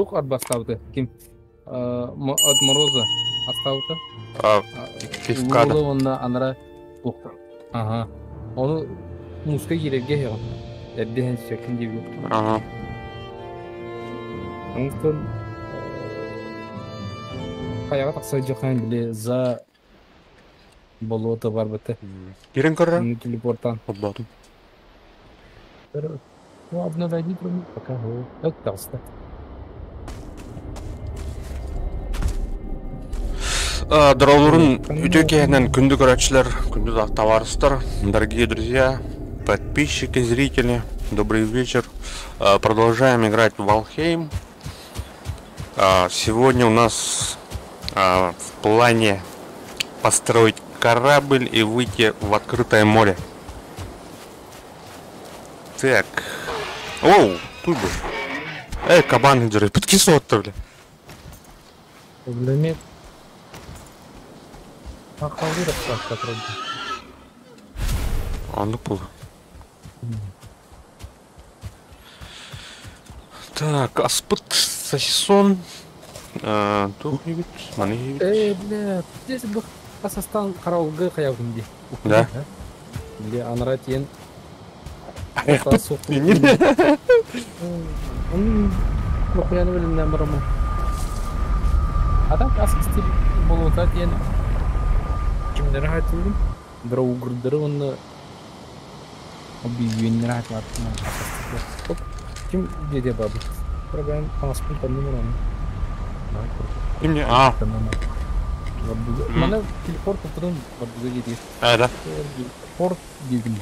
тух отбастауты. Ким? От мороза остауты. Пивкада. Улы онна анара тух. Ага. Onu muska girerge ya. Eddihen şekin gibi. Ага. Ondan kayağa taksa jakan bile za болото бар бите. Кирен көррө? Телепортан. Отбадым. Ну, обновляй промо пока. Это толсто. Дроулурун үтөкенен күндү көрөчүлөр, күндү товарыстар. Дорогие друзья, подписчики, зрители, добрый вечер. Продолжаем играть в Valheim. Сегодня у нас в плане построить корабль и выйти в открытое море. Так. Оу, тут бы. Кабан держи, под кислоту, бля. Проблемет. Ахалды рассказ вроде. Ну пул. Так, аспыт, сосисон. Тут не видишь, маны не видишь. Бля, здесь бы Казахстан караулгы каягынди. Да? Бля, анратен. Оқияны білімден бұрымы. Адам асық стиль болуыта дейін кімдері айтылдым? Бір ұғырдыры оны объявленлер айтылатына асық кім деде бабы? Бірақ аңаспын тәнді мұрамы. Кімде? Мана телепорт ұтырым бардыға жетер. Да? Телепорт деген.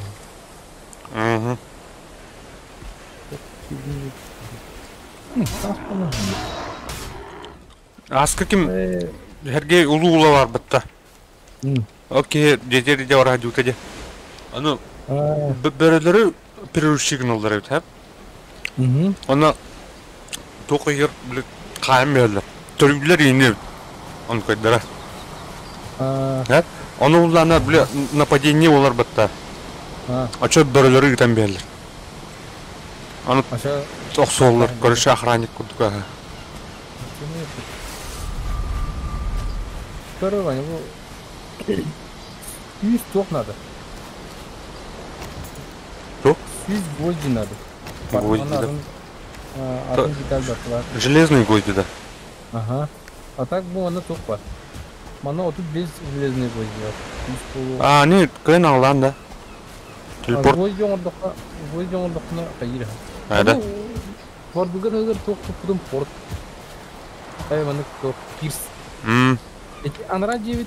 Аз каким Сергей улула бар бітті. Окей, жетері де бар радио кәде. Аны бәрілері перерыв сигналдары өт, Оны тоқы ер қайым бәрілер. Төргілер ені оны көйдері. Оны ұллана нападение олар бітті. Ача бәрілері үтен бәрілер. Аны тоқсоллар, көріші охранник күрдік. Первое, его 100 сток надо. Что? 100 гвозди надо. Гвозди, да. Один деталь дошла. Железные гвозди, да. Ага. А так было она тупо. Мана вот тут без железных гвозди. Не, кайын алған, да. Телепорт. Гвозди оңырдықына қайыр. Да. Португар өзір тоқ-тоқтыдың порт. Мана тоқ пирс. Анара 9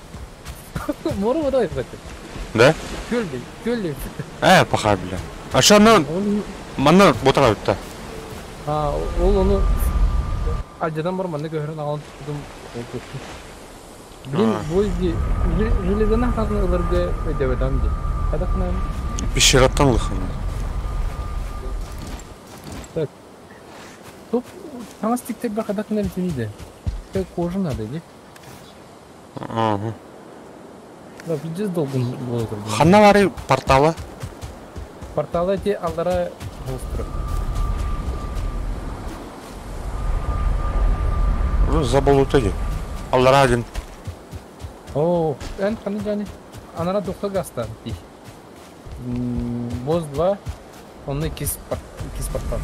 мору вода это. Да? Көлде. Паха, бля. А что она мана ботаға өтті? Ол оны ажадан бар мана көрін ағын тұтым ол көпті. Блин, бойды железана қағын ұлырғы өдеуедам де. Қадақына? Пещераттан лықын. Так. Топ, таңастиктер бар қадақына бітінейді. Кожы надо, де? Да, пиздец долгын болотыр. Ханнавари порталы? Порталы те алдара болыстырып. Заболут эти. Алдара один. Ән қаны жаны. Анара доққа гастан. Боз 2, онны кес портал.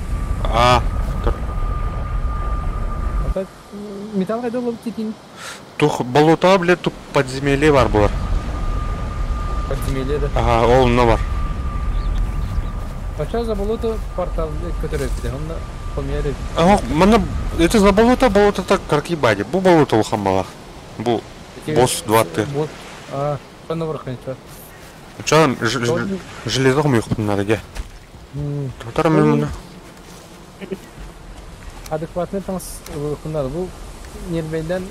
Металл қайда болып кетейін? Тух болота, бля, тут подземелье бар бұлар. Подземелье, да? Ол мына бар. Пача за болото портал көтереді, онда помереді. Мына, это за болото так каркибаде. Бұл болото ұлхан бала. Бұл босс 2-ты. Қаны бұрқын, ча? Ча, железо құм еқпін надо, де. Тұтарым мен мұны. Адекватный таңыз ұлықындар. Бұл нербейден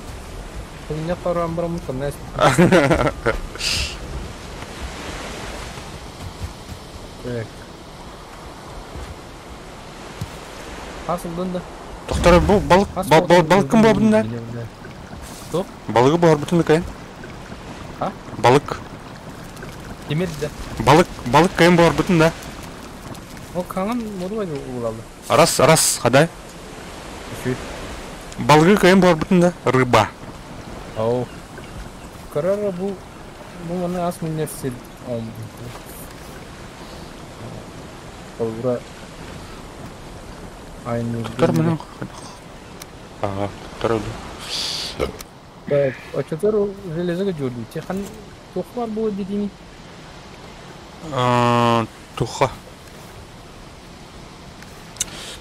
Күніне қаруан бұрын мұтын, нәсіп. Асылдың да. Тоқтары, бұл балық кім бар бұнда? Балығы бар бұтынды кайын? Балық. Демеді да. Балық кайын бар бұтында? Ол қаңын мұды байды ұғылалды. Арас, қадай? Балгы кайын бар бітінді, рыба. Ау. Карара бұл маны ас университет. Олбура айны. Тұтар мұның. Аға, тұтар өді. Очотор железага жорду. Техан тоқпар бұл дедейні. Тұққа.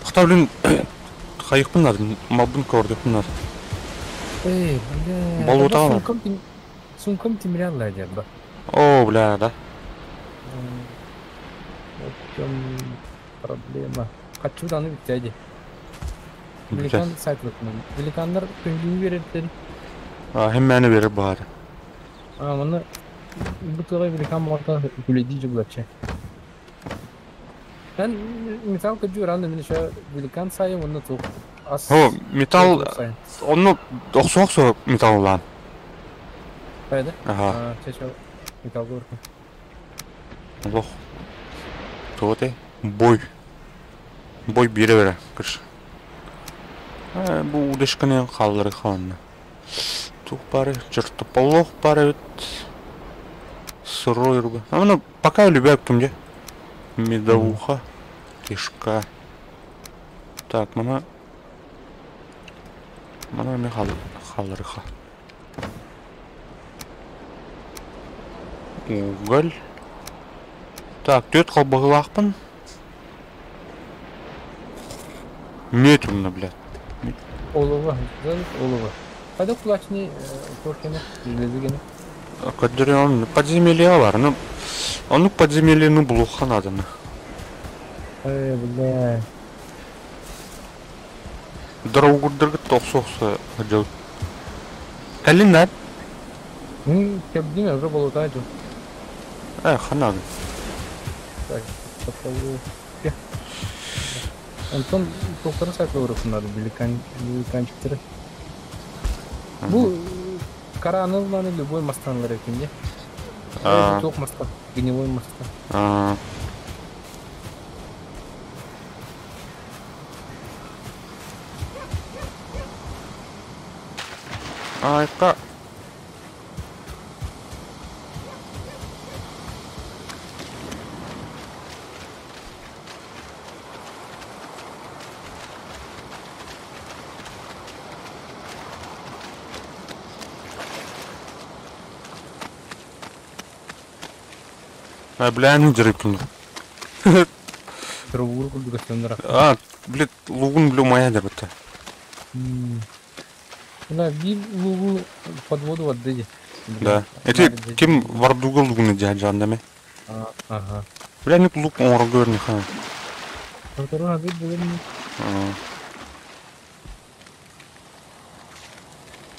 Тұқта білін қайық бұнады, малбын көрді бұнады. Бля. Балу тағалар. Сумкам темрялла жабба. О, бля, да. Вот в чем проблема. Хочу даны битяди. Бля. Великан сайтлыкмын. Великандар көңгүн береттер. Хеммәні беріп бағады. Маны бутылай великан болғанда күлейді жығылатшы. Мен металл көджу ранда мен еще великан сайым оны туқ. О, металл, оны оқсы-оқсы металл олан. Қайда? Аха. Чеші металл көркін. Лох. Тоғытай. Бой. Бой бере-бере. Кірші. Бұл ұдышқанен қалдыры қаланды. Тух пары, жұртты полох пары өт. Сырой руга. Мұны пока любят кімде. Медовуха. Кишка. Так, мұны мен қалдырыға. Уголь. Так, төт қалбығы лақпын. Мет умна, блядь. Олова, олова. Қайда кулачный көркені, железігені? Кадыры он подземелье бар, ну он подземелье ну блуха надо. Бля. Дорогудыргы тоқсоқсы жау. Әлін нәд? Кәбдеме, уже болутай жу. Қанады. Так, попробую. Антон тоқтары сайты ұрықсынады, великанчиктері. Бұл каранылманы любой мастанлар екенде. Тоқ мастан, гнилой мастан. Айқа. Бля, ну дырыпкин. Дровур күлді көстендір. Блядь, лугун блю моя дырбыты. Бля, бил лугу под воду отдыди. Да. Это кем вардуга лугуны джандами? Ага. Бля, ник лук оңыр көрні хан. Который отдыд болырмын.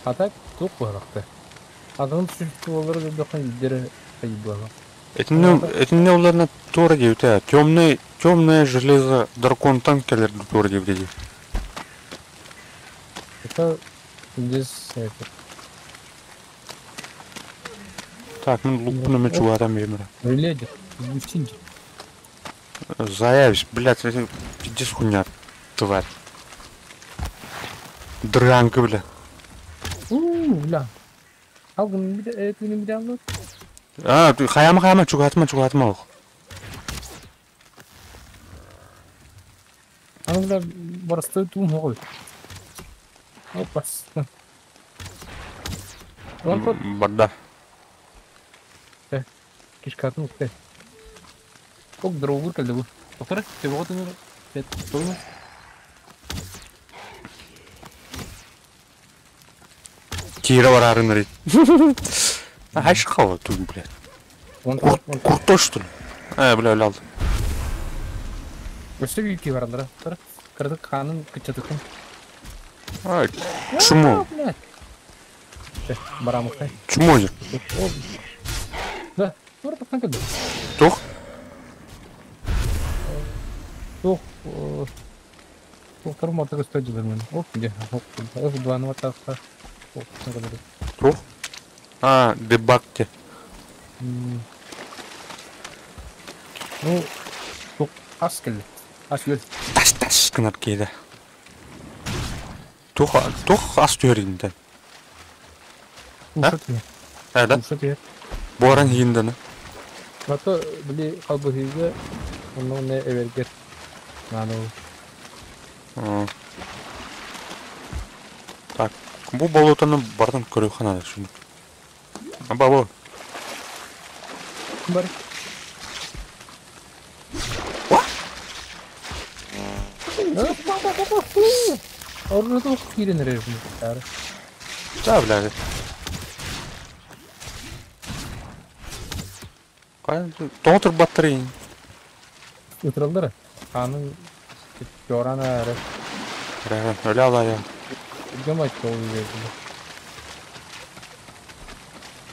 А так, тоқ бағақты. Адам сүртті олары да доқан едері қайып баға. Это не уларна тора девятая. Темное железо дракон танкер тора девятая. Это здесь это. Так, мен лукпуна мечу адам бемера. Реледер, звучинди. Заявись, блядь, это пиздец хуйня, тварь. Дранка, бля. Бля. Алгын это не бля. Ты хаяма, чугатма. Аңда барысты туым ғой. Опас. Барда. Кишкатын ұқтай. Оқ дровур кәлді бұл. Тоқтары, те боғатын ұры. Тойма. Кира бар арын рейд. Айшы қалы туым, блядь. Курто, что ли? Бля, алды. Өсі үйке барандыра. Кірді қанын күтчатықын. Чумо? Барамықтай. Чумо же? Да, тура тоқтан кәлді. Тоқ? Тоқ. Тоқтарым артық өсті жылырмен. Оқ, где? Оқ, дуаны ватаққа. Тоқ? Дебакте. Ну, тоқ ас кәлді. Ас өл. Таш кынап кейді. Тух ас түйерінде. Ушат я. Әді? Ушат я. Буаран хиіндіні. Бата били қалбыхыйга онун не эвергер. Нану. Так, бұл болотаны бардан көру қанады шүнік. Бабу. Бар. Orada da girinir herifin. Да, бляди. Тоңтыр батырейін. Oturaldır. Kanın yoran ağrı. Öyle alaya. Gömaç da oluyor.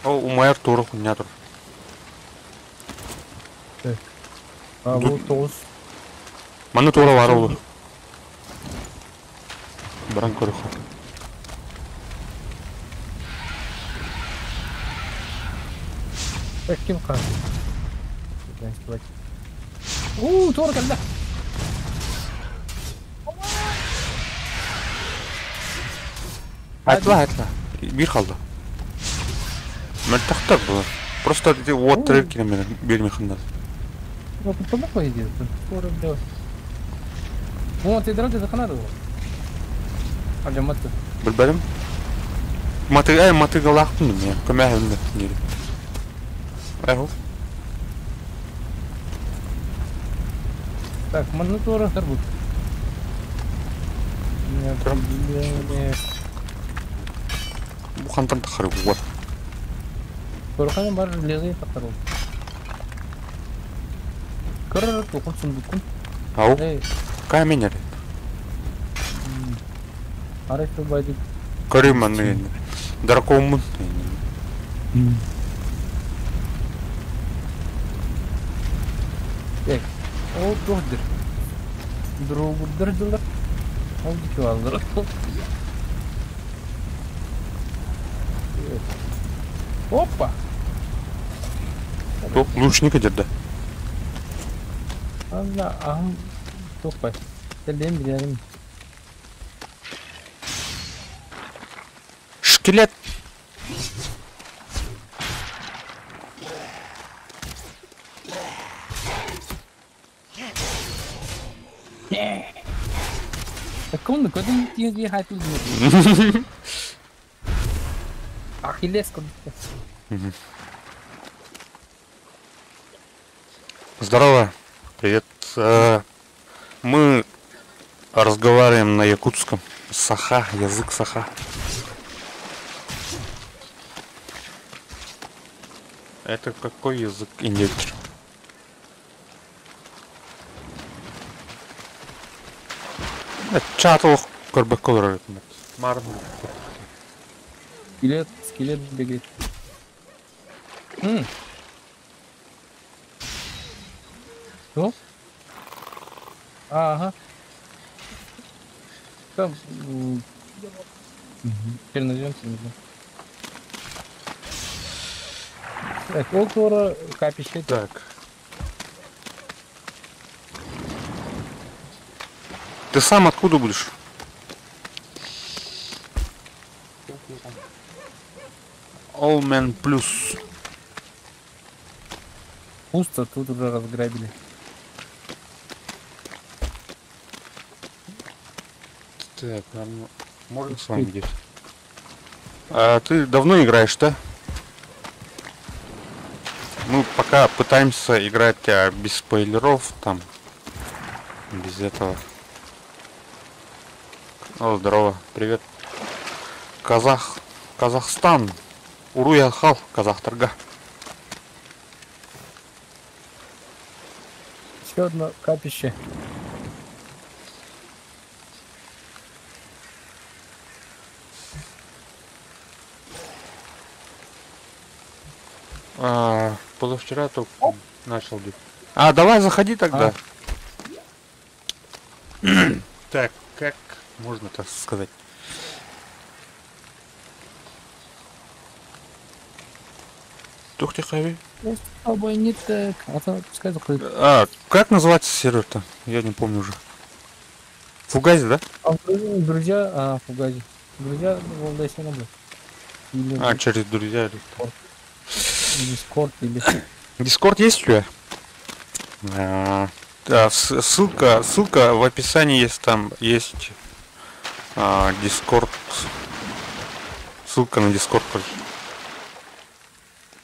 O umayar doğru kunyadır. Ha bu toz. Manu doğru var olur. Баран көрі қой. Kim kaldı? Doğru geldi. Айтла. Bir қалды. Мөлтақтар бұл. Просто от тірек келемені бермей қындады. Потом пойдет. Скоро делать. Вот и дорога заканады. Алжаматты. Білбәлім? Матыға лақтым мен. Көмәхімді. Нері. Айғыл. Так, маны тоже торгут. Бұл қантан тақыры бұл. Торханым бар лезей тақыру. Көрір тоқын сұндықын. Ау? Кәмен әрі. Арайсы байды. Көрім әні енді. Дракомын. О, дұрдыр. Дұрдыр жылдар. Ол дүйке алдыр. Опа! Тоқ лучника деді. Allah ahım çok baş. Geldim bilelim. Шкелет. Кому кодин тиги хату дию. Ахиллес код. Здорово. Привет. Мы разговариваем на якутском. Саха, язык саха. Это какой язык? Индектор. Чатал корбаколор. Марн. Скелет бегает. Что? Ага. Там. Теперь найдемся. Так, около капище. Так. Ты сам откуда будешь? Allman плюс. Пусто, тут уже разграбили. Так, можно с вами где-то? А ты давно играешь, да? Мы пока пытаемся играть без спойлеров, там, без этого. О, здорово, привет. Казахстан. Уруя хал, Казахтарга. Еще одно капище. Позавчера только начал бить. Давай заходи тогда. Так, как можно так сказать? Тух тихо. Обой не так. А то пускай заходит. Как называется сервер-то? Я не помню уже. Фугази, да? А друзья, Фугази. Друзья, Волдайся на был. Или А, через друзья. Дискорд, или... Дискорд есть у тебя? Да, ссылка в описании есть, там есть Дискорд. Ссылка на Дискорд.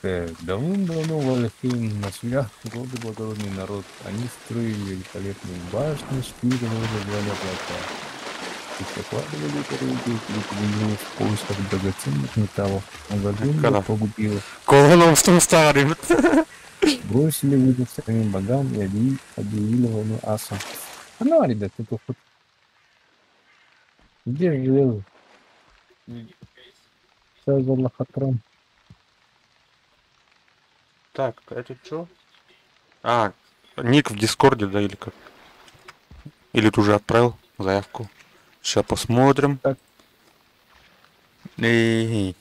Давным-давно в Алфейне на селях годы благородный народ. Они строили великолепные башни, шпили, звали облака. И закладывали дороги, и в поисках драгоценных металлов. А Когда? Гордыню погубила. Колоном в том старым. Бросили вызов самим богам и объявили войну асам. Ну, ребят, это хоть... Где же железо? Все за лохотрон. Так, это что? А, ник в Дискорде, да, или как? Или ты уже отправил заявку? Сейчас посмотрим. Так. Эй.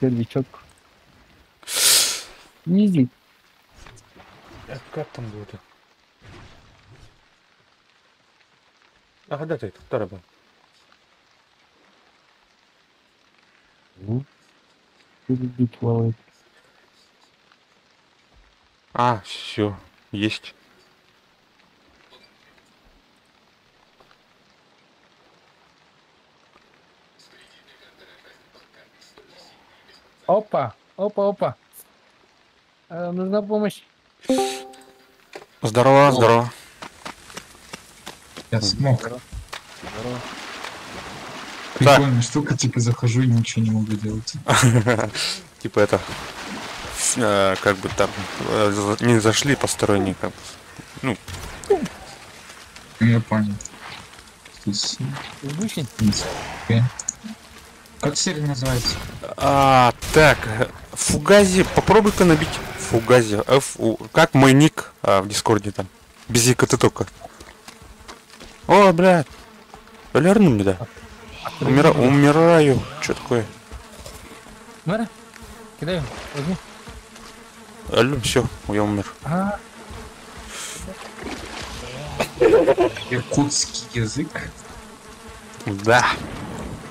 Сердечок. Изи. Как там будет? Ага, да, ты, второй был. Сердечок плавает. А, все, есть. Опа, опа. Нужна помощь. Здорово, здорово. Я смог. Здорово. Прикольная штука, типа захожу и ничего не могу делать. Типа это, как бы там, не зашли посторонние, как бы. Ну, Я понял. Здесь, Вышень. в принципе. Как серия называется? так, Фугази, попробуй-ка набить Фугази, как мой ник в Дискорде там, без ика ты только. О, блядь, полярну мне, да. Умираю, что такое? Мэра? Кидаю, возьми. Алло, все, я умер. Иркутский язык. Да.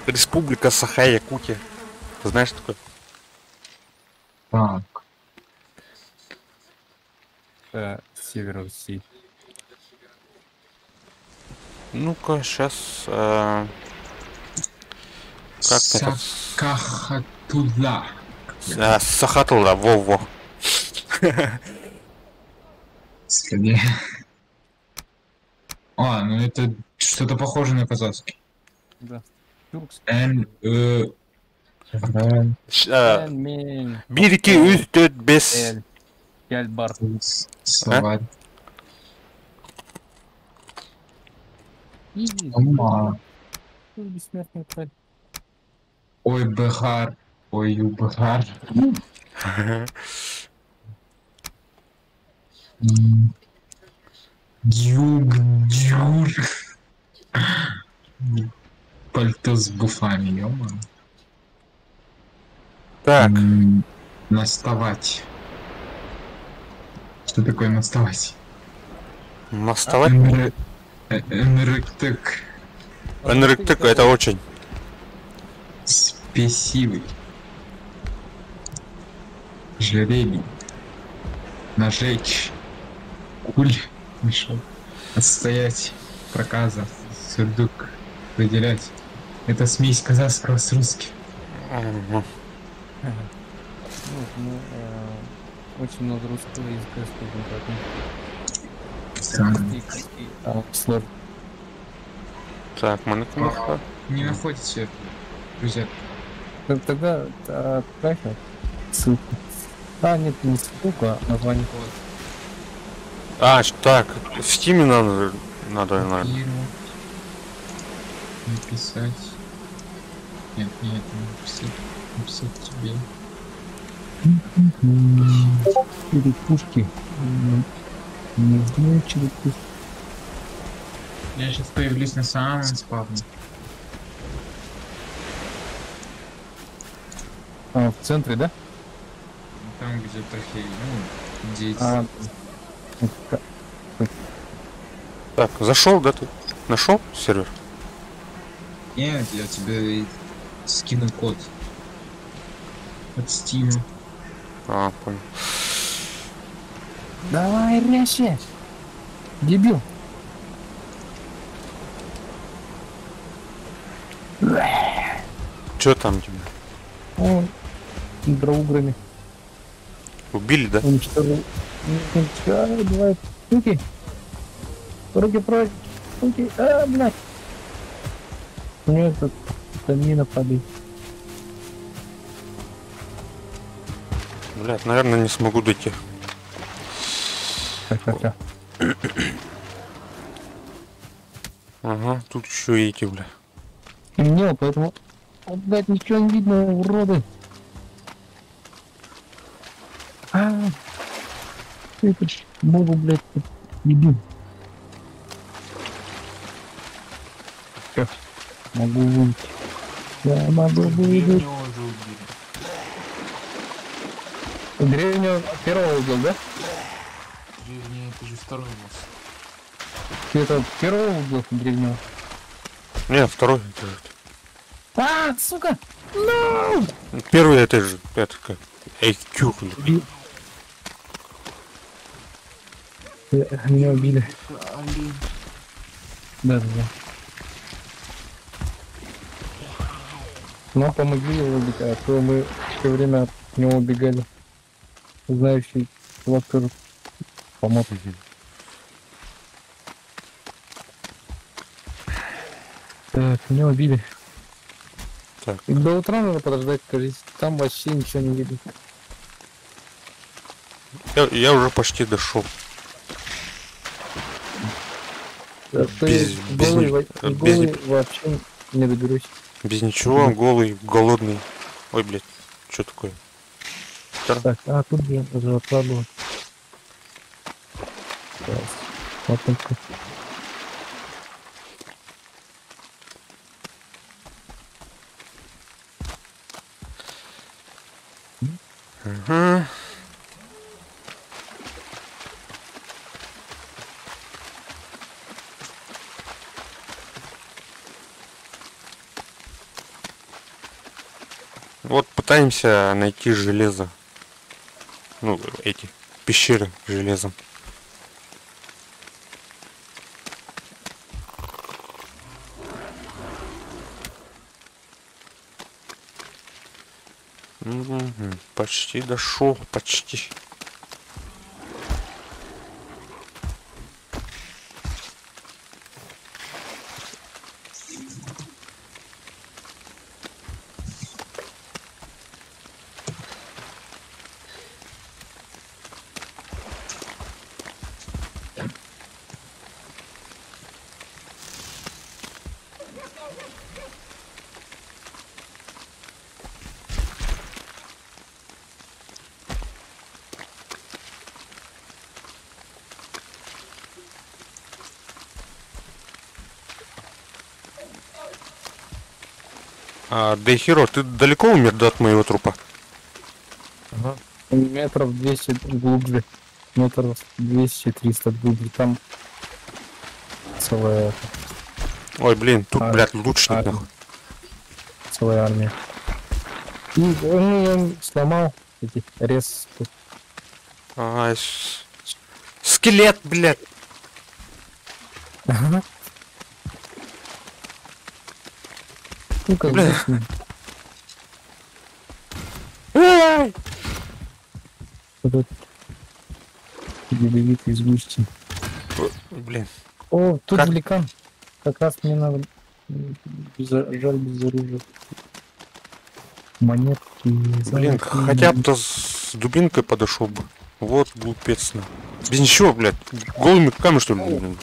Республика Саха-Якутия. Ты знаешь что такое? Так. Север России. Ну-ка, сейчас. Как это? Сакахатула. Сахатула, во-во. Сходи. Ну это что-то похоже на казахский. Да. Тюркский. Бирики үстөт бес. Яльбар. Словарь. Изи. Ама. Бессмертный тварь. Ой, Бехар. Ой, Юбехар. Дюр. Пальто с буфами, ё-моё. Так. Наставать. Что такое наставать? Наставать? Энергетик. Энергетик это очень. Спесивый. Жеребий. Нажечь. Куль. Мешок. Отстоять. Проказа. Сурдук. Выделять. Это смесь казахского с русским. Очень много русского языка, Странно. сложно. Так, монетка. Не находите, друзья. Тогда отправь ссылку. Нет, не ссылку, а название. Так, в Steam надо, наверное. Копировать. Написать. Нет, не написать. Написать тебе. Черепушки. Не знаю, черепушки. Я сейчас появлюсь на самом спавне. В центре, да? Там, где трофей. Дети. Так, зашел, да ты? Нашел сервер? Нет, я тебе скину код от Steam. А, понял. Давай, резче! Дебил! Чё там тебе? О, драуграми. Убили, да? Уничтожил. Давай, руки! Руки прочь! Руки! Блядь! У него тут мина побить. Блядь, наверное, не смогу дойти. Ха-ха-ха. Ага, тут еще и эти, бля. Темнело, поэтому... О, блядь, ничего не видно, уроды. Ты Богу, блядь, дебил. Всё, могу выйти. Я могу выйти. Древнего первого убил, да? Не, это же второй у нас. Ты это первого убил, древнего? Не, второй. Сука! No! Первый это же, это как IQ. Меня убили. Да. Но помогли его убить, а то мы все время от него убегали. Знающий чувак тоже помог. Так, меня убили. Так. И до утра надо подождать, кажется. Там вообще ничего не видно. Я уже почти дошел. Голый вообще не доберусь. Без ничего, голый, голодный. Ой, блядь, что такое? Так, тут же уже откладываю. Вот только. Ага. Вот пытаемся найти железо. Ну, эти пещеры с железом. Почти дошел, почти. Дейхиро, ты далеко умер, да, от моего трупа? Ага. Метров 200 глубже. Метров 200-300 глубже. Там целая... Ой, блин, тут, блядь, лучник, нахуй. Целая армия. И он сломал эти рез. Скелет, блядь. Ага. Ну-ка, Бля. Этот ядовитый сгустин. Блин. О, тут Как? великан. Как раз мне надо. Жаль без оружия. Монетки. Блин, хотя бы-то с дубинкой подошел бы. Вот глупец. Без ничего, блядь. Голыми руками, что ли?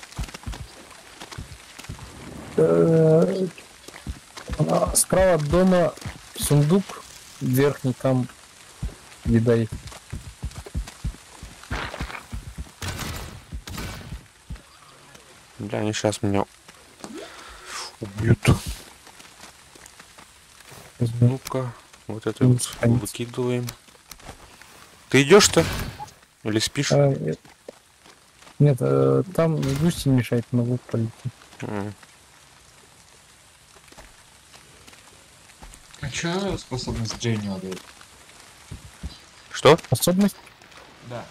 Блин? Справа от дома сундук верхний, там еда есть. Бля, они сейчас меня убьют. Ну-ка, вот это вот выкидываем. Ты идешь-то? Или спишь? Нет, там густи мешает, могу полететь. А чё способность Дженни дает? Что? Способность? Да.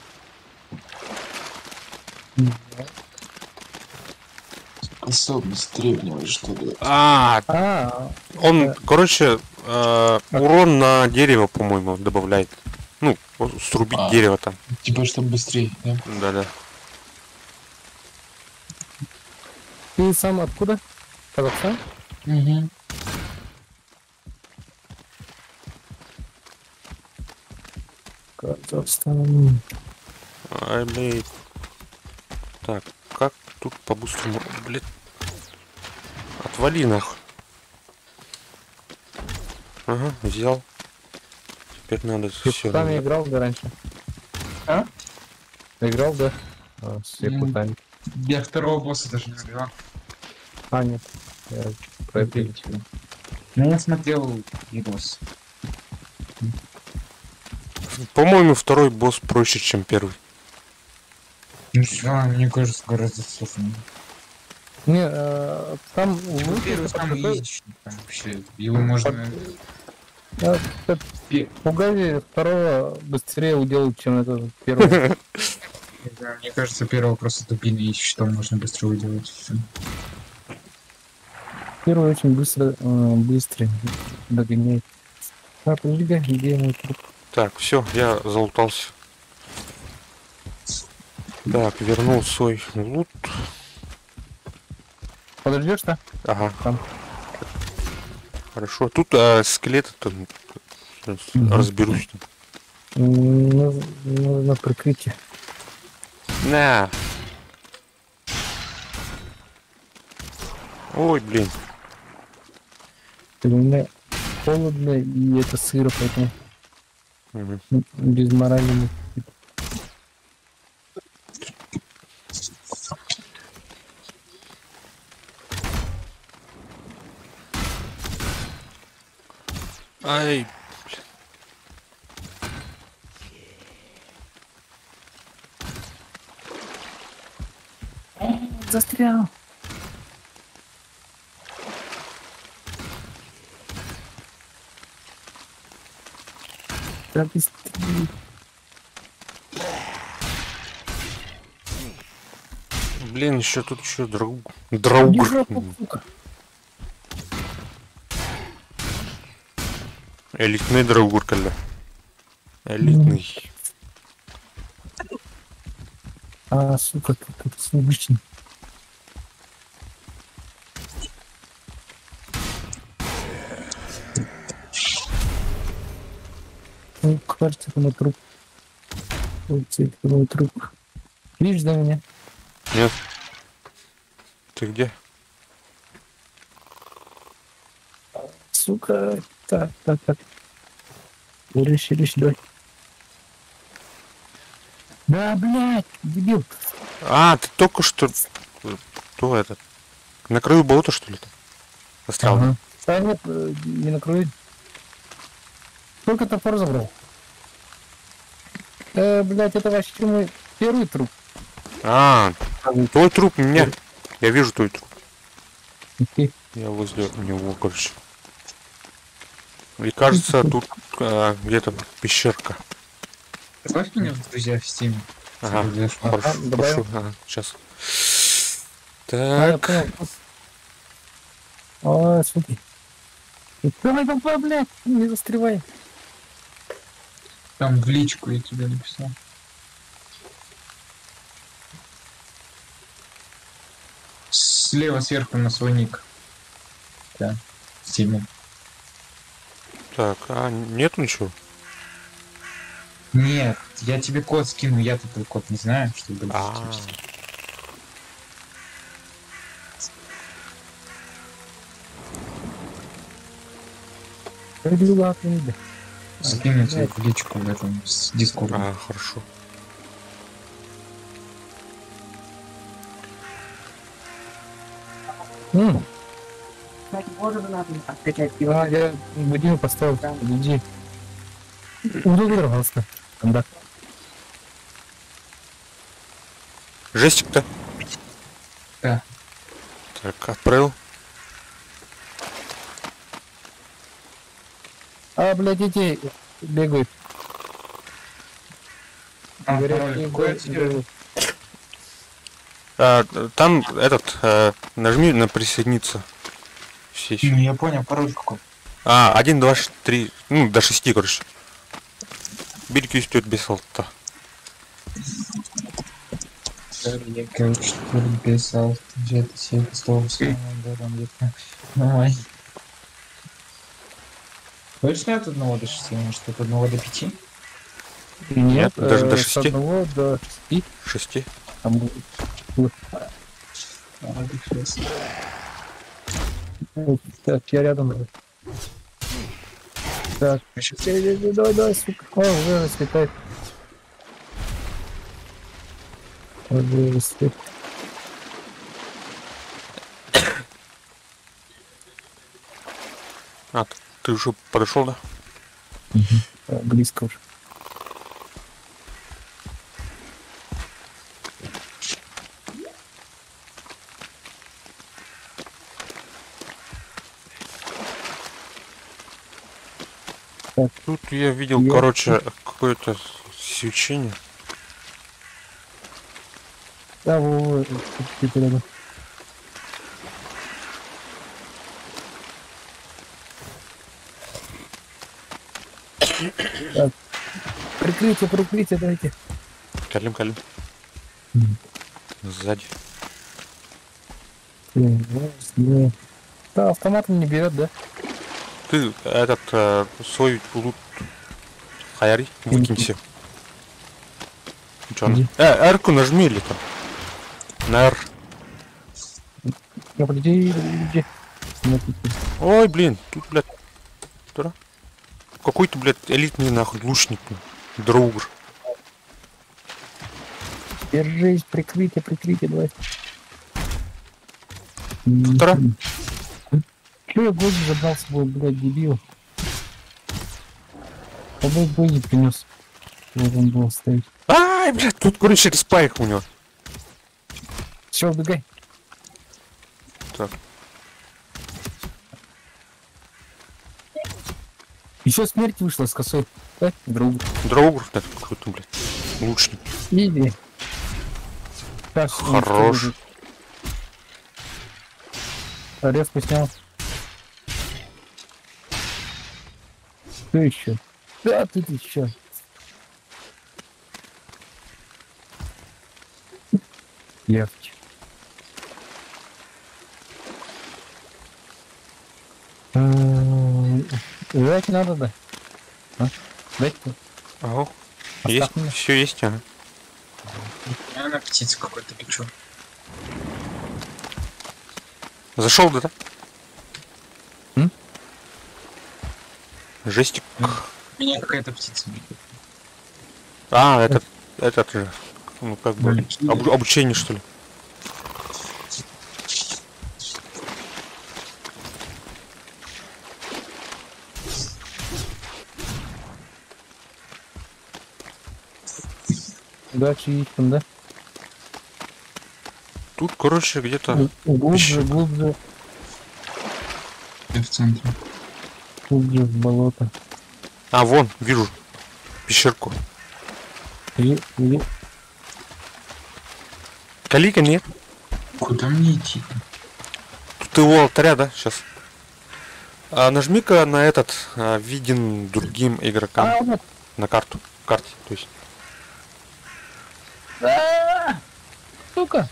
Способность древнего, что ли? Он, короче, урон на дерево, по-моему, добавляет. Ну, срубить дерево там. Типа, чтобы быстрее, да? Да-да. Ты сам откуда? Казахстан? Угу. Казахстан. Ай, блядь. Так, как тут по-быстрому, блядь. Отвали нахуй. Ага, взял. Теперь надо Ты все. там играл, да, раньше? А? Играл, да? С якутами. Я второго босса даже не убивал. Нет. Я про это не читал. Ну, я смотрел видос. По-моему, второй босс проще, чем первый. Ну, мне кажется, гораздо сложнее. Не, там Типа, первый самый яичный, там вообще. Его можно... Пугали второго быстрее уделать, чем это первого. Да, мне кажется, первого просто тупина ищет, что можно быстро уделать. Всё. Первый очень быстрый догоняет. Подожди, где мой труп? Так, все, я залутался. Так, вернул свой лут. Подождешь, да? Ага. Там. Хорошо. Тут скелеты-то разберусь. Нужно прикрытие. На. Ой, блин. У меня холодно и это сыро, поэтому без морали. Ай. Застрял. Да быстрее. Блин, еще тут еще друг. Элитный драугур, когда. Элитный. Сука, как слышно. Ну, кажется, это мой труп. Это мой труп. Видишь, да, меня? Нет. Ты где? Сука, так. Решили, давай. Да, блядь, дебил. Ты только что... Кто этот? На краю болота, что ли? Застрял? Ага. Да нет, не накроет. Только топор забрал. Блядь, это вообще мой первый труп. Твой труп у меня. Я вижу твой труп. Окей. Я возле него, короче. И кажется, тут где-то пещерка. Добавь меня в друзья в стиме. Ага, хорошо. Сейчас. Я Так. понял. Супер. Давай, блядь, не застревай. Там в личку я тебе написал. Слева сверху на свой ник. Да, в стиме. Так, нету ничего? Нет, я тебе код скину, я такой код не знаю, чтобы... Скину тебе в личку в этом, с дискорда. Хорошо. Я будильник поставил. Иди. Удобно, пожалуйста. Да. Жестик-то? Да. Так, отправил. А, блядь, эти бегают. Говорят, пароль не какой го- отсюда? Там этот, нажми на присоединиться. Все еще. Ну, я понял, пароль какой. 1, 2, 3, ну, до 6, короче. Бирки стоит без алта. Я, короче, что ли писал, где-то себе стол да, там где-то. Давай. Точно от 1 до 6, может, от 1 до 5? Нет, даже до с 6. 1 до 6. 6. Там, так, я рядом. Так, давай, сука. О, уже расцветает. Уже расцветает. Ты уже подошел, да? Близко уже. Тут я видел, Я- короче, какое-то свечение. Да, во, чуть рядом. Так. Прикрытие, дайте. Калим. Сзади. Да, автоматом не берет, да? Ты этот свой лут хаяри, выкинь все. Чё, R-ку нажми или там? На R. Я подожди. Ой, блин, тут, блядь, какой-то, блядь, элитный, нахуй, лучник, Драугр. Держись, прикрытие, давай. Втора. Чё я Гоги забрал с собой, блядь, дебил? Побой Гоги принес. Должен был стоять. Ай, блядь, тут, короче, респайк у него. Все, убегай. Так. Еще смерть вышла с косой. Да, друг. Драугр, да, какой-то, блядь, лучник. Иди. Сейчас, Хорош. Резко снял. Ты еще? Да, ты еще. Легче. Жрать надо, да? А? Дать? Ага. Есть, Оставь меня. все есть, ага. Я на птицу какой-то лечу. Зашел, да? М? Жестик. Меня какая-то птица. Этот же. Ну, как бы, обучение, что ли. Дальше ищем, да? Тут, короче, где-то... Глубже, глубже, Я в центре. глубже в болото. Вон, вижу. Пещерку. И... Калика нет. Куда мне идти? Тут его алтаря, да, сейчас. Нажми-ка на этот, виден другим игрокам. вот. На карту. Карте, то есть. Сука!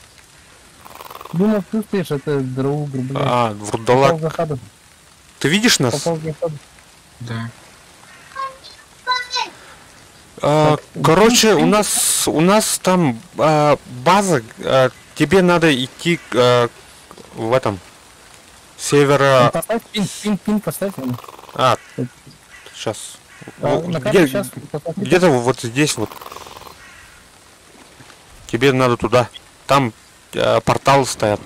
Думал, чувствуешь, это друг, блядь. Попал Вурдалак. в засаду. Ты видишь нас? Попал в засаду. Да. Короче, у нас там база. Тебе надо идти в этом севера. Поставь пин, поставь. Сейчас. На карте сейчас поставь пин. Где-то вот здесь вот. Тебе надо туда. Там порталы стоят.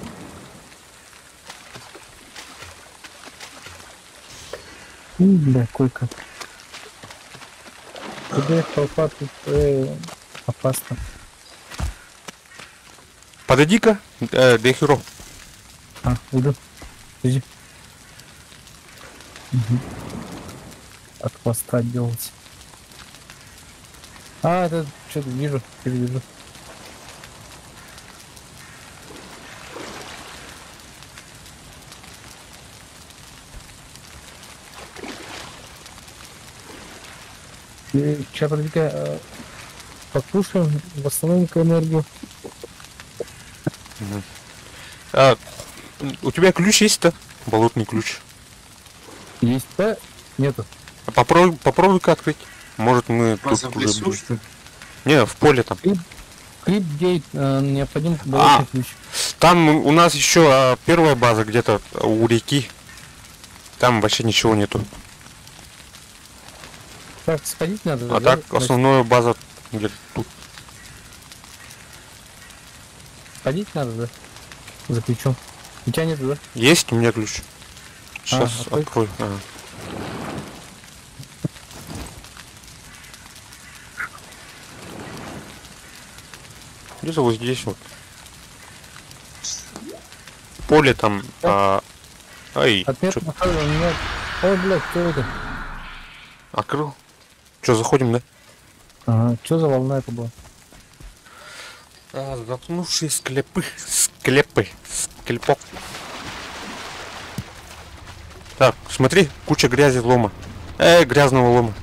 Бля, койка. Тебе толпа тут опасно. Подойди-ка, Дехиро. иду. Иди. От хвоста делать. Это что-то вижу, перевяжу. Сейчас, подожди-ка, покушаем, восстановим-ка энергию. У тебя ключ есть-то? Болотный ключ. Есть, да? Нету. Попробуй-ка открыть. Может мы тут В уже... лесу, что ли? Не, в поле там. Клип-гейт, необходим болотный ключ. Там у нас еще первая база где-то у реки. Там вообще ничего нету. Так, сходить надо. А да? так, основная база где-то тут. Сходить надо, да? За ключом. У тебя нет, да? Есть у меня ключ. Сейчас открой. открою. Ага. Где-то вот здесь вот. Поле там. Ай, Отметка чё, поставлю, у меня... Ой, блядь, кто это? открыл. Че, заходим, да? Ага, что за волна это была? Заткнувшие склепы. Склепок. Так, смотри, куча грязи лома. Грязного лома.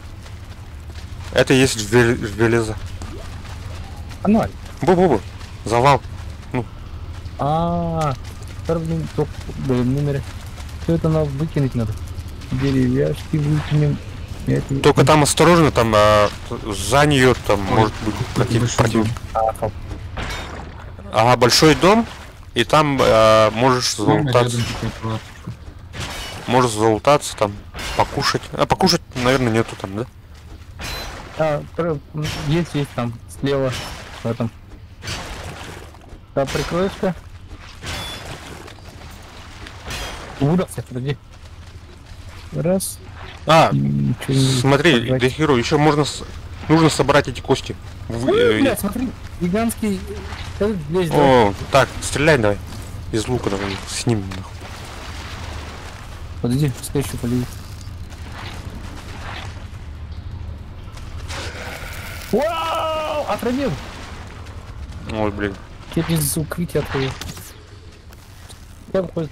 Это есть железо. Ноль. Бу-бу-бу. Завал. Блин, номере. Все это надо выкинуть надо. Деревяшки выкинем. Только там осторожно, там за нее там может быть какие-то противники. Ага, большой дом, и там можешь залутаться. Можешь залутаться там, покушать. Покушать, наверное, нету там, да? Есть там, слева, в этом. Да, прикроешь-ка. Удался, подожди. Раз. Смотри, Дехиро, еще нужно собрать эти кости. Блядь, смотри, гигантский... Здесь, да? О, так, стреляй давай. Из лука давай, с ним нахуй. Подожди, пускай еще полезет. Вау! Отравил! Ой, блин. Через укрытие отравил. Как выходит?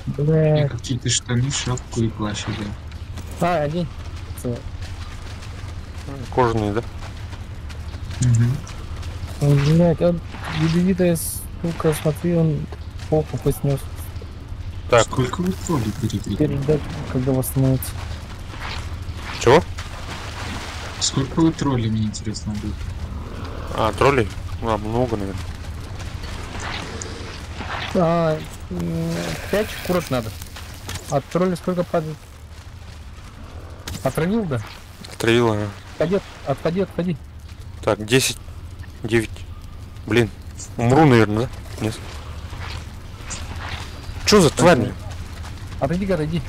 Бля. Какие-то штаны, шапку и плащ, да. Одень. Кожаные, да? Блять, он ядовитая сука, смотри, он похуй снес. Так. Сколько вы троллей перебили? Теперь ждать, когда восстановится. Чего? Сколько вы троллей, мне интересно будет. Троллей? Много, наверное. 5 шкурок надо. От тролля сколько падает? Отравил, да? Отравил, ага. Отходи. Так, 10, 9. Блин, умру, наверное, да? Нет. Что за тварь? Отойди.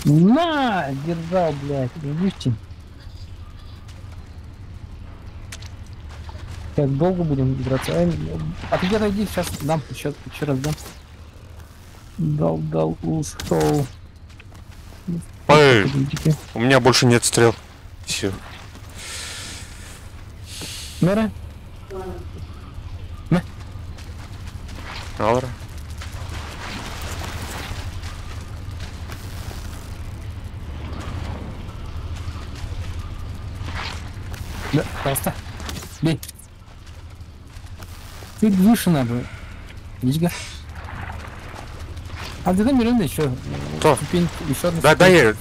На! Держал, блядь. Видите? Как долго будем драться? Отойди, сейчас дам, еще раз дам. Дал, ушел. Ой, у меня больше нет стрел. Все. Мэра? Аура. Да, пожалуйста. Бей. Ты выше надо. Видишь? Ты там Миранда еще. Кто? Еще одну. Да, я.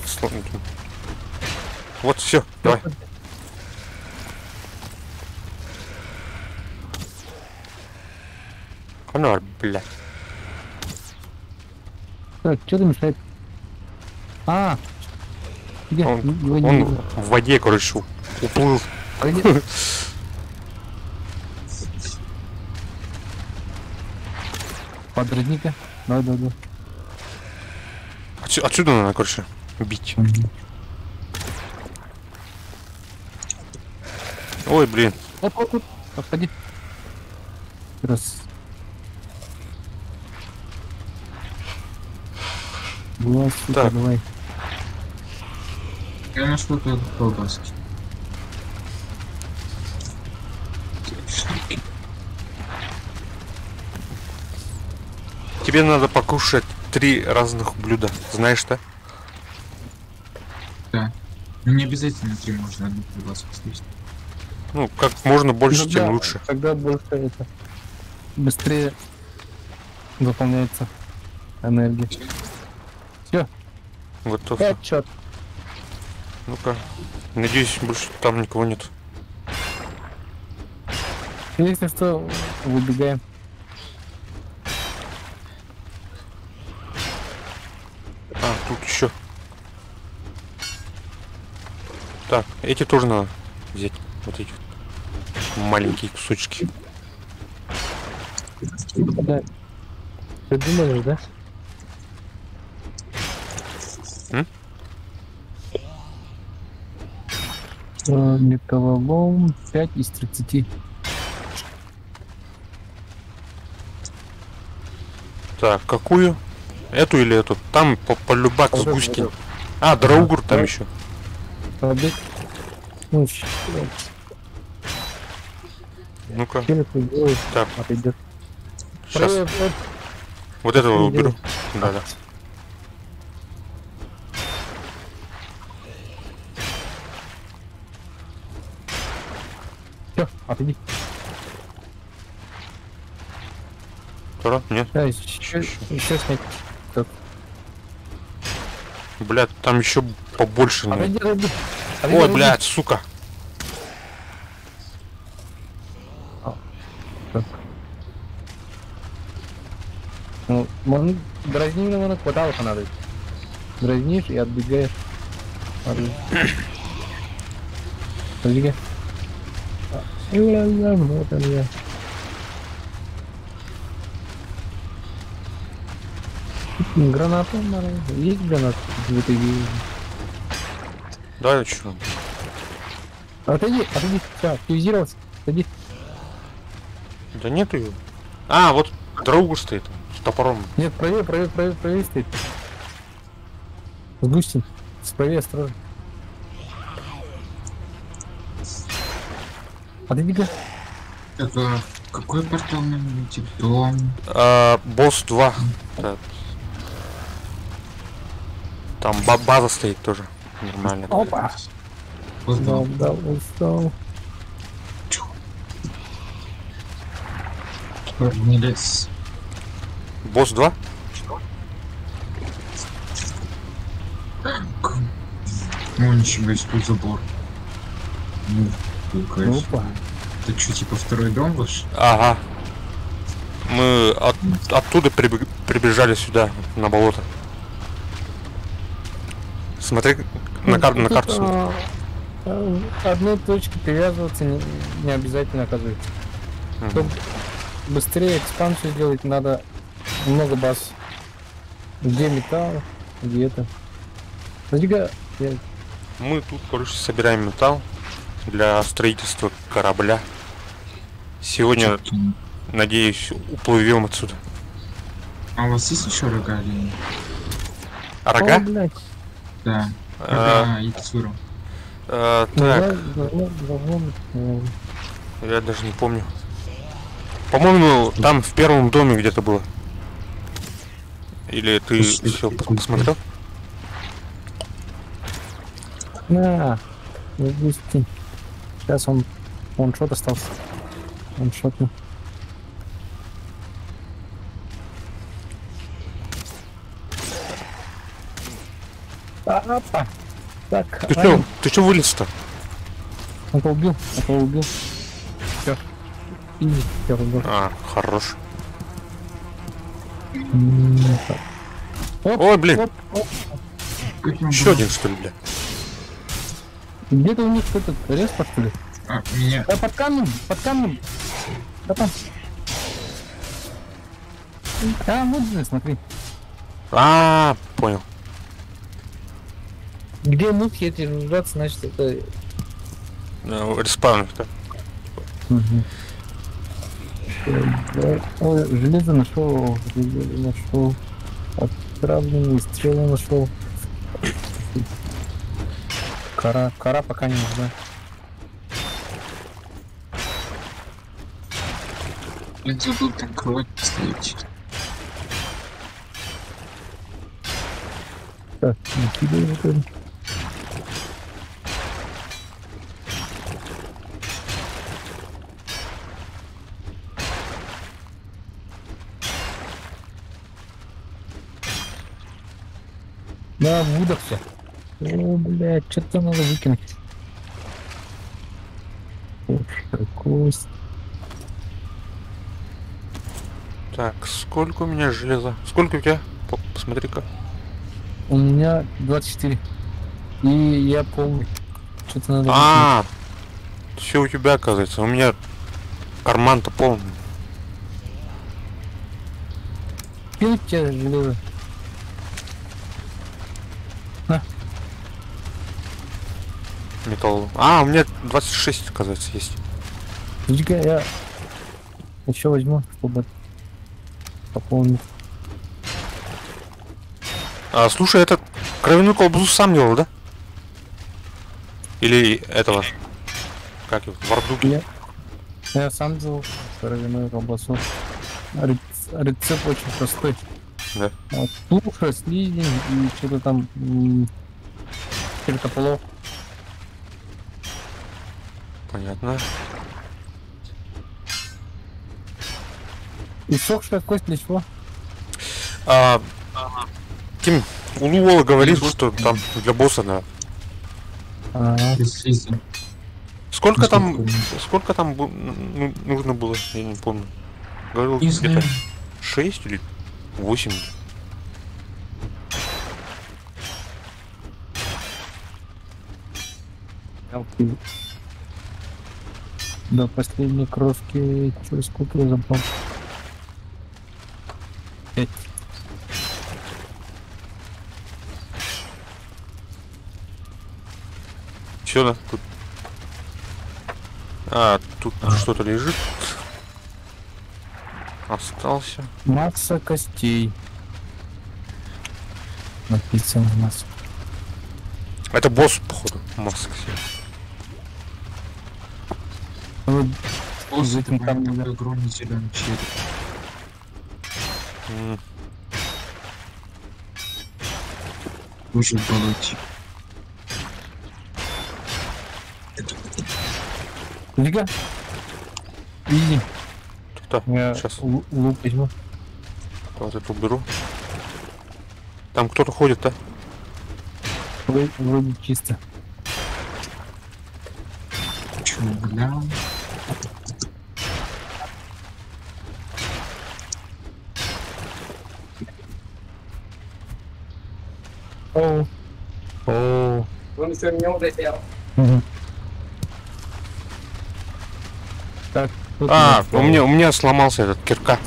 Вот, все, давай. Конор, блядь. Так, что ты мешает? Где? Он в воде, короче, уплыл. Подрядника. Да. Отсюда надо, короче, бить. Ой, блин. Оп, подходи. Раз. Была, сука, Так. давай. Я нашел тут колбаски. Тебе надо покушать 3 разных блюда. Знаешь что? Да. Ну не обязательно 3, можно одну колбаску съесть. Ну, как можно больше, Ну тем да, лучше. Тогда больше это быстрее заполняется энергия. Все, Готов. 5 счет. Ну-ка. Надеюсь, больше там никого нет. Если что, выбегаем. А, тут еще. Так, эти тоже надо взять. Вот эти маленькие кусочки. Да. Ты думаешь, да? Металлолом 5 из 30. Так, какую? Эту или эту? Там полюбак с Вот эту, гуськи. вот А, драугур там Да. еще. Побег. Ну, Ну-ка. челик делает, Так, отойдет. сейчас. Привет, Вот этого не уберу. делай. Да-да. Все, отойди. Второй? Нет. Да, еще снять. Так. Блядь, там еще побольше. Отойди, отойди. Ой, Отойди, блядь, сука. Так. Ну, можно дразнивного хватало понадобится. Дразнишь и отбегаешь. Подбегай. Вот он я. Гранату надо. Есть гранат в этой игре? Да, что? Отойди. Все, активизировался. Отойди. Да нету его. А, вот драугур стоит. С топором. Нет, правее стоит. С густин. Справее, осторожно. Отойди-ка. Это какой портал нам идти? Дом. Босс 2. Да. Там база стоит тоже. Нормально. Опа. Поздно. Да, устал. Не лез. Босс 2? Ну ничего, есть тут забор. Ну, конечно. Опа. Это что, типа второй дом ваш? Ага. Мы оттуда прибежали сюда, на болото. Смотри на карту. Одной точке привязываться не обязательно, оказывается. Мгм. Чтобы быстрее экспансию сделать, надо много баз. Где металл, где это. Подожди-ка, я... Мы тут, короче, собираем металл для строительства корабля. Сегодня, надеюсь, уплывем отсюда. А у вас есть еще рога или нет? А рога? О, блядь. Да. А, Рога и текстуру. так, Должно быть, я даже не помню. По-моему, там в первом доме где-то было. Или ты все посмотрел? На, не пусти. Сейчас он шот остался. Он шотный. Опа. Так, Ты чё вылез-то? он убил. Все. Иди, все, убил. А, хорош. Оп, Ой, блин, оп, оп. еще один что ли, бля? Где-то у них этот респа, что ли? А, меня. Под камнем. Да там. А, вот же, смотри. А, понял. Где мухи эти жужжат, значит это... Респаун, да? Мгм. Ой, железо нашел. Отравленные стрелы нашел. Кора пока не нужна. Я забыл там кровать поставить. Так, накидывай вот это. Да, выдохся. О, блядь, что-то надо выкинуть. Кость. Так, сколько у меня железа? Сколько у тебя? Посмотри-ка. У меня 24. И я полный. Что-то надо выкинуть. А, все у тебя, оказывается. У меня карман-то полный. Кинуть тебе железо. Металл. А, у меня 26, оказывается, есть. Подожди-ка, я еще возьму, чтобы пополнить. А, слушай, этот кровяную колбасу сам делал, да? Или этого? Как его? Вардуги? Я сам делал кровяную колбасу. Рецепт очень простой. Да. Вот, туша, слизень и что-то там чертополох. Понятно. И сохшая кость для чего? А, Тим, Улуола говорит, что там для босса, да. Слизень. Сколько Ну, там, сколько? сколько там нужно было, я не помню. Говорил Не где-то знаю. 6 или 8. До последней кровки через сколько я запал? 5. Все, да, тут. А, тут что-то лежит. Остался. Масса костей. Написано у нас. Это босс, походу, маска. Вот Босс, этим это там прям нельзя. такой огромный зеленый череп. Уже в болоте. Лига. Иди. Да, Я сейчас лук возьму. вот это уберу. Там кто-то ходит, да? Вроде чисто. Чё, бля? О. О. Так. тут А, у нас, у меня сломался этот кирка.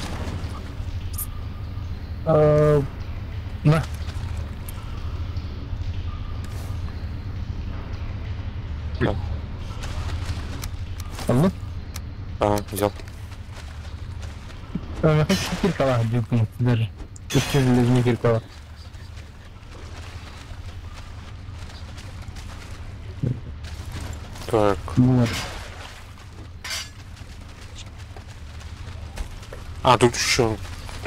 На. Да. Алло? Взял. Я хочу киркала дюкнуть даже. Еще железный киркала. Так, Вот. тут еще.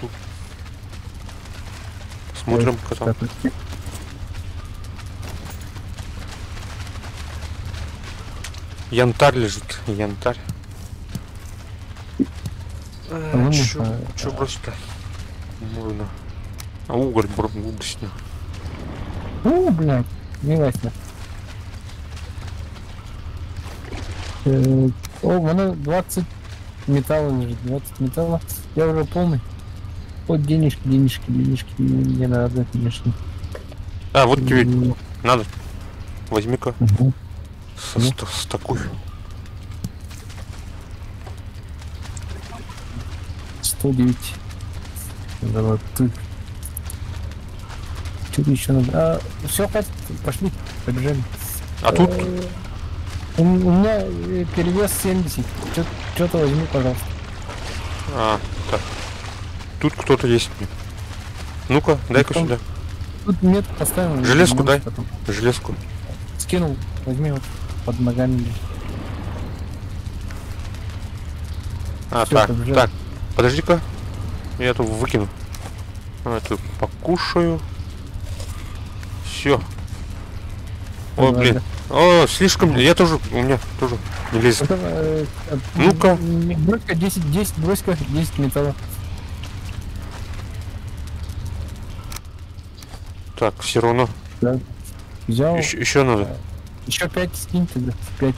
Тут. Смотрим, как там. Так, Янтарь лежит. Янтарь. ну, Чё бросить-то? Можно. А уголь бросить. блядь, не ясно. О, воно 20 металла лежит, 20 металла. Я уже полный. Вот денежки не надо, конечно. А, вот тебе надо. Возьми-ка. Угу. С такой. 109 золотых. Что еще надо? Все, хватит, пошли, побежали. А тут У меня перевес 70. Что-то возьми, пожалуйста. А, так. Тут кто-то есть. Ну-ка, дай-ка сюда. Тут метку поставил. Железку дай. Железку. Скинул. Возьми вот под ногами. А, Всё, так, побежали. так. Подожди-ка. Я эту выкину. Эту покушаю. Все. О, Давай, блин. О, слишком. Я тоже. У меня тоже не лезет. Ну-ка. Брось-ка 10, брось-ка 10 металла. Так, все равно. Да. Взял. Еще надо. Еще 5 скинь тогда. 5.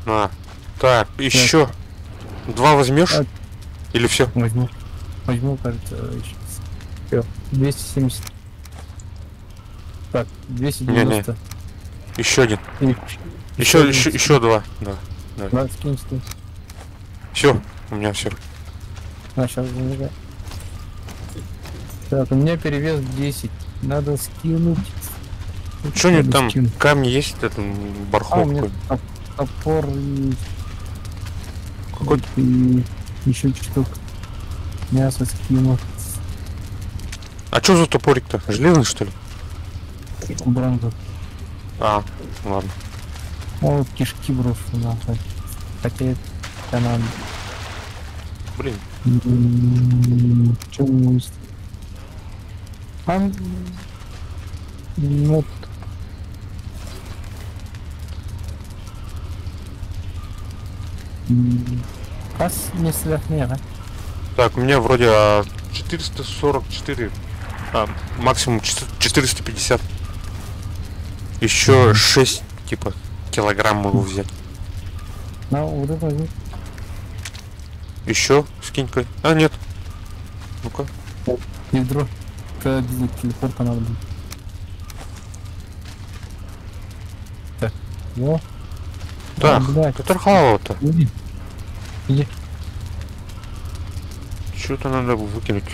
А. Так, еще. 2 возьмешь? Так. Или все? Возьму, кажется, еще. Всё, 270. Так, 290. Еще один. И- Еще 2. Да. Да, скинь. Все. У меня все. А, сейчас замигай. Так, у меня перевес 10. Надо скинуть. Что-нибудь Надо там? скинуть. Камни есть? Это А, бархол у меня какой? топор и... Какой? И еще штук. Мясо скину. А что за топорик-то? Железный, что ли? Бронзу. А, ладно. О, кишки брошу нахуй. Хотя это надо. Блин. Что у него есть? Вот. Кас не сверхмера. Так, у меня вроде 444. Максимум 450. Еще 6, типа, килограмм могу взять. На, вот это возьми. Еще скинь-ка. А, нет. Ну-ка. Ведро. Как телепорта надо будет. Так. Во. Так, блядь. Петерхау-то. Иди. Иди. Что-то надо выкинуть.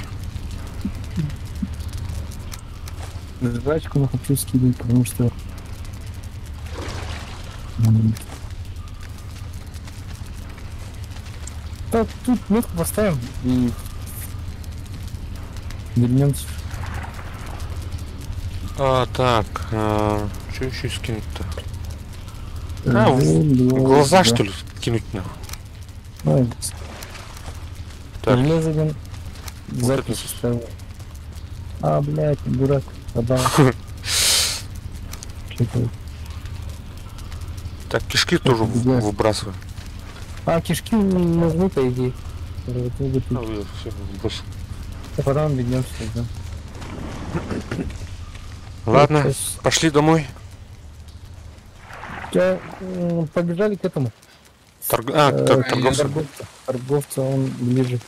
Жрачку я хочу скидывать, потому что... Так, тут метку поставим и... Вернемся. Так, что еще скинуть-то? В глаза, что ли, кинуть нахуй? Ой, Так, железо, блин, вот запись это. оставил. А, блядь, дурак, подал. Чё-то. Так, кишки тоже побегай. выбрасываю. А, кишки нужны, по идее. Вот, вот, вот. Все, выбросил. А потом вернемся, да. Ладно, Сейчас. пошли домой. Побежали к этому. Торговцу. Торговца, он ближе.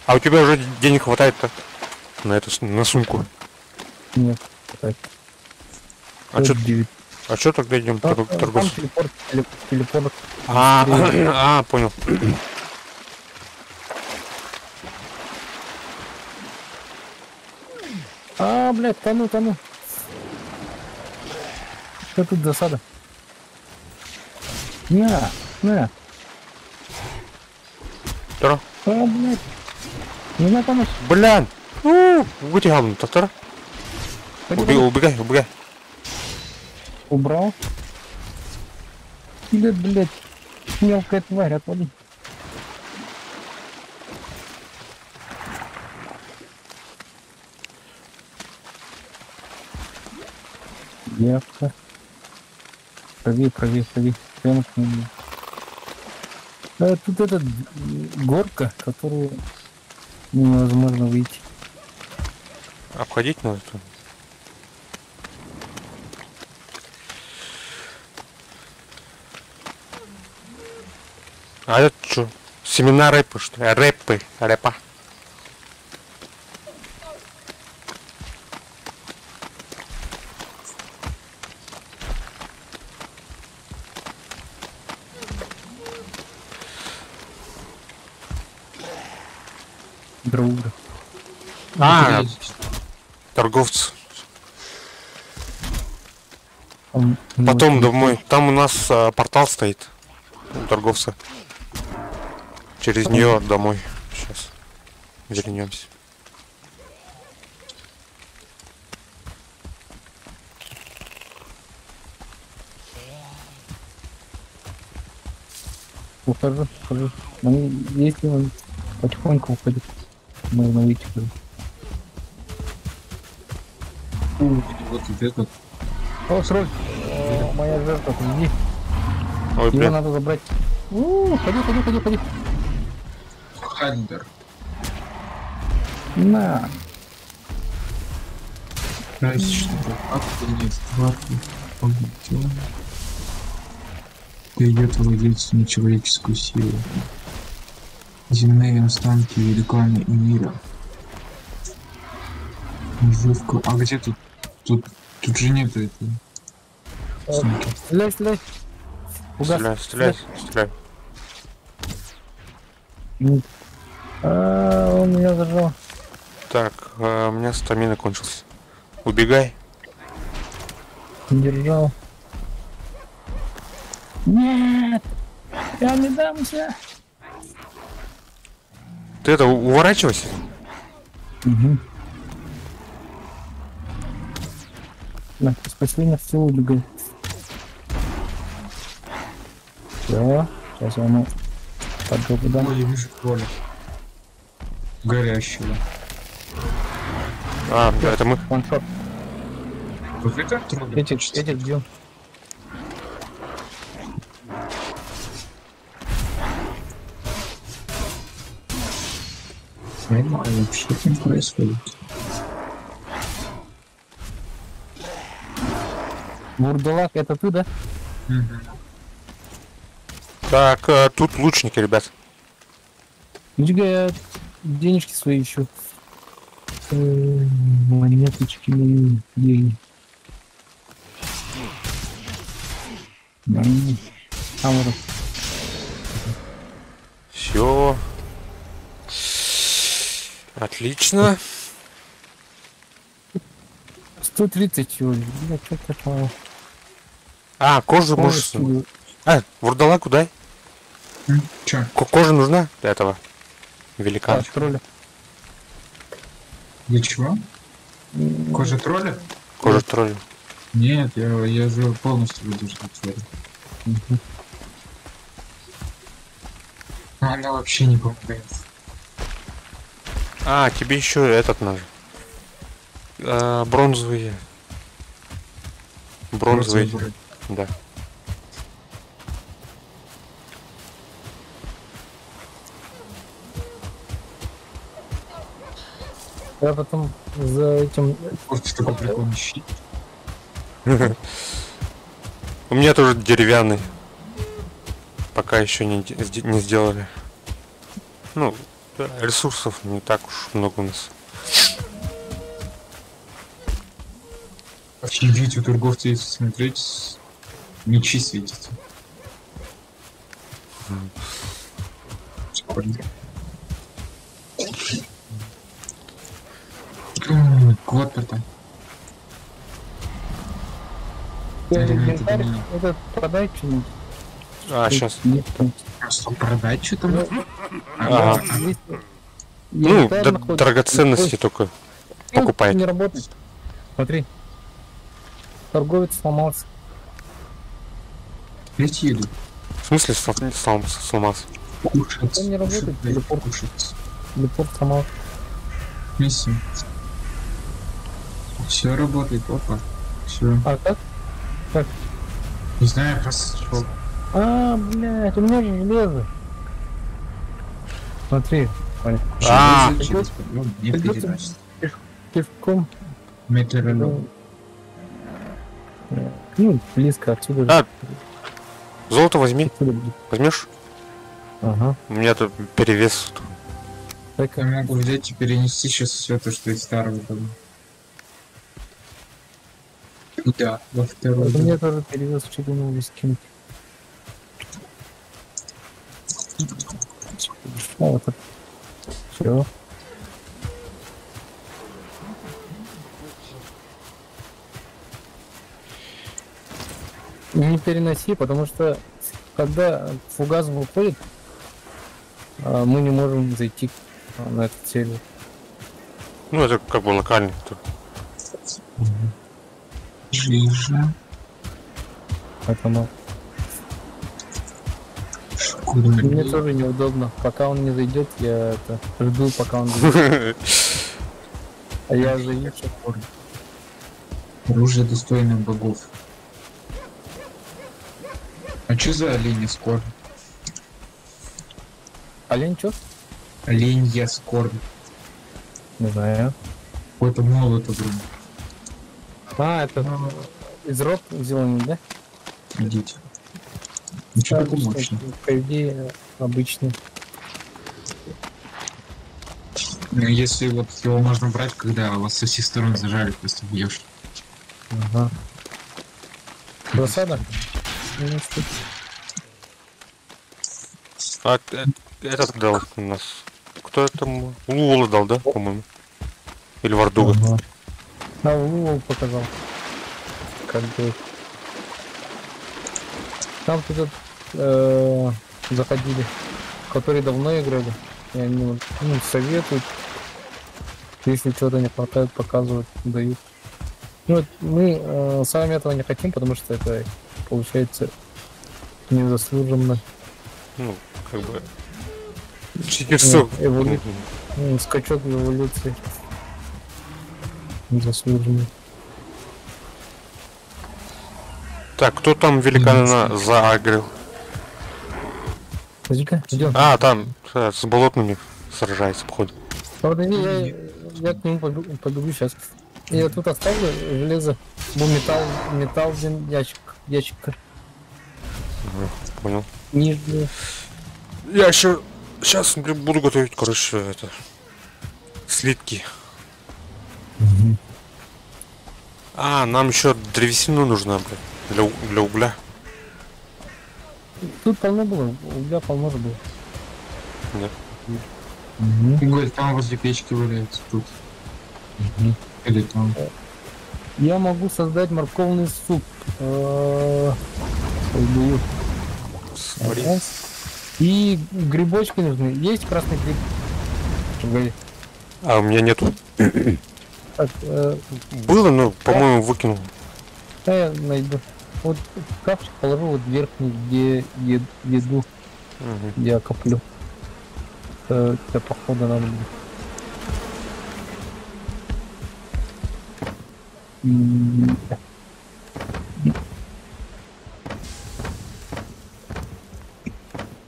А у тебя уже денег хватает-то на эту на сумку? Нет, так. А что? 9. А что тогда идем Там торговцу? телепорт. Понял. А, блядь, тону. Что тут засада? На. Тара. А, блядь. Не надо помочь. Блин! Вытягиваем, Татара. Убегай. Убрал. Или, блядь, мелкая тварь, отвали. Девка. Прави. Прямо к нему. Тут эта горка, которую невозможно выйти. Обходить надо тут. А это что? Семена рэпа, что ли? Рэпа. Друга. А, торговцы. Потом домой. Там у нас портал стоит. У торговца. Через нее домой. Сейчас. Вернемся. Ухожу. Ну, если он потихоньку уходит, можно выйти. Вот этот. О, срок. Моя жертва, иди. Ой, Его блин. надо забрать. Ходи. Хальдер. На. Знаете, что это? Охренеть, тварь. Победил. Дает владельцу нечеловеческую силу. Земные останки великана и мира. Жувка. А где тут? Тут же нету этого. Сумки. Стреляй. Угас. Стреляй. Он меня зажал. Так, у меня стамина кончился. Убегай. Держал. Нет! Я не дамся! Ты это, уворачивайся. Угу. На, спасли нас всего убегай. Все, сейчас я ему поджогу дам. Ой, я вижу кролик. Горящего. А, да, это мы. Ваншот. Вот это трудно. Этих бьем. Понимаю, что там происходит. Вурдалак, это ты, да? Так, тут лучники, ребят. Иди-ка я денежки свои ищу. Монеточки мои деньги. Там вот. Все. Отлично. 130 всего лишь. Блядь, что такое? А, кожу можешь... А, вурдалаку дай. Чё? Кожа нужна для этого великана. Тролля. Для чего? Кожа тролля? Кожа тролля. Нет, я же полностью выдержал тролля. Она вообще не помогает. А, тебе еще этот надо. Бронзовые. Бронзовые. Да. Я потом за этим... Вот такой прикольный щит. У меня тоже деревянный. Пока еще не сделали. Ну, ресурсов не так уж много у нас. Офигеть, у торговца, если смотреть, мечи светятся. Квотер-то. Это продай что-нибудь. А, сейчас. Нет, там. Просто продать что-то? Ага. Ну, драгоценности только покупает. Не работает. Смотри. Торговец сломался. Ведь еду. В смысле сломался? Кушать. Он не работает, телепорт. Кушать. Телепорт сломался. Миссия. Все работает, опа. Все. А как? Не знаю, просто шел. А, блядь, у меня же железо. Смотри, Ваня. А. Не передача. Пешком. Метеоролог. Ну, близко отсюда. А. Золото возьми. Отсюда будет. Возьмешь? Ага. У меня тут перевес. Так, Я могу взять и перенести сейчас все то, что из старого дома. Куда? Во второй у дом. меня тоже перевез что-то новый скинуть. Вот так. Все. Не переноси, потому что когда фугас выходит, мы не можем зайти на эту цель. Ну, это как бы локально. Жижа. Поэтому Куда мне тоже неудобно. Пока он не зайдет, я это жду, пока он зайдет. А я заявился. оружие достойных богов. А чё за олень скорбь? Олень чё? Оленья скорбь. Не знаю. Какой-то молот, блин. А, это из рог сделано, да? Идите. Ничего такого мощного. По идее, обычный. Ну, если вот его можно брать, когда вас со всех сторон зажали, просто бьешь. Ага. Засада? А этот дал у нас. Кто это? Лула дал, да, по-моему? Или Вардуга? Ага. А, Лула показал. Как бы. Там тут заходили, которые давно играли. И они советуют. Если что-то не хватает, показывают, дают. Ну, вот мы сами этого не хотим, потому что это получается незаслуженно. Ну, как бы... Читерство. Скачок в эволюции. Незаслуженно. Так, кто там великана заагрил? Подожди-ка, идем. А, там с болотными сражается, походу. Подожди, я к нему побегу сейчас. Я тут оставлю железо. Ну, металл, один ящик. Ага, понял. Нижний. Я еще сейчас буду готовить, короче, это слитки. А, нам еще древесину нужна, блядь, для угля. Тут полно было, угля полно же было. Нет. Говорит, там возле печки валяется тут. Или там. Я могу создать морковный суп. Смотри. И грибочки нужны. Есть красный гриб? А у меня нету. Так, Было, но, по-моему, выкинул. я найду. Вот шкафчик положу вот верхний, где еду я коплю. Для похода надо будет.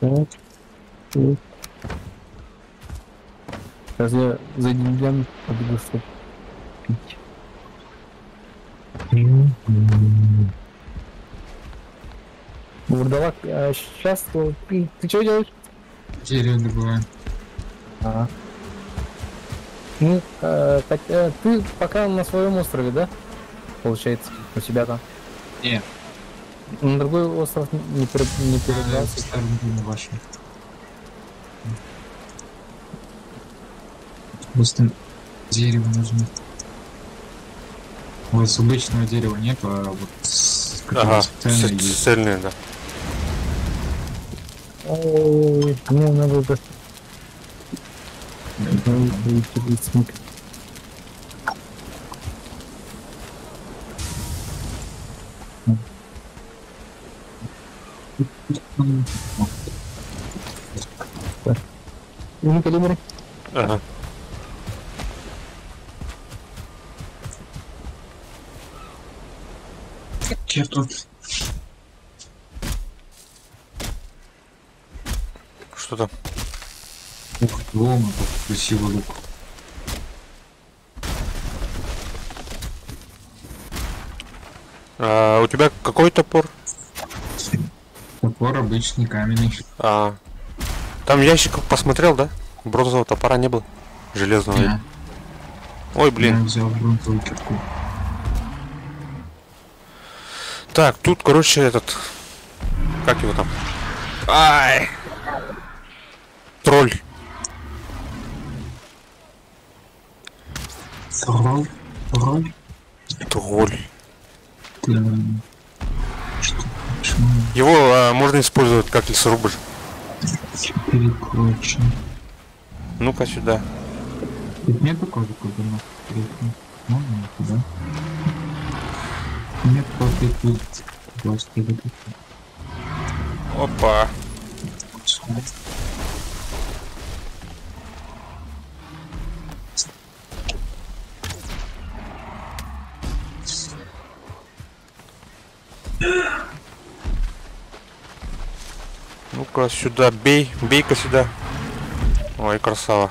Так. Сейчас я за деньгами побегу, чтобы пить. Вурдалак, а сейчас ты что делаешь? Дерево добываем. Ага. Ну, ты пока на своем острове, да? Получается, у себя там. Нет. На другой остров не перебрался. Ставим на вашем. Просто дерево нужно. Вот с обычного дерева нет, а вот с Ага, специальное есть. цельные, да. Ой, мне надо это... Калибр. Ага. Че тут? Что там? Ух, дома, как красивый лук. А, у тебя какой топор? Топор обычный, каменный. А, там ящиков посмотрел, да? Бронзового топора не было. Железного. Да. Ой, Я блин. взял грунтовую кирку. Так, тут, короче, этот... Как его там? Ай! Тролль. Тролль? Тролль. Что? Его можно использовать как лесорубль. Перекручен. Ну-ка сюда. Ведь нет такого, когда нас перекручен. Можно туда? Нет, просто тут просто идут. Опа. Ну-ка сюда, бей, бей-ка сюда. Ой, красава.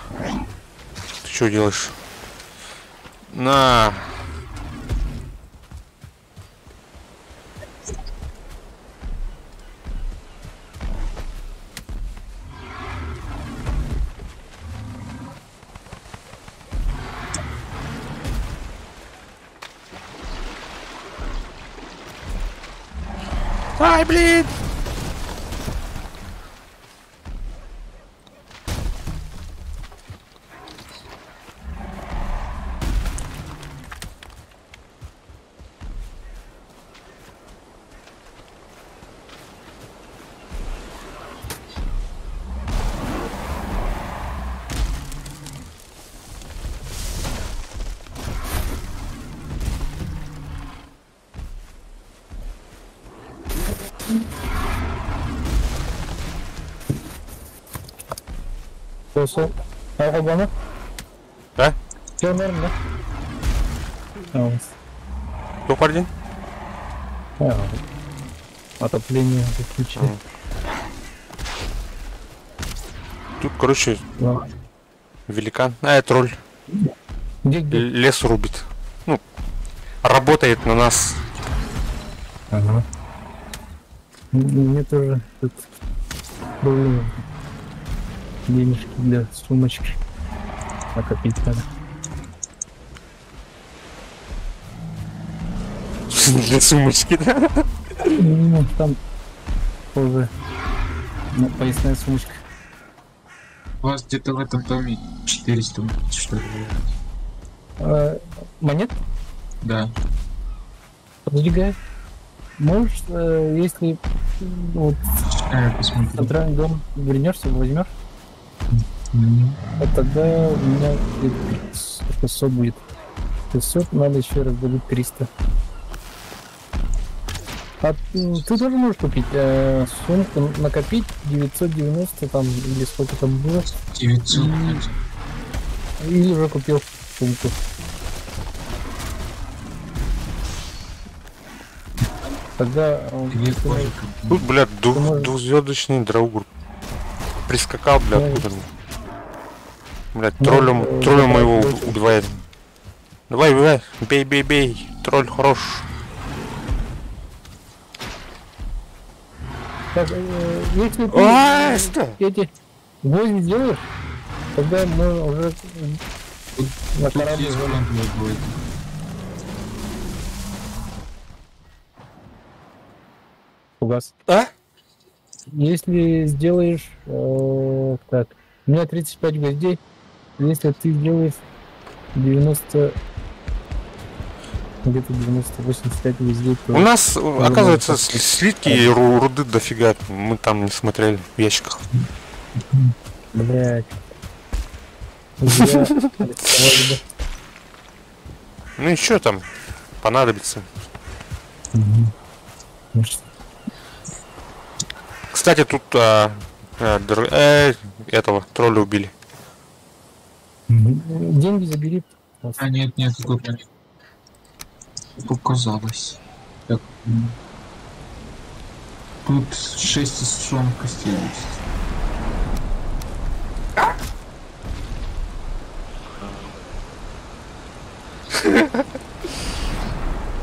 Ты что делаешь? На. Ай, блин! Olsa. Al bana. Да? Görmerim de. Tamam. Кто парень? Отопление выключили. Тут, короче, Да. великан. А, это тролль. Где? Лес рубит. Ну, работает на нас. Ага. Мне тоже тут было денежки для сумочки накопить надо. Для сумочки, да? Ну, там тоже поясная сумочка. У вас где-то в этом доме 400 что ли? Монет? Да. Подвигай. Можешь, если вот Я посмотрю. центральный дом вернешься, возьмешь, тогда у меня 600 будет. 600, надо еще раздобыть 300. А ты тоже можешь купить сумку, накопить 990 там, или сколько там было. 900. Или уже купил сумку. Тогда Тут, блядь, можешь- двухзвездочный драугр. Прискакал, блядь, Ну, откуда? Блядь, ну, троллем моего давай. убивает. Давай, убивай, бей, бей, бей. Тролль хорош. так, если ты Ай, что? эти гвозди сделаешь, тогда мы уже на Тут корабль есть залезем. план для двойки. Фугас. А? Если сделаешь, так, у меня 35 гвоздей, если ты сделаешь 90, где-то 90-85 гвоздей, то У нас, оказывается, можно слитки и руды дофига. Мы там не смотрели в ящиках. блядь. Зря рисковали бы. Ну еще там понадобится. Может, Кстати, тут этого тролля убили. деньги забери. А нет, нет, тут нет. Показалось. Так. Тут 6 сушеных костей есть.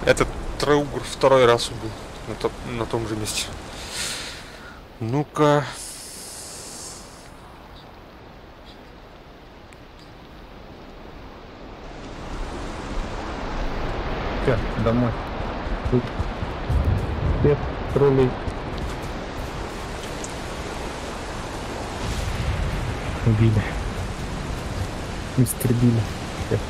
Этот траугр второй раз убил на том же месте. Ну-ка. Всё, домой. Тут всех троллей убили. Истребили. Всех.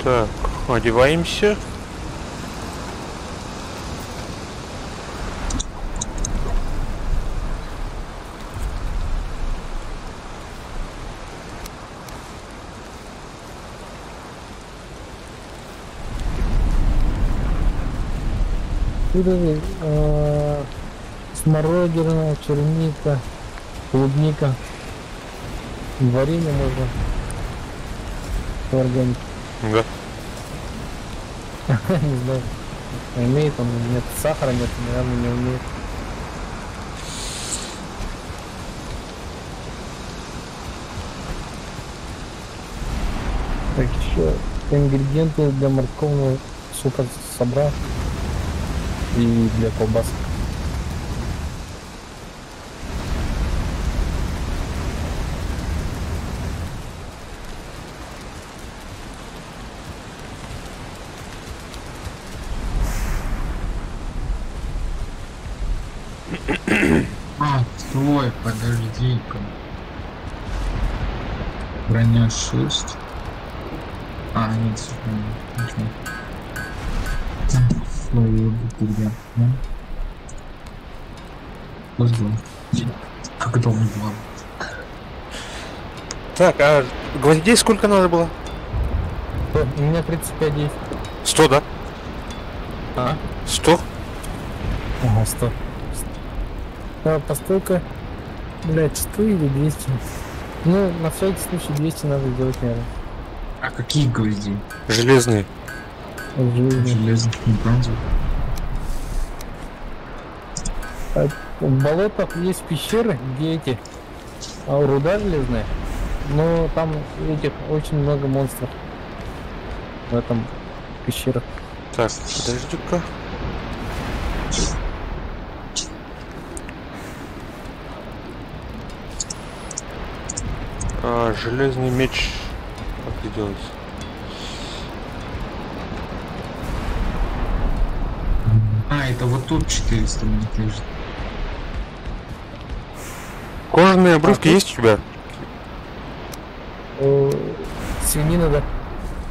Так, одеваемся. Тут смородина, черника, клубника. Варенье можно. Органик. Да. Не знаю. Умеет он, нет. Сахара нет, наверное, не умеет. Так, еще ингредиенты для морковного супа собрал. И для колбасы. Стой, подожди-ка. Броня 6. Нет, ничего. Ой, где? Как это он было? Так, а гвоздей сколько надо было? У меня 35 есть. 100, да? А? 100? Ага, 100. Постойка, блядь, 100 или 200? Ну, на всякий случай 200 надо сделать, наверное. А какие гвозди? Железные. Железных, не бронзовых. В болотах есть пещеры, где эти руда железная, но там этих очень много монстров в этом пещерах. Так, подожди-ка. Железный меч. Как это делается? Это вот тут 400 у них лежит. Кожаные обрывки есть у тебя? Свинина, да.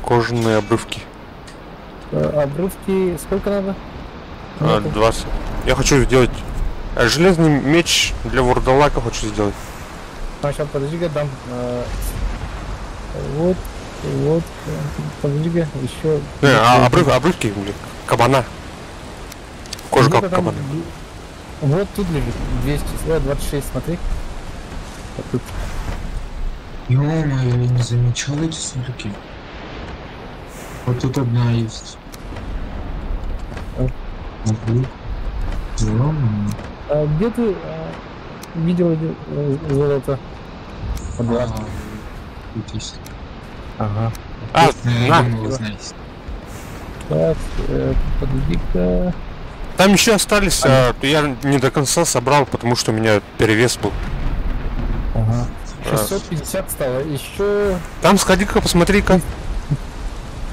Кожаные обрывки. Обрывки сколько надо? 20. Я хочу сделать железный меч для вурдалака, хочу сделать. Сейчас, подожди-ка, дам. Вот, подожди-ка, еще. Обрывки, блин, кабана. Кожа как кабана. Вот тут лежит 200, 26, смотри. Вот тут. Ё-моё, я не замечал эти сундуки. Вот тут одна есть. Где ты видел золото? Тут есть. Ага. На. Так, подожди-ка. Там еще остались, я не до конца собрал, потому что у меня перевес был. Ага. 650 стало. Еще. Там сходи-ка, посмотри-ка.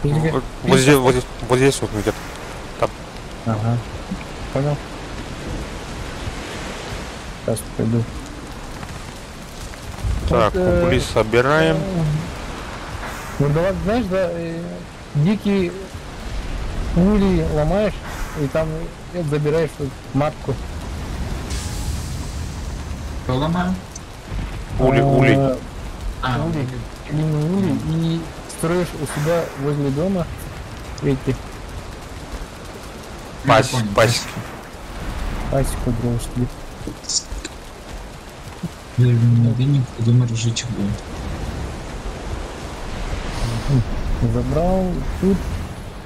Вот здесь вот где-то. Там. Ага. Понял. Сейчас пойду. Так, угли собираем. Ну давай, знаешь, да, дикие ули ломаешь, и там забираешь матку. Что ломаю? Ули. Ули. Или не ули, и строишь у себя возле дома эти Пасеки. пасеку делаешь тебе. Ты не придумай жить было. Забрал тут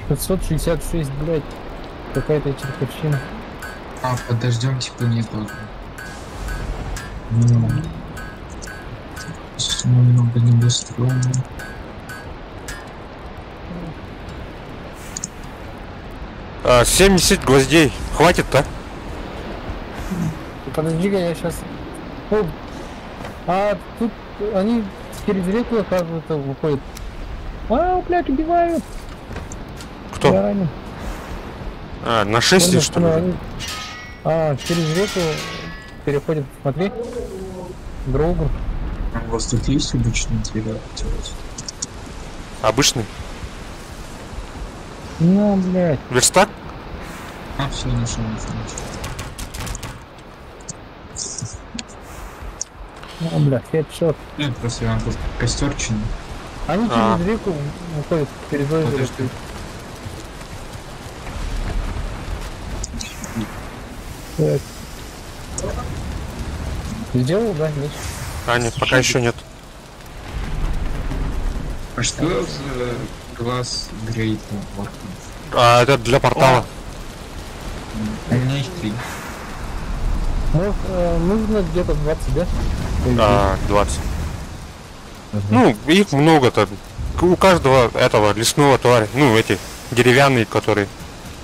566, блядь, какая-то чертовщина. Подождем, типа нету. Немного недостроено. А, 70 гвоздей. Хватит-то? Подожди-ка, я сейчас. Тут они через реку, оказывается, выходят. Блядь, убивают. Кто? Я ранен. На 6 что ли? Через реку переходят, смотри. Другу. У вас тут есть обычный телевизор? Обычный? Ну, блядь. Верстак? А, все, нашел. Ну, блядь, хедшот. Нет, просто я тут костер чину. Они через реку уходят, перезвонят. Подожди. Так. Сделал, да, меч? А, нет, пока еще нет. А что за глаз Грейт Варков? А, это для портала. У меня есть 3. Ну, нужно где-то 20, да? 20. Ну, их много-то. У каждого этого лесного тваря. Ну, эти деревянные, которые.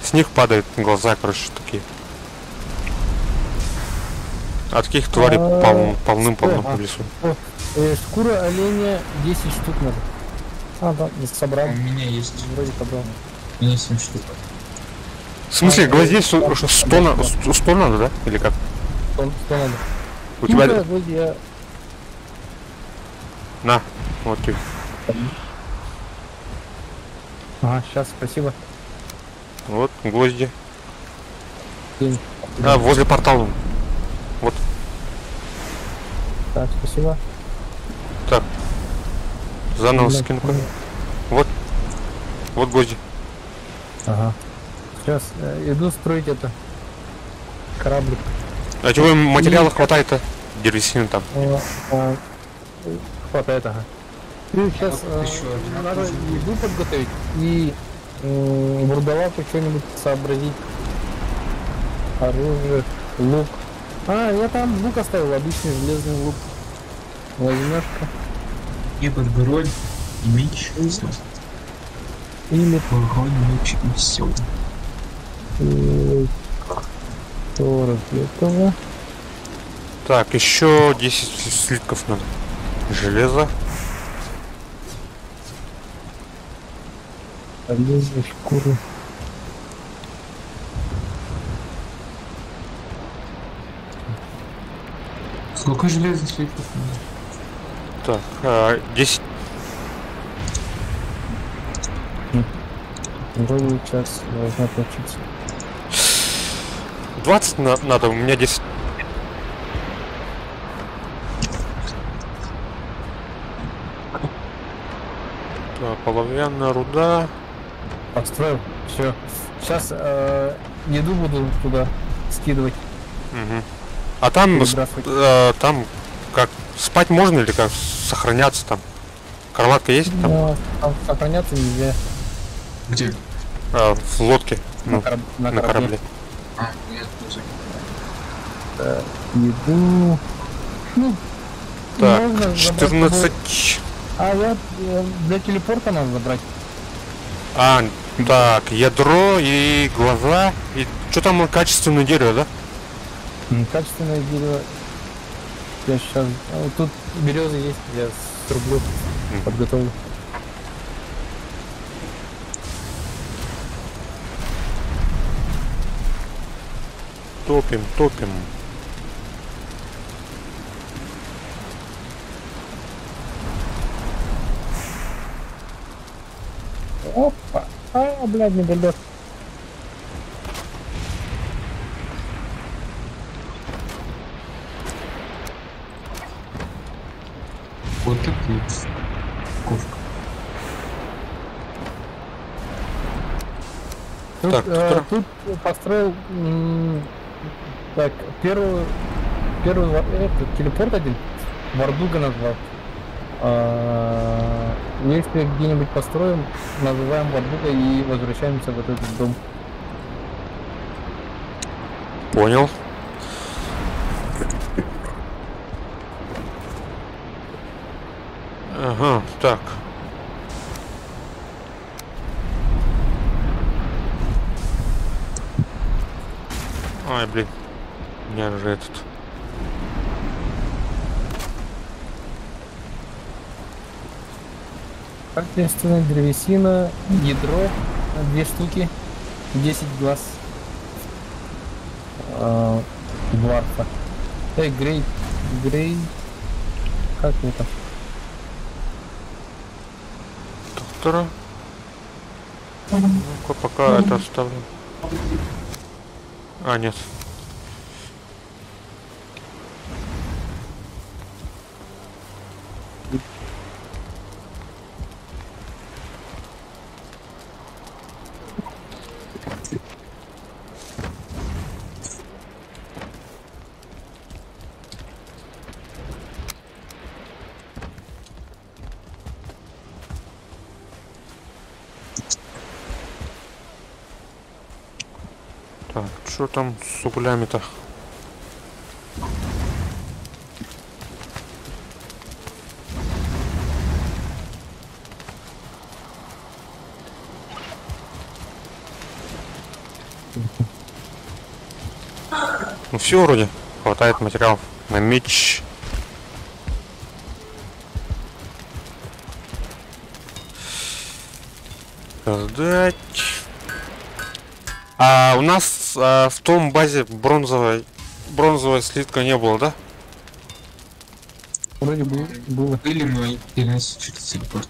С них падают глаза, короче, такие. А таких тварей полным-полно в лесу. Шкура оленя 10 штук надо. А, да, собрал. У меня есть. Вроде собрал. У меня 7 штук. В смысле, гвоздей 100 надо, да? Или как? 100 надо. У тебя... Гвозди я... На, вот тебе. Ага, сейчас, спасибо. Вот, гвозди. День. А, возле портала. Вот. Так, спасибо. Так. Заново скину. Вот. Вот гвозди. Ага. Сейчас иду строить это. Кораблик. А чего материала хватает-то? Древесины там. Хватает, ага. И сейчас надо еду подготовить и бурдалаку что-нибудь сообразить. Оружие, лук. А, я там лук оставил, обычный железный лук. Возьмешь-ка. И подгородь, и меч. Или Подгородь, меч и все. 40 этого. Так, еще 10 слитков надо. Железо. Полезу шкуру. Сколько железных слитков надо? Так, 10. Вроде сейчас должна получиться. 20 надо, у меня 10. Так, половянная руда. Построил. Все. Сейчас еду буду туда скидывать. Угу. А там, там как спать можно или как сохраняться там? Кроватка есть там? Но сохраняться нельзя. Где? В лодке. На корабле. А, нет, тоже. Еду. Ну, Так, можно 14. А я для телепорта надо забрать. А, так, ядро и глаза. И что там качественное дерево, да? Качественное дерево. Я сейчас... вот тут березы есть, я срублю, подготовлю. Топим, топим. Опа! А, блядь, медолет. Вот такие. Ковка. Тут, Так, тут построил так, первый телепорт один, Вардуга назвал. Если где-нибудь построим, называем Вардуга и возвращаемся в этот дом. Понял. Ага, так. Ай, блин. У меня же этот. Соответственно, древесина, ядро, 2 штуки, 10 глаз. Дварфа. Грей. Как это? Доктора. Ну-ка, пока это оставлю. А, нет. Так, что там с углями-то? Ну все вроде. Хватает материалов на меч. Создать. А у нас в том базе бронзовая слитка не было, да? Вроде было. Или мы перенесли через телепорт.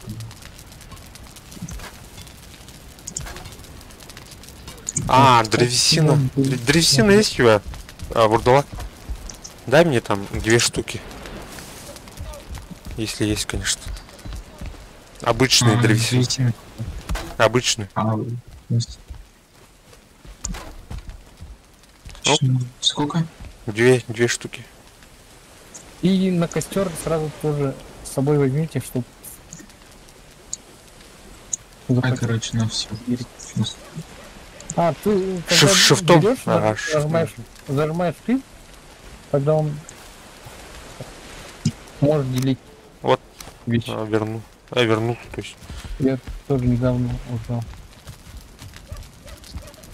А, древесина. Древесина есть у тебя? Вурдала? Дай мне там 2 штуки. Если есть, конечно. Обычные древесины. Обычные. Есть. Оп. Сколько? 2 штуки. И на костер сразу тоже с собой возьмите, чтобы... Короче, на все. А, ты когда Шифтом? берешь, Ага, зажимаешь шифт, тогда он может делить. Вот. Вещи. Верну, то есть. Я тоже недавно узнал.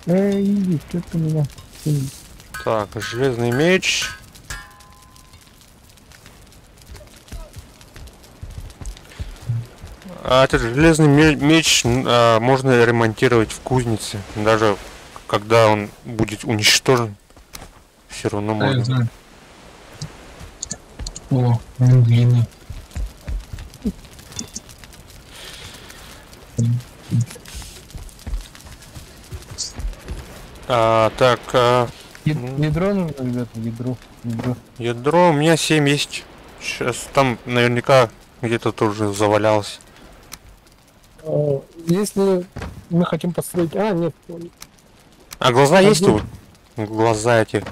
Иди, что-то меня... Так, железный меч. А этот железный меч можно ремонтировать в кузнице, даже когда он будет уничтожен, все равно можно. О, он длинный. Так. Ядро нужно, ребята, ядро. Ядро у меня 7 есть. Сейчас там наверняка где-то тоже завалялось. Если мы хотим построить... А, нет. А глаза есть у? Глаза этих.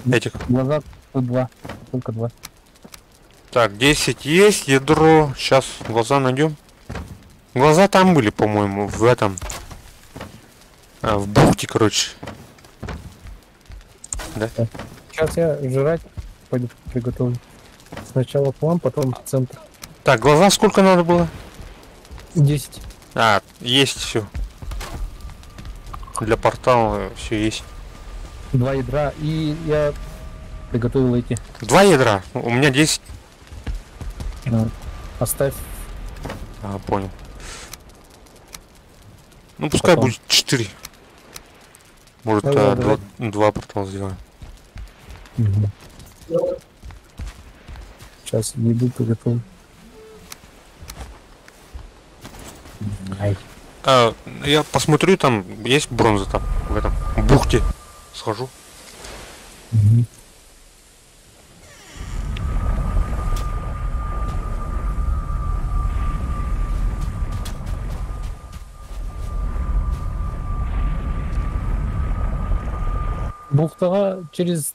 Глаза тут 2. Только 2. Так, 10 есть, ядро. Сейчас глаза найдем. Глаза там были, по-моему, в этом. В бухте, короче. Да? Сейчас я жрать пойду приготовлю. Сначала к вам, потом в центр. Так, глаза сколько надо было? 10. А, есть все. Для портала все есть. 2 ядра. И я приготовил эти. 2 ядра. У меня 10. Оставь. А, понял. Ну пускай Потом. будет 4. Может, Ну, 2 портала сделаем. Сейчас еду приготовлю. Я посмотрю, там есть бронза там, в этом бухте. Схожу. Бухтага через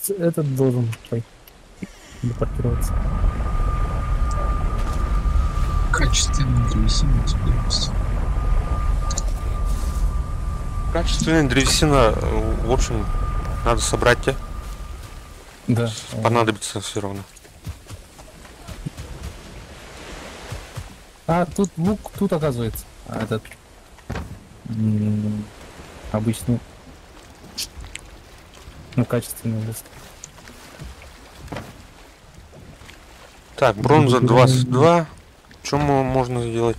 этот должен депортироваться. Качественный древесина теперь. Качественная древесина, в общем, надо собрать те. Да. Понадобится все равно. А, тут лук, тут оказывается. А этот... обычный... Ну, качественный лист. Так, бронза 22. Что можно сделать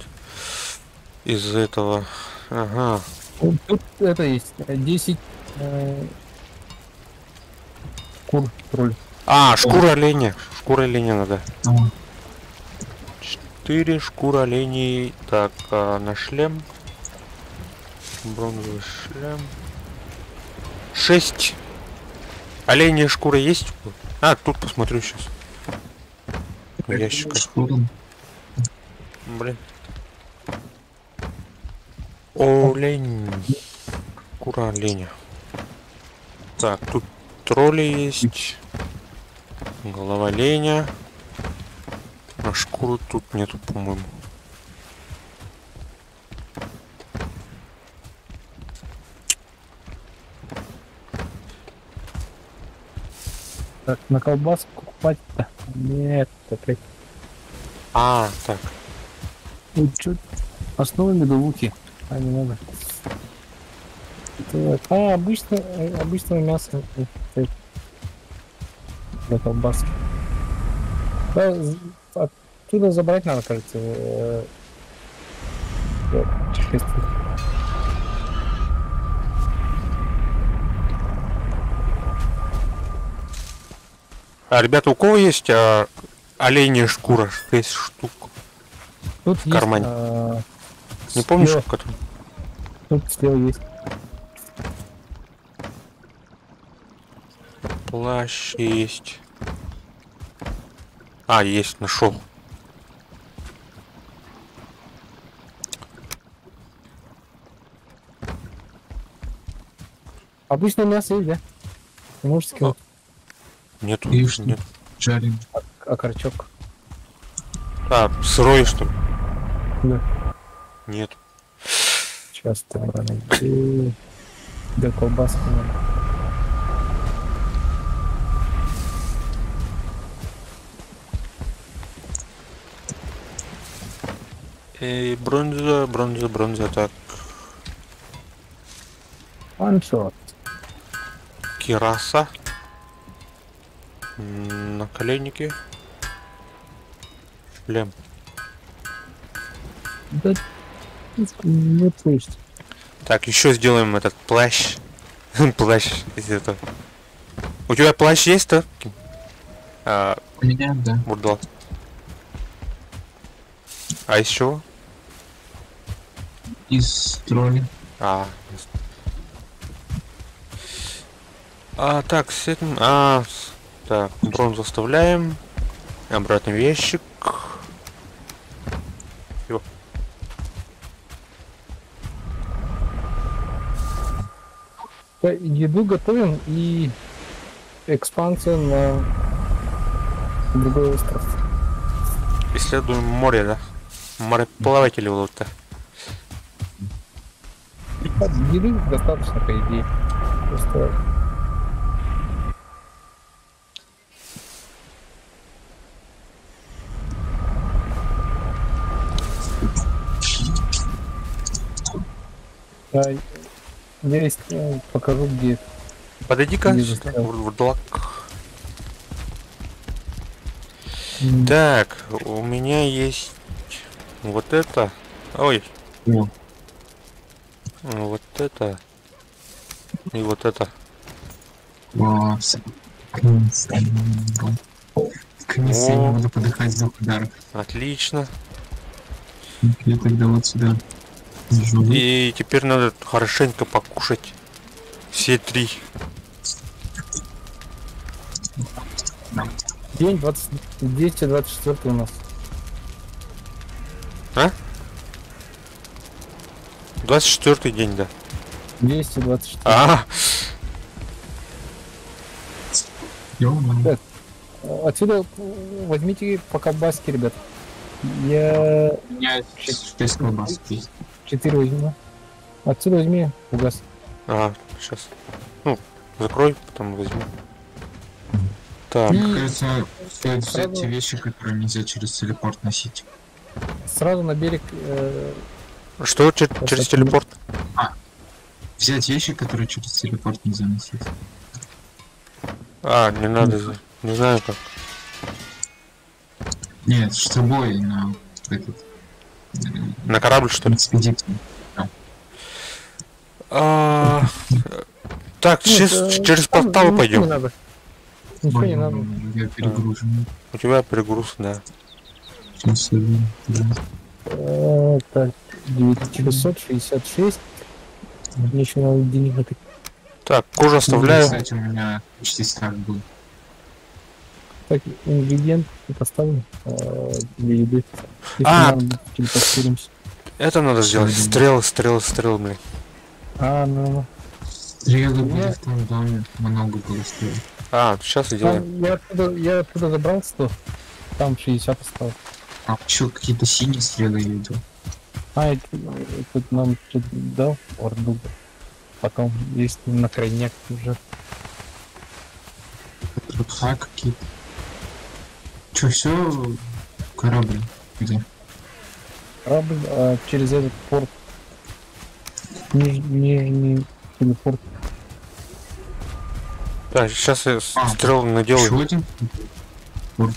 из этого? Ага. Тут это есть. 10 кур, тролль. А, шкура оленя. Шкура оленя надо. 4 шкуры оленей. Так, на шлем. Бронзовый шлем. 6. Оленья шкура есть? А, тут посмотрю сейчас. В ящиках. Шкуру. Блин. Олень. Шкура оленя. Так, тут тролли есть. Голова оленя. А шкуру тут нету, по-моему. Так, на колбаску покупать-то? Нет, опять. А, так. Ну, чё? Основы медовухи. А, не надо. Так, обычного мяса. Для колбаски. Да, оттуда забрать надо, кажется. Чешестый. А, ребята, у кого есть оленья шкура? 6 штук. Тут В кармане. Не помнишь, слева, как это? тут слева есть. Плащ есть. А, есть, нашел. Обычное мясо есть, да? Не можешь скинуть. Нету, Яичный. нет. Жарим. А карачок? А, сырой, что ли? Да. Нет. Часто найти. Да, колбаски надо. Бронза, так. Аншот. Кираса. Наколенники. Шлем. Да, не слышно. Так, еще сделаем этот плащ. Плащ из этого. У тебя плащ есть-то? У меня, да. Бурдал. А из чего? Из тролля. Так, с этим... так, бронзу оставляем. Обратно в ящик. Всё. Еду готовим и экспансия на другой остров. Исследуем море, да? Мореплаватели вот-то. Еды достаточно, по идее. Просто я есть, покажу, где. Подойди-ка, Где застрял. вурдлак. Так, у меня есть вот это. Ой. О. Вот это. И вот это. Вау. К низу О. буду подыхать с 2 ударов. Отлично. Я тогда вот сюда живу. И теперь надо хорошенько покушать. Все 3. День 224 у нас. 24-й день, да. 224. Ё-моё. Отсюда возьмите по колбаске, ребят. Я У меня 6 колбас есть. 4 возьму. Отсюда возьми угас. Сейчас. Ну, закрой, потом возьму. Так, Мне кажется, стоит взять те вещи, которые нельзя через телепорт носить. Сразу на берег. что через телепорт? Взять вещи, которые через телепорт нельзя носить. Не надо, не знаю как. Нет, с собой на этот На корабль, что ли? экспедицию. Так, через портал пойдем. Не надо. Ничего не надо. Я перегружен. У тебя перегруз, да. Сейчас я Так, 966. Мне еще надо денег накопить. Так, кожу оставляю. Кстати, у меня почти стак был. Так, ингредиент поставлю для еды. Если А. надо, телепортируемся. Это надо сделать. Стрелы, блин. Ну. Стрелы были в том доме, много было стрел. А, сейчас сделаем. Я оттуда забрал 100. Там 60 осталось. А еще какие-то синие стрелы я видел. Это нам тут дал орду. Потом есть на крайняк уже. Трупха какие-то. Че, все? Корабль. Где? Корабль через этот порт. Не телепорт. Так, сейчас я стрелы наделаю. Еще один? Порт.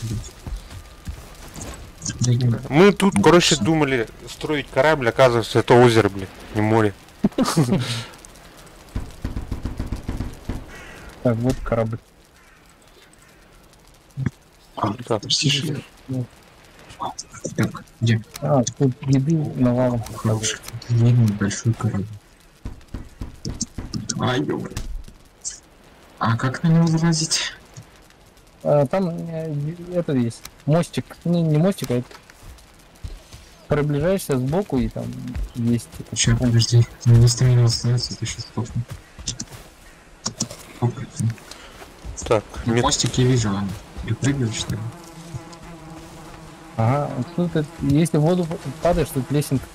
Мы тут, короче, думали строить корабль, оказывается, это озеро, блин, не море. Так, вот корабль. Так. Так, где? Тут еды навалом. Хороший. Длинный большой корабль. Ё. А как на него залазить? Там это есть. Мостик. Не мостик, а это. Приближаешься сбоку и там есть. Сейчас, подожди. Не стремил остановиться, ты сейчас стопну. Так, Мостик я вижу, ладно. Припрыгиваешь, что ли? Ага, тут если в воду падаешь, тут лесенка.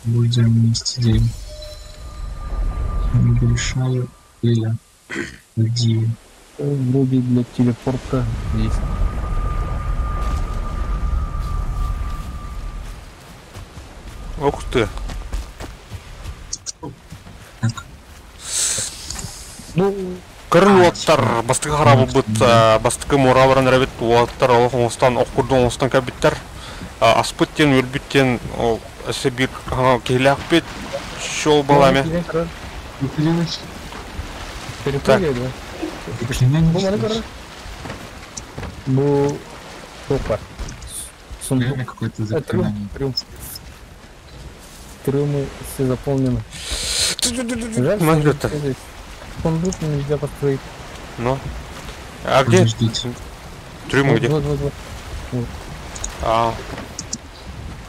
Будем вместе делим. Небольшая или где? Вроде для телепорта есть. ух ты. Ну, Кырлуаттар, бастыгы харабы быт, бастыгы мураврын рәбит, уаттар, оғыстан, оққырдың оғыстан кәбіттер, аспыттен, өрбіттен, әсі бір кейлі ақпет, шол баламе. Перепрыгивай, да? Ну, опа. Сундук. Какое-то заклинание. Трюмы все заполнены. Жаль, Смотри, что сундук нельзя построить. Ну. А где? Подождите. Трюмы где? Вот.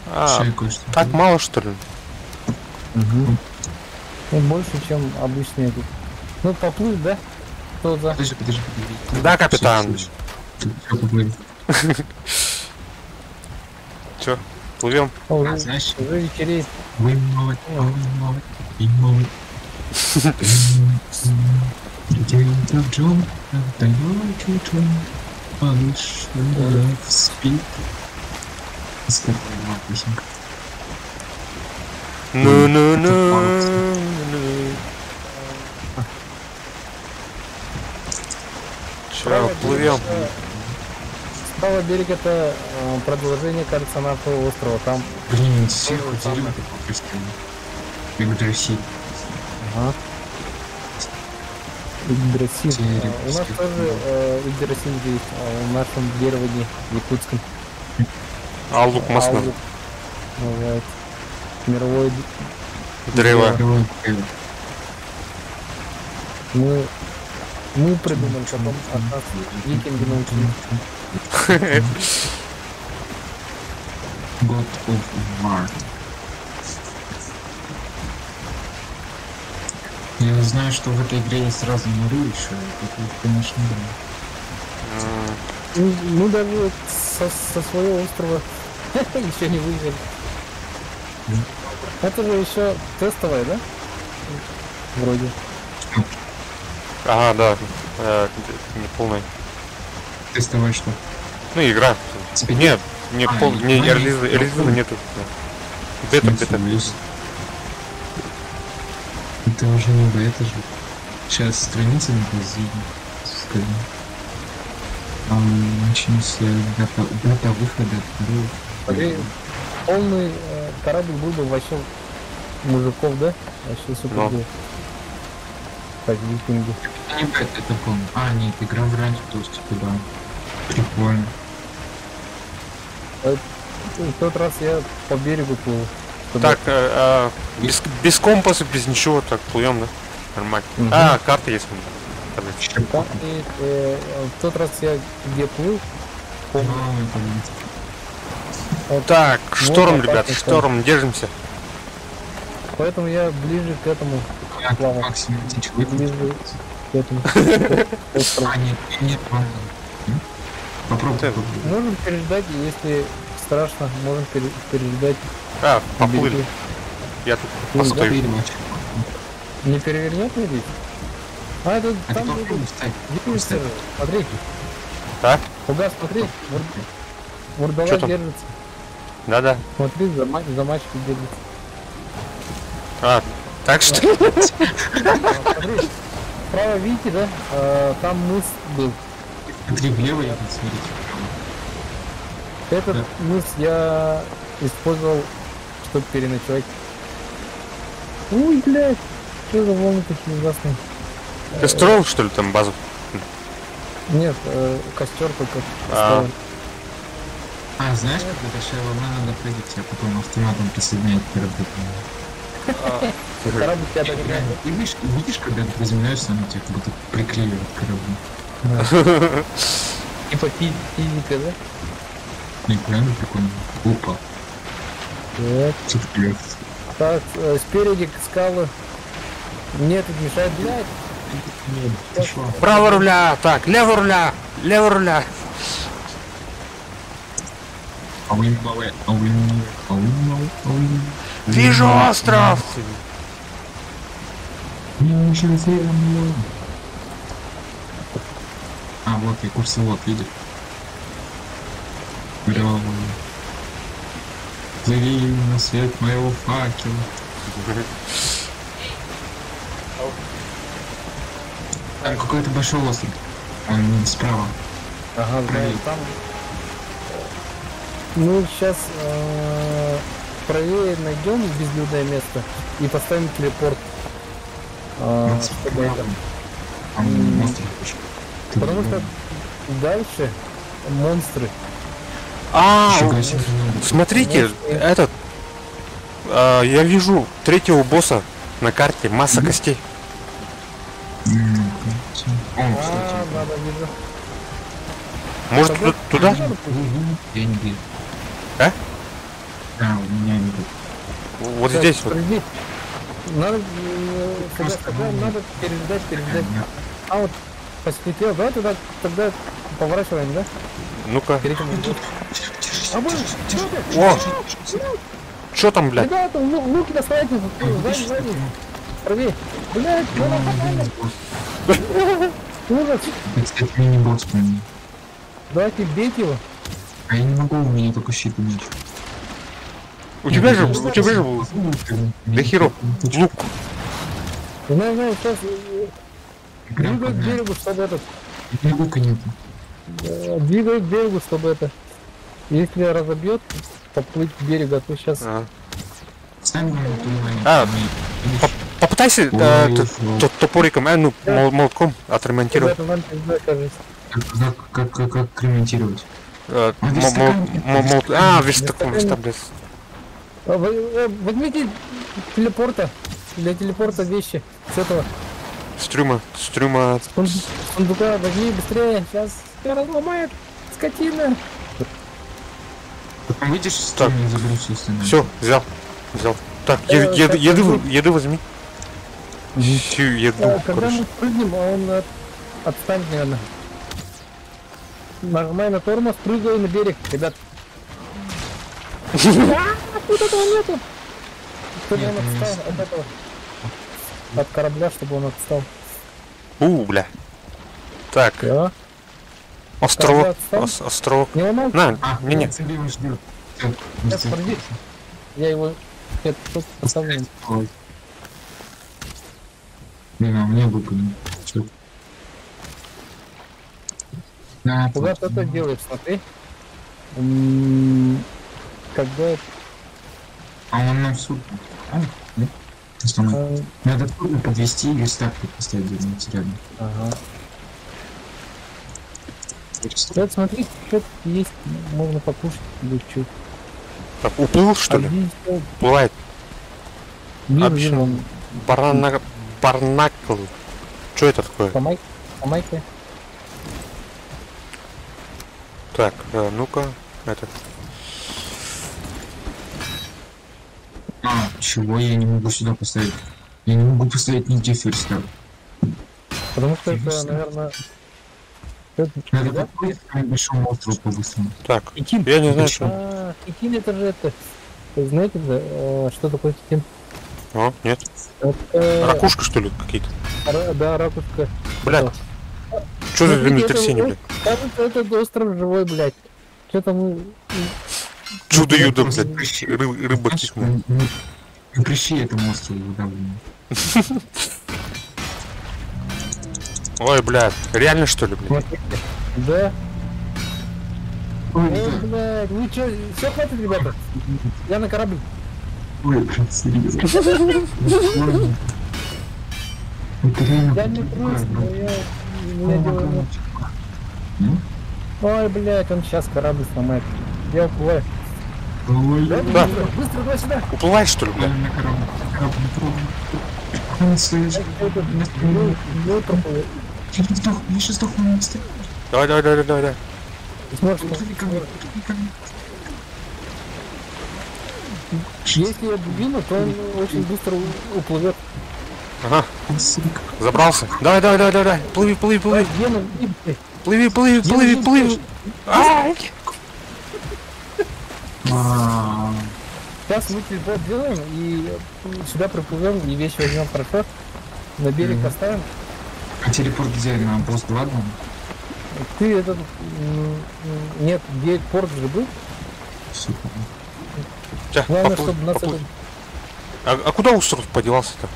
Еще кое-что. Так мало, что ли? Ну, больше, чем обычные тут. Ну, поплыть, да? Кто за? Подожди. Да, капитан. Всё, поплыли. Чё, плывем? Уже Знаешь, вечереет. вы новый. Где-то в джунглях далёкий джун, малыш спит. Скорая песенка. Ну. Чё, плывем? Справа берег это продолжение, кажется, нашего острова. Там. Блин, сверху дерево такое красивое. Игдрасиль. Ага. Игдрасиль. Дерево, У нас тоже Игдрасиль есть, в нашем веровании якутском. Аллук Москва. Аулук называется. Мировое Древо. мы придумали, потом от нас викинги научились. God of War. Я знаю, что в этой игре есть разные миры еще, это, конечно, да. Ну даже со своего острова еще не выжили. Это же еще тестовое, да? Вроде. Ага, да. Не полный. Тестовое что? Ну, игра. Нет, не релиза нету. Бета. Это уже не бета же. Сейчас страница на позиции. Скажем. Начнется дата выхода второго. Полный корабль был бы вообще мужиков, да? Вообще супер. No. Так, викинги. Не бета, это помню. Нет, игра в раньше, то есть, типа, да. Прикольно. В тот раз я по берегу плыл. Так, без компаса, без ничего, так плывем, да? Нормально. Мгм. Карта есть. Да, и, в тот раз я где плыл, помню. Вот, Так, шторм, опасный ребят, шторм. шторм, держимся. Поэтому я ближе к этому, Я плавал. максимум птичек выпустил. ближе к этому. А, нет, ладно. Попробуй, Ты- попробуй. Можем переждать, если страшно, можем переждать. Поплыли. береги. Я тут Ну, постою. Четыре вообще. Не перевернет ли ведь? А, это А ты там попробуй встать. видишься, смотри. А? Фугас, смотри, мурдала Чё там? держится. Да-да. Смотри, за мачку держится. Так что... Смотри, справа видите, да? Там мыс был. Смотри влево, я тут смотрите. Этот Да. мыс я использовал, чтобы переночевать. Ой, блядь, что за волны такие ужасные? Ты строил, что ли, там базу? Нет, костер только А. ставил. А, знаешь, когда большая волна, надо прыгать, а потом автоматом присоединять к кораблю. Корабль тебя так Реально, и видишь, когда ты приземляешься, она тебя как будто приклеивает к кораблю. типа физика, да? Ну и реально прикольно. Опа, Так, супер. так, спереди скалы. Мне тут мешает, блядь. Нет, ты шо? Право руля! Так, лево руля! Лево руля! Вижу остров! Не, сейчас я не. А, вот и курсовод, видишь? Браво. Зови на свет моего факела. Там какой-то большой остров. Он справа. Ага, знаю, Правее. там. Ну, сейчас правее найдем безлюдное место и поставим телепорт. Вот Чтобы справа. это. Там остров еще. Ты Потому что думал, дальше монстры. нифига себе. Смотрите, этот... я вижу третьего босса на карте, масса костей. О, кстати. Надо вижу. Может, туда? Я не вижу. А? Да, у меня не будет. Вот Сейчас, здесь вот. подожди. Надо, Просто тогда надо переждать. Да. А вот посветил, давай тогда поворачиваем, да? Ну-ка. Перейдем. А вы, что ты? О! Чё там, блядь? Ребята, луки доставайте, сзади. Правее. Блядь, ну нормально. Ужас. Это, кстати, мини-босс, по-моему. Давайте бейте его. А я не могу, у меня только щит и меч. У тебя же до херов лук. Знаю, сейчас Прям двигай к погнали. берегу, чтобы этот. Ни лука нету. Двигай к берегу, чтобы это. Если разобьет, поплыть к берегу, а то сейчас. Сами не понимаете. А, Попытайся топориком, молотком отремонтировать. Ребята, нам пизда, кажется. Как ремонтировать? Верстаком, блядь. Возьмите телепорта. Для телепорта вещи с этого. Стрюма. Сундука возьми быстрее. Сейчас тебя разломает. Скотина. Потом выйдешь с Так. теми и заберу все остальное. Все, взял. Так, еды возьми. Всю еду, Когда короче. мы прыгнем, он отстанет, наверное. Нажимай на тормоз, прыгай на берег, ребят. Тут этого нету. Чтобы он Нет, отстал от этого. От корабля, чтобы он отстал. Бля. Так, Всё. островок. Корабля отстал. Островок. Не ломай. На, А, не. тебе его ждет. Всё, Сейчас, всё. подожди. Я его тут поставлю. Ой. Блин, а мне выпадет. Чё? На, Куда вот. ты это делаешь, смотри. Когда А он нам суд. А, да? Основной. Надо трудно подвести и верстак поставить где-нибудь рядом. Ага. Вот смотри, что есть, можно покушать или что. Так, уплыл, что ли? Уплывает. Вижу, он Барнакл. Что это такое? по майке. Так, ну-ка, это. Чего я не могу сюда поставить? Я не могу поставить нигде ферстап. Потому что это, наверное... Надо попасть к большому острову по-быстрому. Так, Кикин. я не знаю, что. Кикин это же это... Знаете, что такое кикин? О, нет. Это... Ракушка, что ли, какие-то? Да, ракушка. Блядь. Что за землетрясение, блядь? Кажется, этот остров живой, блядь. Что там... Чудо-юдо, блядь. Рыба кикнула. Не прищи этому острову выдавлено. Ой, блядь. Реально, что ли, блядь? Да. Ой, Ой, блядь, вы чё, все хватит, ребята? Я на корабль. ой, блядь, серьезно. Это реально Я не просто, я делаю... Ой, блядь, он сейчас корабль сломает. Я уплываю. Да. Быстро, давай сюда. Уплываешь, что ли, блядь? На корабль. Я сейчас сдохну на месте. Давай. Сможешь, если я двину, то он очень быстро уплывет. Ага, забрался. Давай. Плыви. Гена, Плыви. Ай! сейчас мы телепорт делаем и сюда приплывем и вещи возьмем, хорошо? На берег поставим. А телепорт где? На пост 2 дом? Ты этот... Нет, где порт же был? Супер. Тя, Главное, чтобы нас поплыв. А куда остров подевался-то?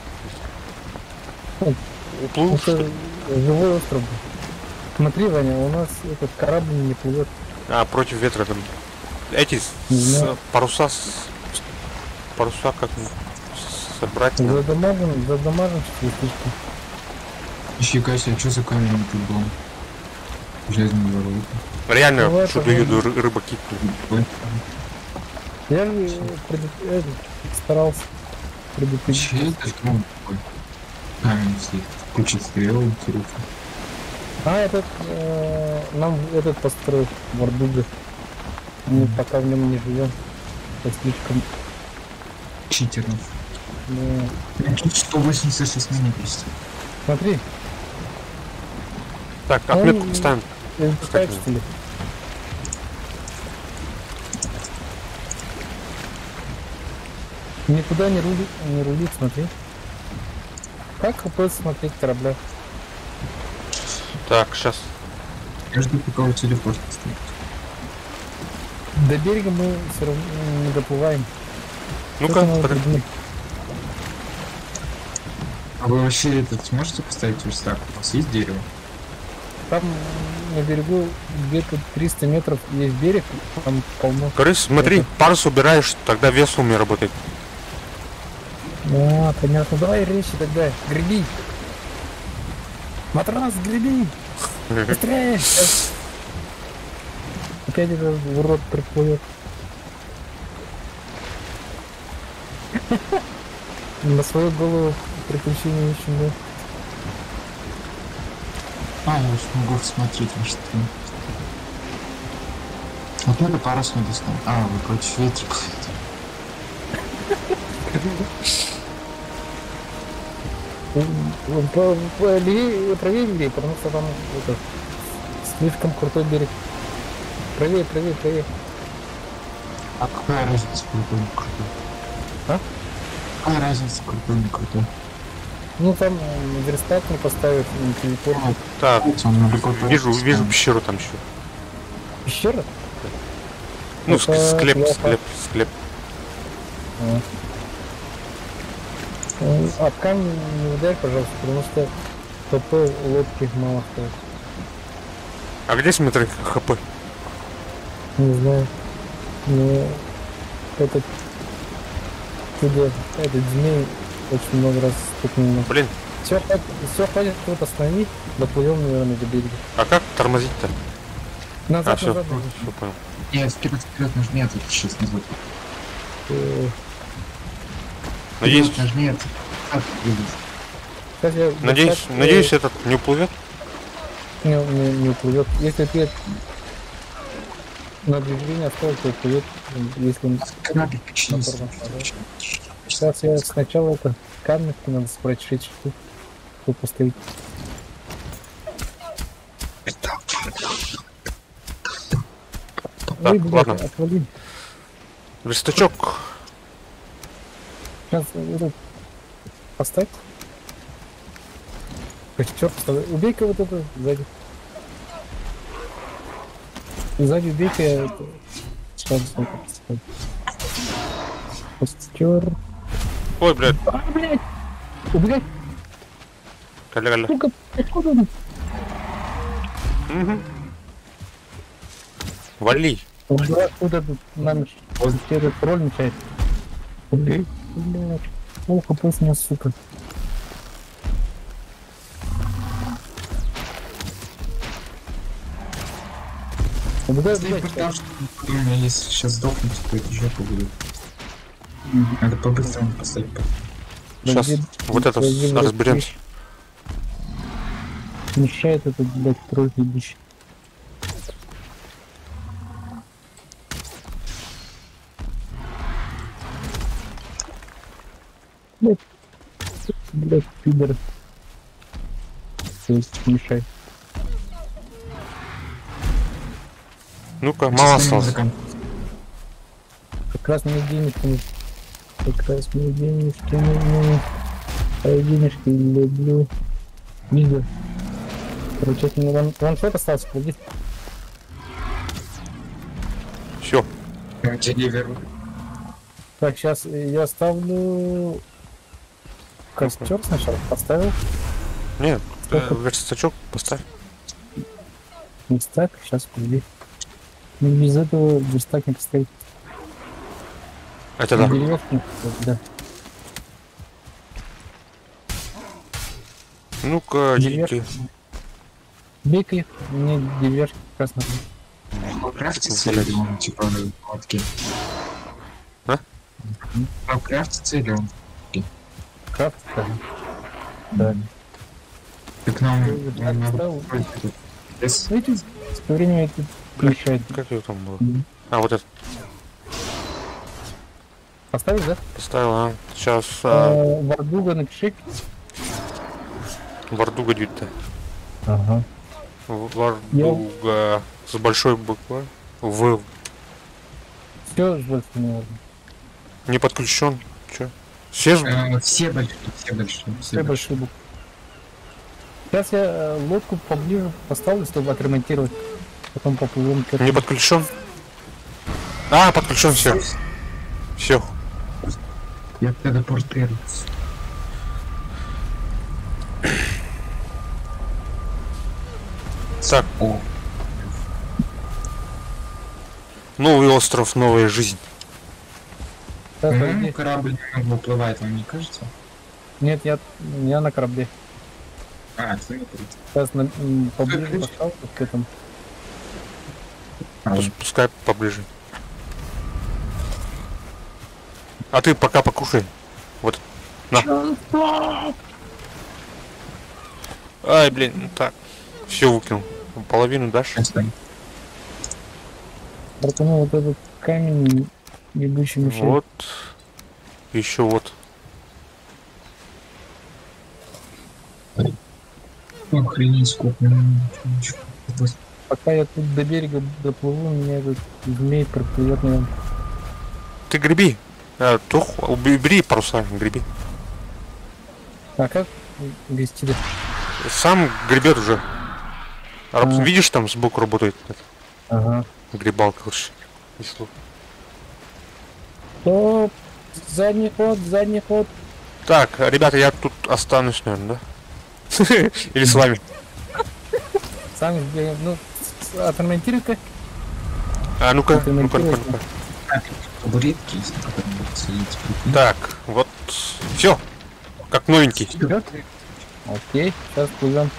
Уплыл, что это ли? живой остров был. Смотри, Ваня, у нас этот корабль не плывет. А, против ветра там. Эти паруса как собрать надо. Задамажен частичку. Нифига себе, что за камень тут был? Железный ворот. Реально, Давай, чудо-юдо рыба кикнула. Я же старался предупредить. Че это? Что он такой? Камень стоит. Куча стрел, интересно. А, этот, нам этот построил, Мордуга. Мы пока в нем не живем. Это слишком... Читеров. Да. Тут 186 минут есть. Смотри, Так, отметку поставим. качественно. Никуда не рулит, смотри. Как ХП смотреть корабля? Так, сейчас. Я жду, пока у телепорт стоит. До берега мы все равно не доплываем. Ну-ка, Что-то надо подожди. придумать. А вы вообще этот сможете поставить верстак? У вас есть дерево? Там на берегу где-то 300 метров есть берег, там полно. Короче, смотри, парус убираешь, тогда вес у меня работает. А, понятно. Давай речи тогда. Греби. Матрас, греби. Быстрее. Сейчас. Опять этот урод приплывет. На свою голову приключения еще нет. А, я уж могу смотреть ваш стрим. Вот надо парус не достал. А, вы против ветра. Правее, потому что там это, слишком крутой берег. Правее. А какая разница, крутой, не крутой? А? Какая разница, крутой, не крутой? Ну там верстак не поставят, не телепорт. Так, Он на какой-то вижу раз пещеру там еще. Пещера? Ну, Это склеп. А камень не ударь, пожалуйста, потому что ХП лодки мало стоит. А где смотри ХП? Не знаю. Но этот змей очень много раз стукнул. Блин, Все, хватит тут остановить, доплывем, наверное, до берега. а как тормозить-то? Назад, Все назад. понял. Нет, вперед нажми, а тут сейчас назад. Надеюсь, Нажми это. Как видишь? Сейчас я... надеюсь, этот не уплывет. Не уплывет. Если ты на движение оставил, то уплывет. Если... Корабль почти. Сейчас я сначала это камешки надо спрочить, чтобы поставить. Так, ладно. Отвали. Верстачок. Сейчас этот поставь. Костер поставь. Убей-ка вот это сзади. Сзади убей-ка это. Сейчас поставь. Костер. Ой, блядь. А, блядь! Убегай! Галя. Сука, откуда он? Угу. Вали. Откуда тут нам через роль мешает? Блядь. Плохо пусть меня, сука. Убегай, Потому что у меня если сейчас сдохнуть, то это жопа будет. Надо по-быстрому поставить. Сейчас вот это разберемся. Мешает этот, блядь, тролль ебучий. Блядь, пидор. Мешай. Ну-ка, мало осталось. Как раз мне денежки. Как раз мне денежки нужны. А я денежки люблю. Видео. Короче, если мне ваншот остался, погоди. Все. Деливер. Так, сейчас я ставлю костер сначала. Поставил. Нет, верстачок поставь. Верстак, сейчас погоди. Ну, без этого верстак не поставить. Это да. Деревяшки, да. Ну-ка, Деревяшки. идите. Бейка их, мне деревяшки как раз надо. Крафтится или он типа лодки? А? Крафтится или он? Крафт, да. Так нам Так, надо ставил. лес. Видите, с временем это мешает. Как его там было? А, вот это. Поставить, да? Поставил, а. Сейчас Вардуга напиши. Вардуга дюйта. Ага. Вардуга с большой буквы. В. Все, больше не нужно. Не подключен. Че? Все же? Все большие. Все большие буквы. Сейчас я лодку поближе поставлю, чтобы отремонтировать. Потом поплывем к этому. Не подключен? А, подключен, все. Все. Я тогда портер. Так. О, Новый остров, новая жизнь. Сейчас, подожди. корабль немного уплывает, вам не кажется? Нет, я на корабле. А, это не круто. Сейчас поближе поставлю к этому. Пускай поближе. А ты пока покушай. Вот. На. Ай, блин, ну так. Все выкинул. Половину дашь? Братану, вот этот камень ебучий мешает. Вот. Еще вот. Охренеть, сколько. Пока я тут до берега доплыву, меня этот змей проплывет, наверное. Ты греби. Убери паруса, греби. А как вести? Сам гребет уже. Видишь, там сбоку работает Ага. гребалка лучше. Весло. Стоп! Задний ход. Так, ребята, я тут останусь, наверное, да? Или с вами? Сам где, ну, отремонтируй-ка. А, ну-ка. Табуретки, если которые будут сидеть. Так, вот. Все. Как новенький. Вперед. Окей, сейчас плывем.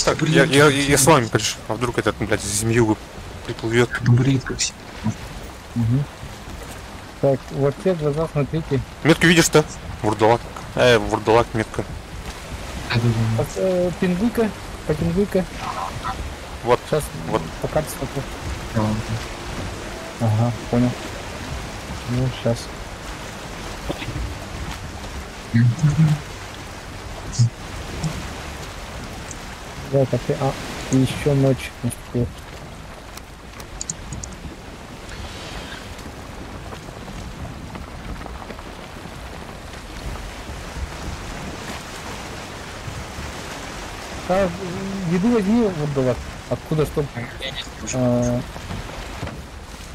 Так, я с вами, конечно. А вдруг этот, блядь, змею приплывет. Табуретка все. Угу. Так, во все глаза смотрите. Метку видишь-то? Вурдалак. Вурдалак метка. Пингуйка, попингуйка. Вот. Сейчас Вот. по карте смотрю. Ага, понял. Ну, сейчас. Да, так, и еще ночь наступила. Еду возьми, вот давай. Откуда что?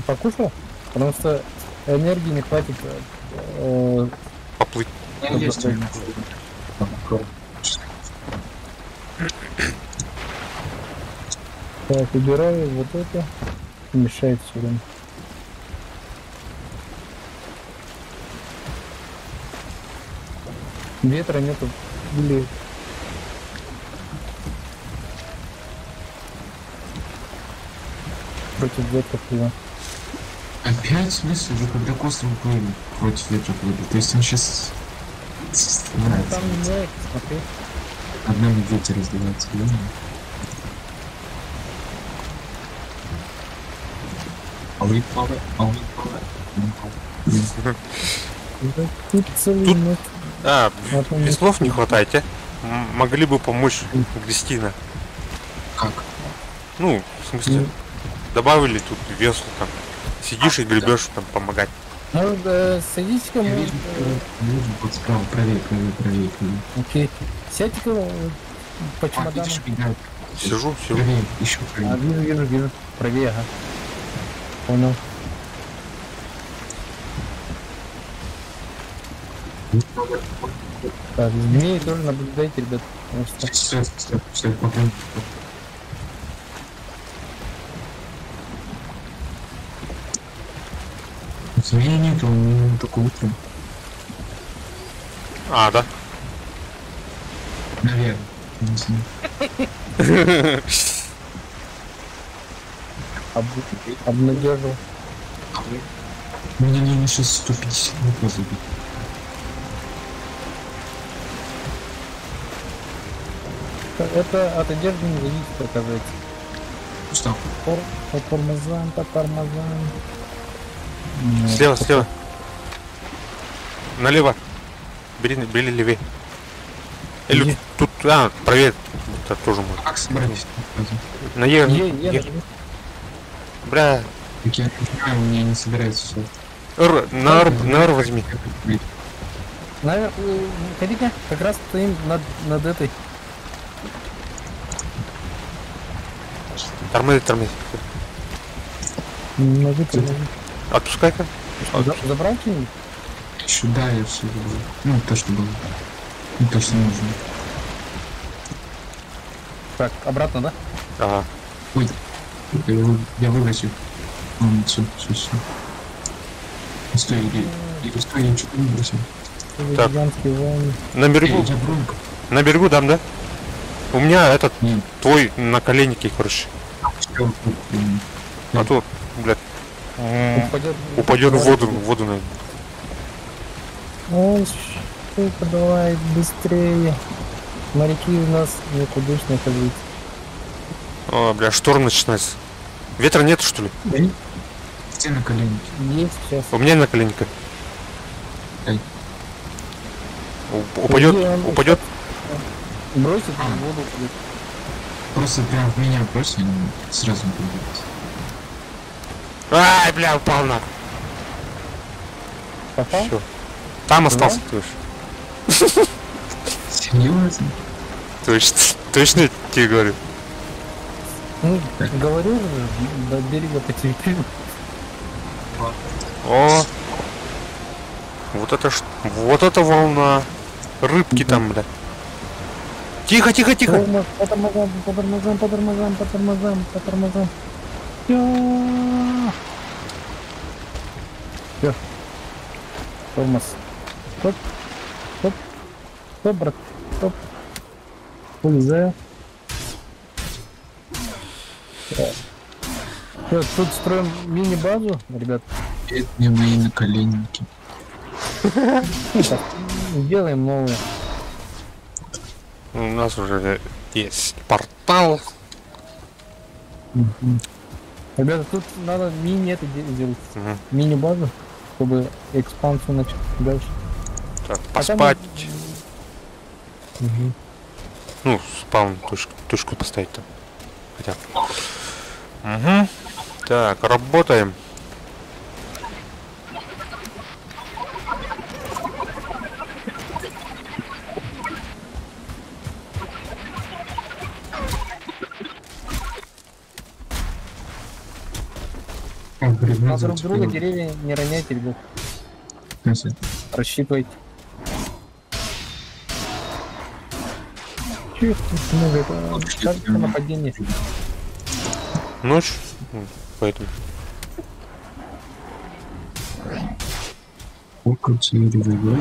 Покушал? Потому что энергии не хватит. Поплыть. Я есть. Так, убираю вот это. Мешает все время. Ветра нету. Или против ветра плыву. Опять в смысле, уже когда космос плыли против ветра плыли. То есть он сейчас нравится. Там нет, смотри. Одна ветер раздевается, да? Тут целый Тут- ночь. Веслов не хватает, а? Могли бы помочь Кристина. Как? Ну, в смысле, добавили тут весло там. Сидишь и гребешь там помогать. Ну, садись-ка, Я вижу, вот справа, правее. окей. Сядьте-ка по чемодану. Видишь, меня Сижу. правее, еще правее. Вижу. Правее, ага. Понял. Так, змеи тоже наблюдайте, ребят. Потому что... Стой, потом. Змеи нет, он только утром. А, да. Наверное. Не знаю. Обнадежил. Мне нужно сейчас 150 метров забить. Это от одежды не зависит, оказывается. Что? По тормозам. Слева. Налево. Бери левее. Или Где? тут, проверь. Это тоже можно. Как собрались? Е. Бля. Так я не знаю, у меня не собирается все. На R возьми. Наверное, ходи-ка, как раз стоим над этой. Тормози. Ножи. Отпускай-ка. Забрал что-нибудь? Еще да, я все забыл. Ну, то, что было. Ну, то, что нужно. Так, обратно, да? Ага. Ой, я выбросил. Все. Стой, я что-то выбросил. Так. Гигантские волны. На берегу. Я громко. На берегу дам, да? У меня этот, Нет, твой на коленнике, короче. всё, А то, блядь, упадет в воду, наверное. Ой, штука, давай быстрее. Моряки у нас никудышные, как говорится. О, бля, шторм начинается. Ветра нет, что ли? Где на коленнике? Есть сейчас. У меня на коленнике. Эй. Упадет. Бросит в воду. Просто прям в меня брось, и сразу будет. Ай, бля, упал на. Попал? Всё. Там остался, точно. Серьезно? Точно тебе говорю. Ну, говорю же, до берега потерпели. О, вот это волна. Рыбки там, бля. Тихо. По тормозам. Всё. Тормоз. Стоп, брат. Стоп. Улезаю. Всё, тут строим мини-базу, ребят. Это мне мои наколенники. Сделаем новые. У нас уже есть портал. Ребята, тут надо мини это делать. Мгм. Мини-базу, чтобы экспансию начать дальше. Так, А там- поспать. Мгм. Ну, спаун точку поставить там. Хотя бы. Угу. Так, работаем. О, бревно На друг друга зацепило. деревья не роняйте, ребят. В смысле? Рассчитывайте. Чё их тут много? Это кажется нападение. Ночь. Поэтому. Сколько целевой?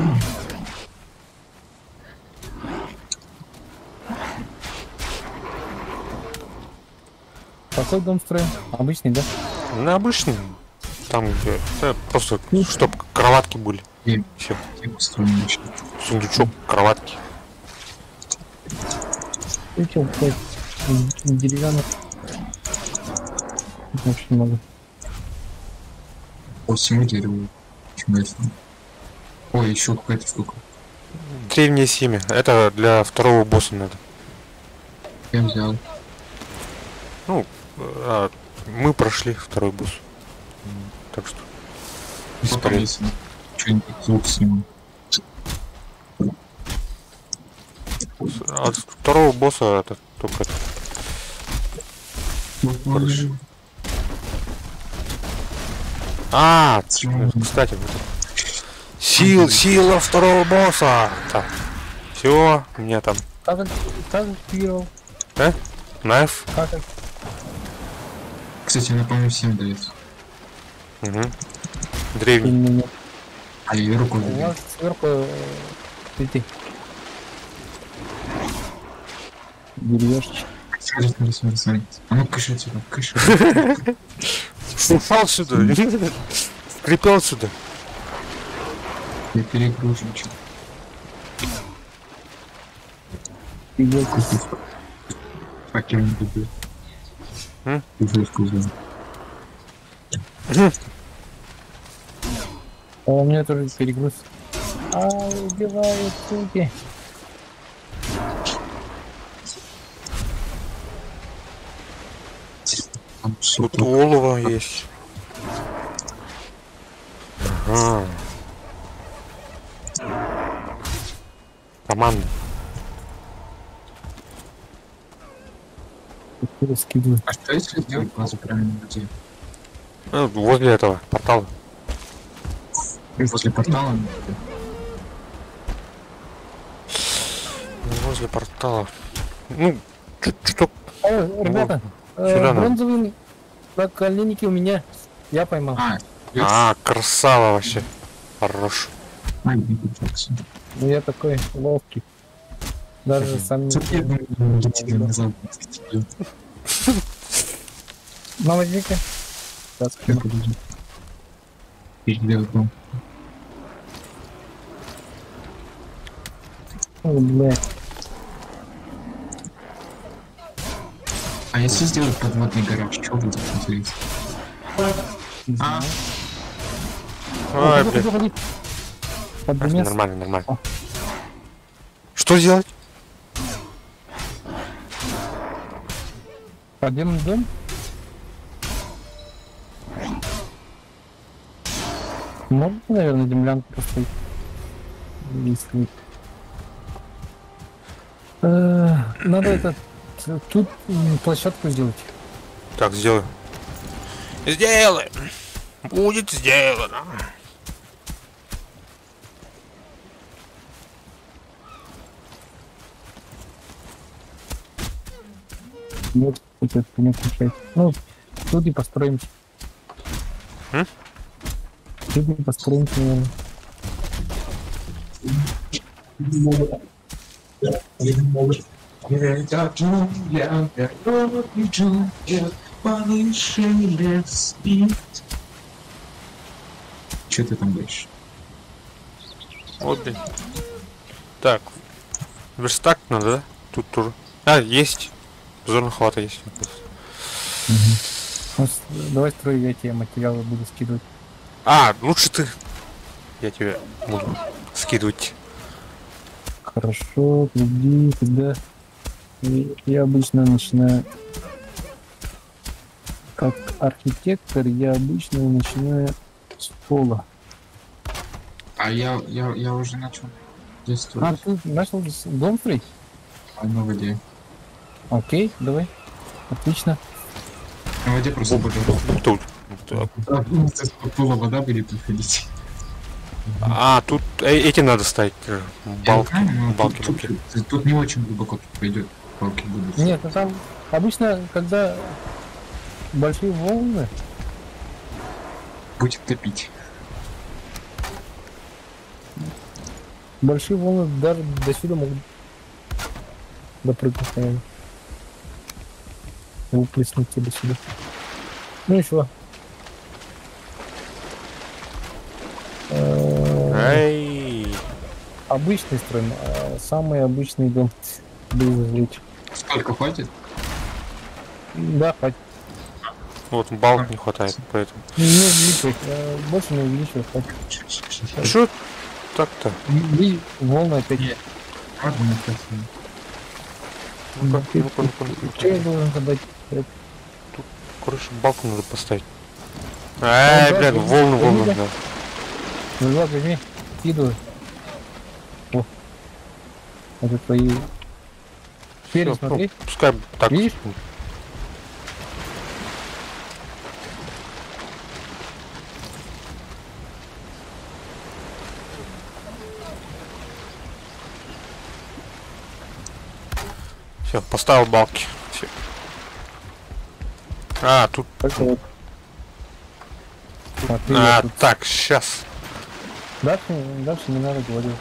Какой дом строим? Обычный, да? На обычный. Там где. Просто чтоб кроватки были. И Все. я устроен еще. Сундучок, кроватки. Ты чё, блядь, деревянных? Очень много. О, 7 дерева. Почему это? Ой, еще какая-то штука. Древнее семя. Это для второго босса надо. Я взял. Ну, мы прошли второй босс. Так что. Потом если что-нибудь звук сниму. От второго босса это только это. Хорошо. Кстати, вот это. Сила второго босса. Так. Все, у меня там. Как активировал? Найф. Как Кстати, она, по-моему, всем дает. Угу. Древний. активировал? А я руку У выбил. вас сверху цветы. Деревяшечки. Смотри. А ну кыш отсюда, кыш. Упал сюда. Скрипел сюда. Я перегружен. чё. Иголку. Как я не люблю. М? Уже сказал. А у меня тоже перегруз. Убивают суки. Там Тут супер. олово есть. Ага. Команда. Раскидываю. А что если сделать базу правильно где? Ну, возле этого портала. Возле портала? Возле портала. Ну, что? Ребята, Сюда надо. бронзовые наколенники у меня. Я поймал. Красава вообще. Хорош. Не пытался. Ну я такой ловкий. Даже сам не... Тебе назад. Мама, иди-ка. Сейчас, Переделал дом. блядь. А если сделать подводный гараж, что будет интересно? А, Ай, блядь. Поднимись. Нормально. О. Что делать? Подъемный дом. Можно, наверное, землянку поставить. Если... Надо это... Тут площадку сделать. Так, сделаю. Сделаем. Будет сделано. Вот, это не включать. Ну, тут и построимся. М? Тут и построимся, наверное. Че ты там будешь? Вот, блин. Так. Верстак надо, да? Тут тоже. А, есть. Зона хвата есть. Ну, давай строй, я тебе материалы буду скидывать. А, лучше ты. Я тебе буду скидывать. Хорошо, приди, тогда я обычно начинаю как архитектор, я обычно начинаю с пола. А я уже начал А, действовать. ты начал дом строить? А на воде. Окей, давай. Отлично. На воде просто вода. Тут. Из-под пола вода будет приходить. А, тут эти надо ставить. Балки. Я знаю, но Балки. тут не очень глубоко пойдет. Балки будут. Нет, ну там обычно, когда большие волны, Будет топить. большие волны даже до сюда могут допрыгнуть, наверное. Выплеснуть до сюда. Ну еще. Эй. Обычный строй, самый обычный дом без различий. Сколько хватит? Да, хватит. Вот балок не хватает, поэтому. Не увеличивать, больше не увеличивать, хватит. Что так-то? И волны опять. Ладно, не красиво. Ну-ка. Что я должен задать? Короче, балку надо поставить. Эй, блядь, волны, да. Назад возьми, скидывай. О. Это твои. Теперь Всё, смотри. ну, пускай так. Видишь? Все, поставил балки. Всё. А, тут. Так вот. Смотри, А, я тут. так, сейчас. Дальше не надо говорить.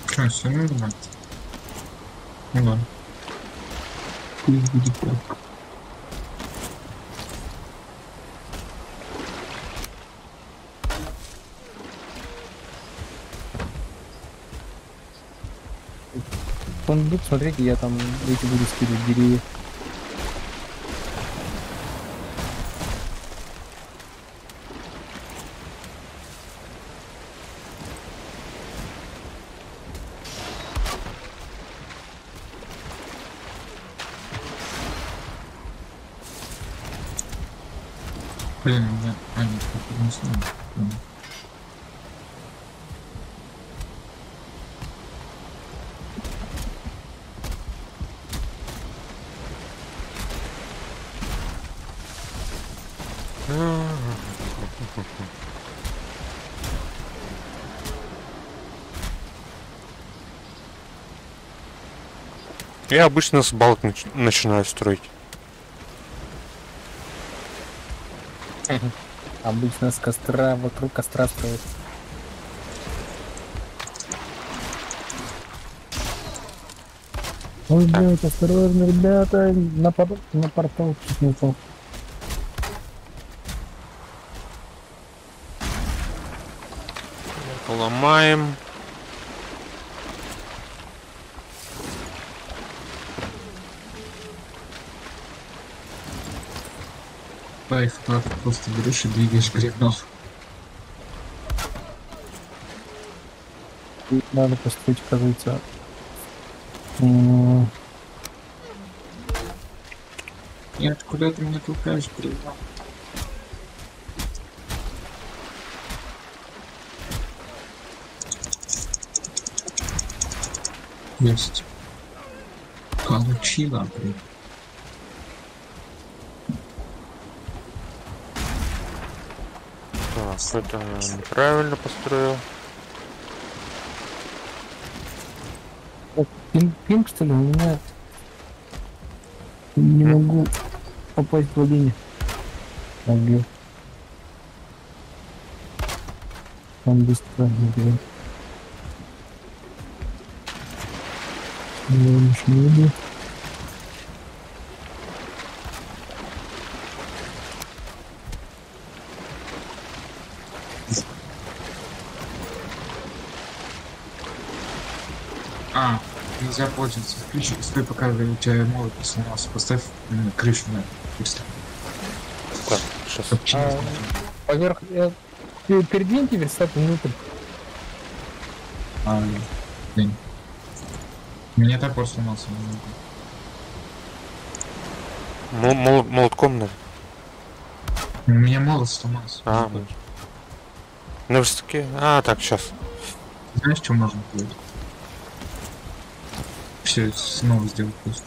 Что, все нормально? Ну ладно. Пусть будет так. Сундук, смотрите, я там эти буду скидывать деревья. Блин, у меня... А, нет, как не знаю. Я обычно с балок начинаю строить. Обычно с костра, вокруг костра строят. Ой, блядь, осторожно, ребята, на портал чуть не упал. Ломаем. Кайф, когда ты просто берешь и двигаешь гребнем. Надо построить, кажется. Нет, куда ты меня толкаешь, гребнем? Есть. Получила, блин. Так, это неправильно построил. Пинг, что ли? У меня не могу попасть в линию. Убил. Он быстро убил. Я не убил. А, нельзя пользоваться. Ключ, стой, пока у тебя молот не сломался. Поставь крышу на верстак. Так, сейчас. Поверх... Передвиньте верстак внутрь. Блин. У меня топор сломался. Молотком, наверное. У меня молот сломался. На верстаке. Так, сейчас. Знаешь, что можно делать? Все, снова сделать просто.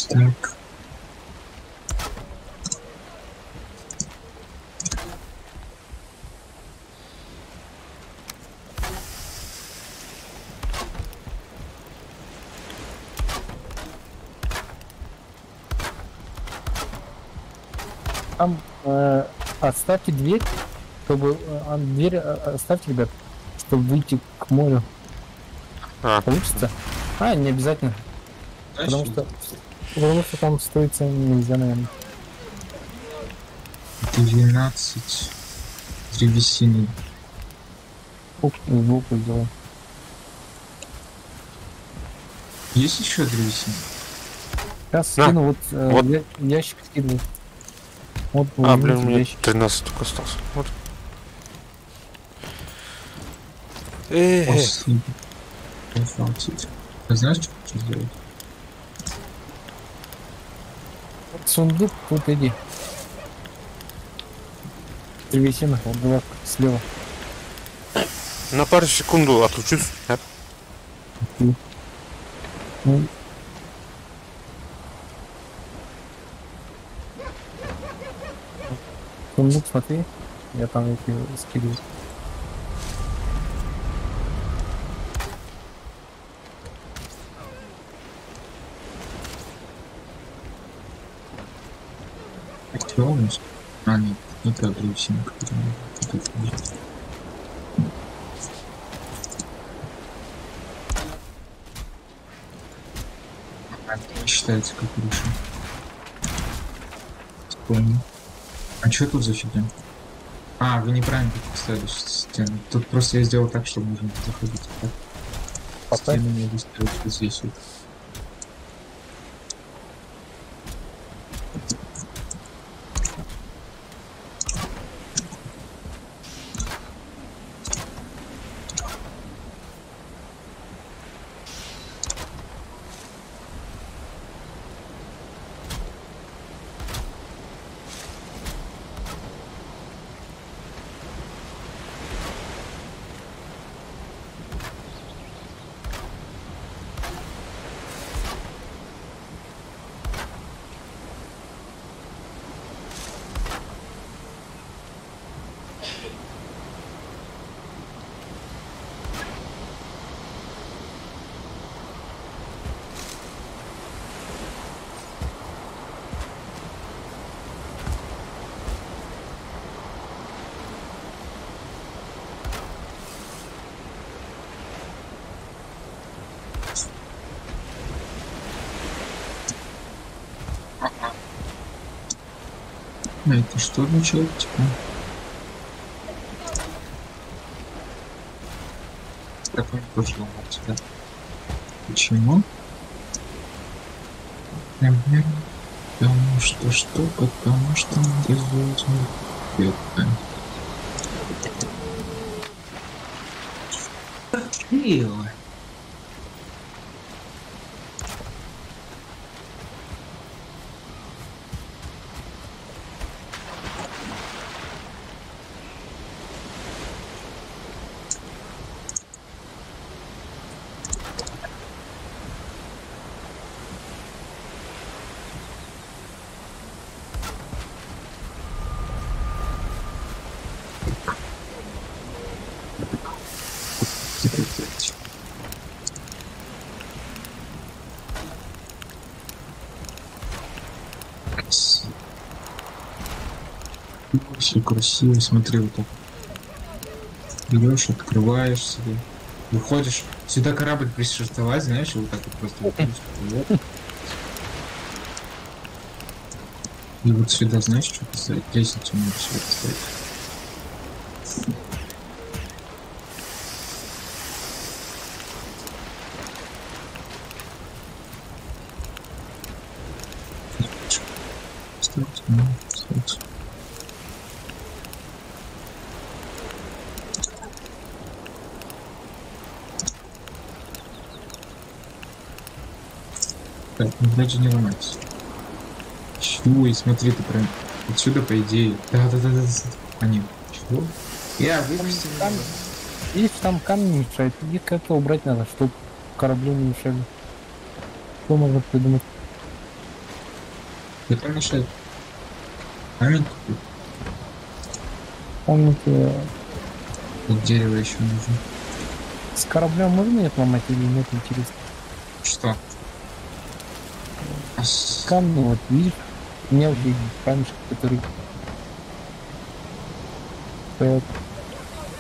Так. Там отставьте дверь, чтобы... дверь оставьте, ребят, чтобы выйти к морю. Получится? Не обязательно. Потому что там стоится нельзя, наверное. 12 древесины. Сбоку сделал. Есть еще древесина? Сейчас скину, вот. Ящик скидываю. Вот, блин, у меня 13 только остался. Вот. Ты знаешь, что сделать? Сундук, тут иди. Древесина, вот была слева. На пару секунду отлучусь. Сундук, смотри, я там эти скидываю. Активность? Нет, не та древесина, которая не считается как решение. Вспомнил. А что тут за фигня? Вы неправильно поставили стену. Тут просто я сделал так, чтобы можно заходить. Так. Стену не выставить вот здесь вот. Это что означает, типа? Такой тоже ломал тебя. Почему? Потому что безумно это. Мило. Все красиво, смотри, вот так. Берешь, открываешь себе, выходишь. Сюда корабль пришвартовать, знаешь, и вот так вот просто выходишь. И вот сюда, знаешь, что поставить? Лестницу надо сюда поставить. Так, ну даже не ломайся. Чего? И смотри, ты прям отсюда, по идее. Да. А нет. Чего? Я выпустил. Видишь, там камни мешают. Их как-то убрать надо, чтобы кораблю не мешали. Что можно придумать? Это мешает. Камень какой? Помните, Тут дерево еще нужно. с корабля можно их ломать или нет, интересно? Что? Камни, вот видишь, мелкие камешки, которые стоят,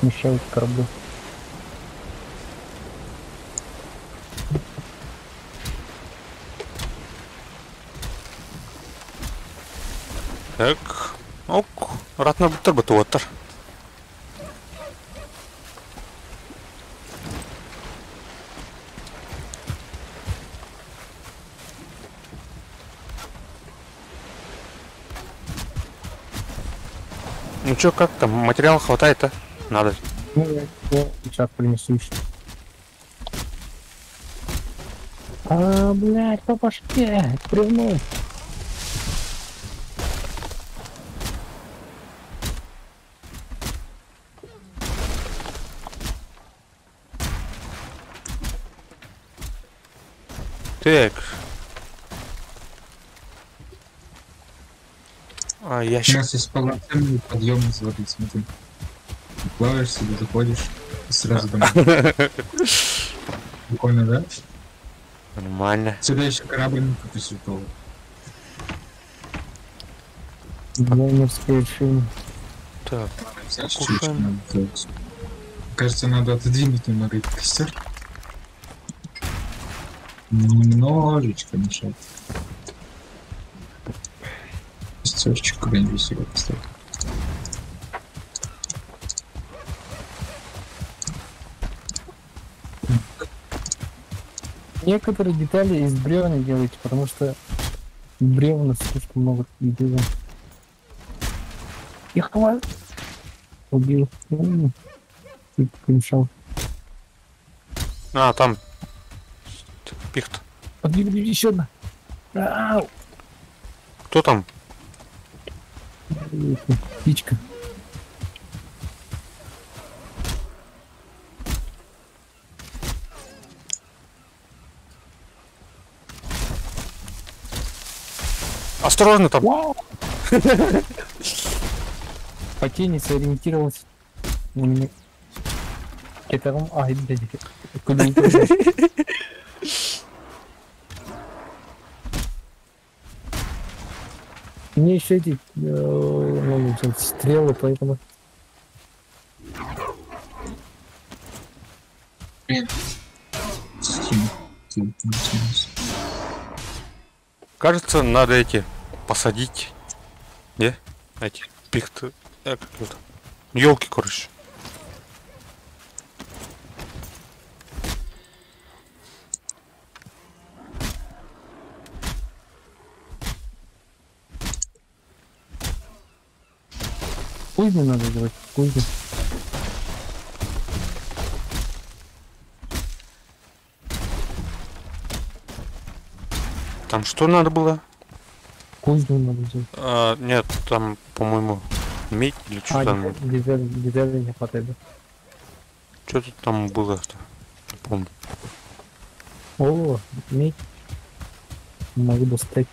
мешают кораблю. Так. Ок. Ратна бутер. Ну чё, как там? Материала хватает, а? Надо. Ну, я сейчас принесу еще. Блядь, по башке, прыгнул. Так. У Ящик. нас есть полноценный подъем из воды, смотри. Плаваешь себе, заходишь и сразу домой. Прикольно, да? Нормально. Сюда еще корабль какой-то святого. Дизайнерское решение. Так. Знаешь, Покушаем. что надо делать? Кажется, надо отодвинуть немного этот костер. Немножечко мешает. Костерчик куда-нибудь себе поставить. Некоторые детали из бревна делайте, потому что бревна слишком много деталей. Их хватит. Убил. И помешал. Там. Пихт. Подвигли еще одна. Ау! Кто там? Птичка. Осторожно там. Вау! По тени сориентировался. Это вам... блядь. Куда управлять? Мне еще эти стрелы, поэтому... Кажется, надо эти посадить. Не? Эти пихты. Елки, короче. Кузню надо делать, кузню. Там что надо было? Кузню надо делать. Нет, там, по-моему, медь или что там. Детали не хватает. Что-то там было-то. Не помню. О, медь. Могу достать.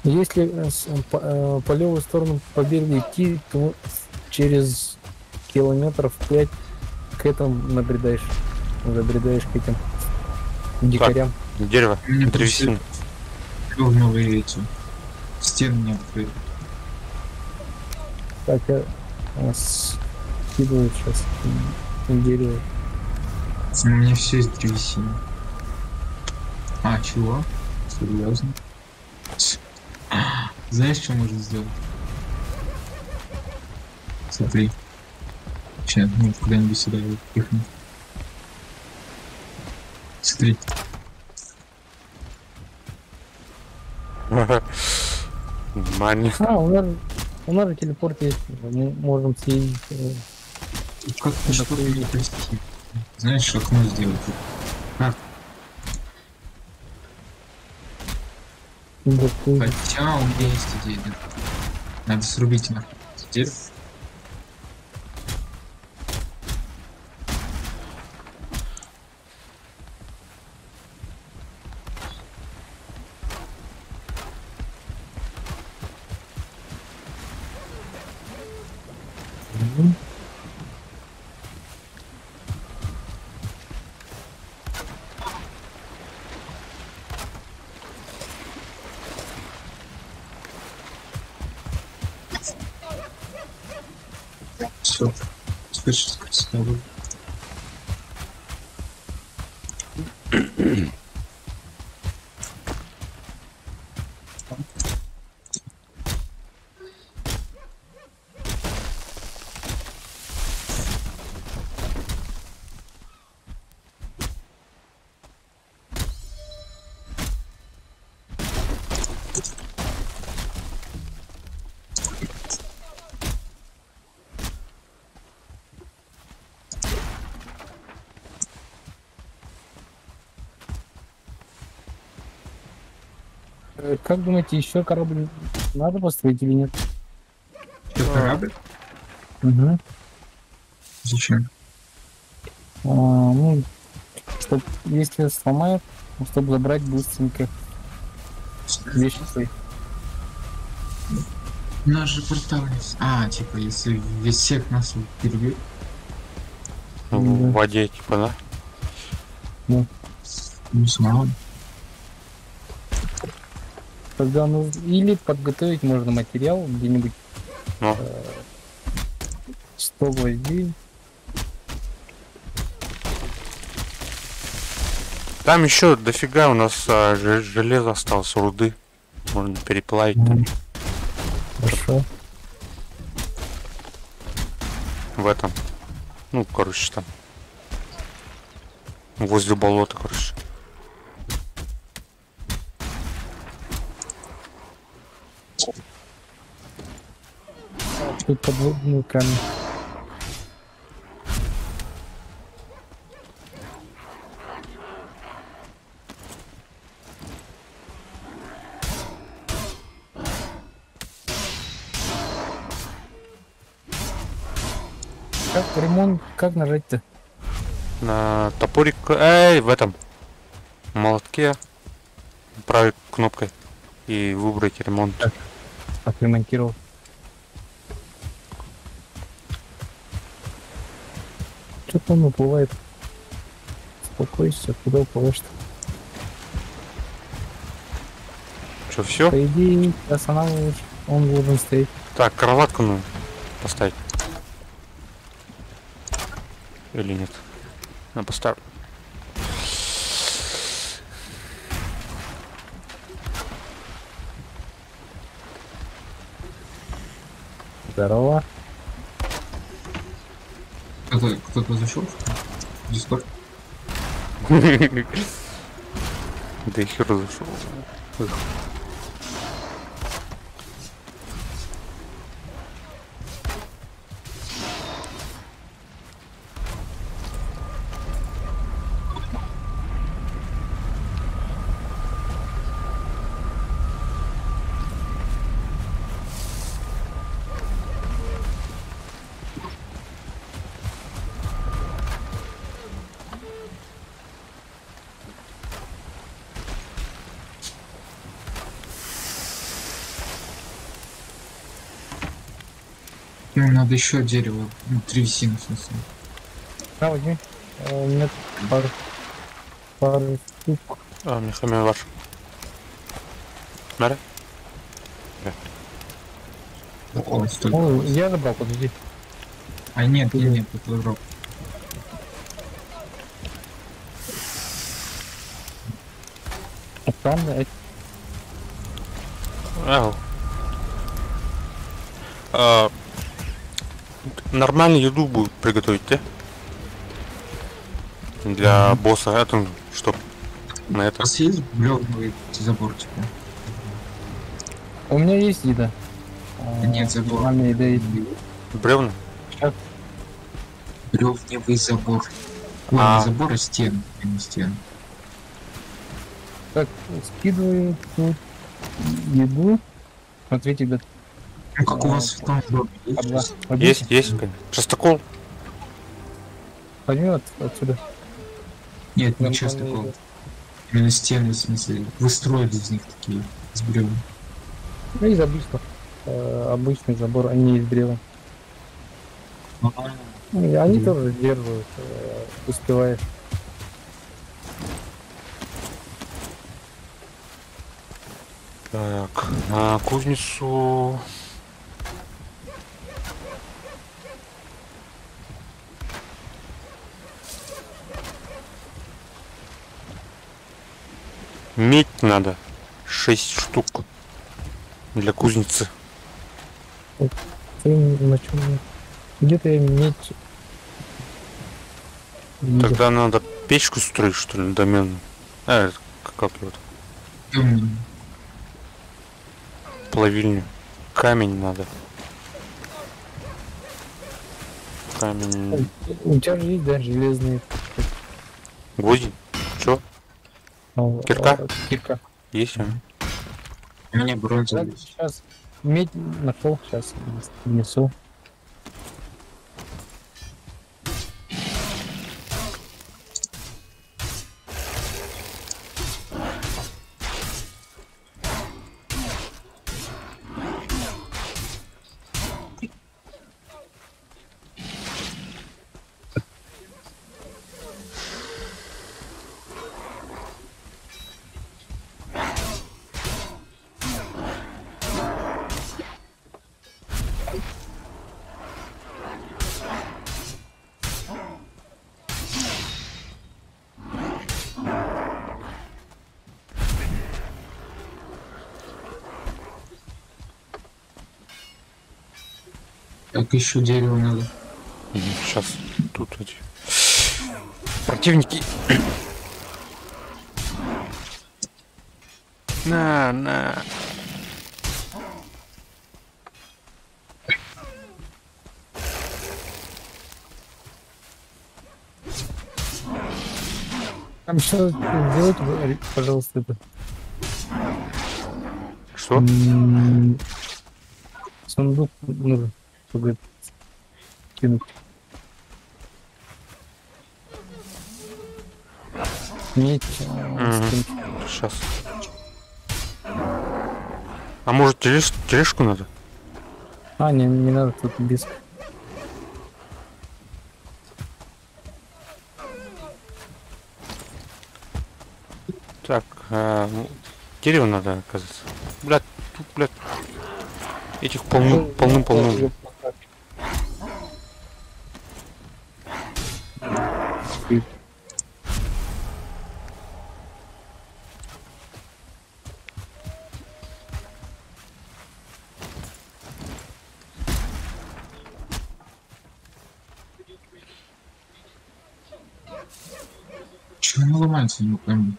Если по левую сторону по берегу идти, то через километров 5 к этому забредаешь к этим дикарям. Дерево. Мне Древесина. новые эти стены не открыли. Так, я скидываю сейчас дерево. У меня все из древесины. Чего? Серьезно? Знаешь, что можно сделать? Смотри. Сейчас, ну, куда-нибудь сюда его пихну. Смотри. Внимание. У нас же телепорт есть, мы можем съездить. Как ты что-то не прости? Знаешь, окно сделать? Как? Хотя у меня есть идея, да. Надо срубить нахуй дерево. Все. Слышишь, с тобой. Как думаете, еще корабль надо построить или нет? Что, корабль? Угу. Зачем? Ну, чтоб, если сломают, чтобы забрать быстренько вещи свои. У нас же портал есть. А, типа, если весь всех нас перебьют. В воде, типа, да? Ну, смало. Тогда ну или подготовить можно материал где-нибудь. Ну. 100 гвоздей. Там еще дофига у нас железо осталось, руды. Можно переплавить. Хорошо. В этом. Ну, короче, там. Возле болота, короче. Тут подводный камень. Как ремонт, как нажать-то? На топорик, в этом молотке правой кнопкой и выбрать ремонт. Отремонтировал. Что-то он уплывает. Успокойся, куда уплываешь-то? Что, все? По идее, останавливаешь, он должен стоять. Так, кроватку ну поставить. Или нет? Я поставлю. Здорово. Кто-то зашел в Дискорд? Да и хер зашел. Ну, надо еще дерево, ну, древесину, в смысле. На, возьми. У меня пару штук. Мехамин ваш. Мере? О, столько. О, я забрал, подожди. А нет, это добро. Там, нормальную еду будет приготовить, да? Для босса, это чтоб на У это. вас есть бревновый забор, типа? У меня есть еда. Нет, забор. Нормальная еда есть. Бревна? Сейчас Бревневый забор. Ой, А. не забор, а стен. А не стен. так скидываю тут еду. Смотрите, да. Ну, как у вас в том доме Одна. есть? Есть, конечно. Частокол? Возьми отсюда. Нет, не Нормальная часто. еда. Именно стены, в смысле, вы строили из них такие, из бревен. Ну, из обычных. Обычный забор, они из древа. И они Мгм. тоже сдерживают. Успеваешь. Так, кузницу... Медь надо. 6 штук. Для кузницы. Ты на чем? Где-то я медь видел. Тогда надо печку строить, что ли, домен. Как вот? Плавильню. Камень надо. Камень. У тебя же есть, да, железные. Гвозди? Чё? Кирка? Кирка. Есть? А? У меня бронзовый. Сейчас медь нашел, сейчас внесу. Так, еще дерево надо. Сейчас. Тут эти... Противники. На. Там что сделайте, пожалуйста, это. Что? Сундук нужен, чтобы кинуть. Медь. Скинуть. Сейчас. А может тележку надо? Не надо, тут диск. Так, дерево надо, оказывается. Блядь, тут, блядь. Этих полным-полно. Чего не ломается, не пойму.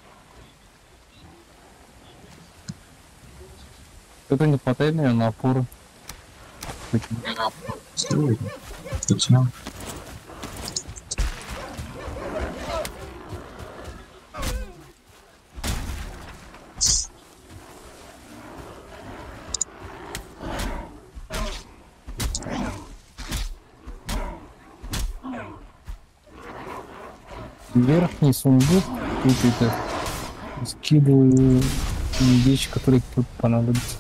Что-то не хватает, наверное, на опору. Почему? Строили. Точно. Верхний сундук, тут это скидываю вещи, которые тут понадобятся.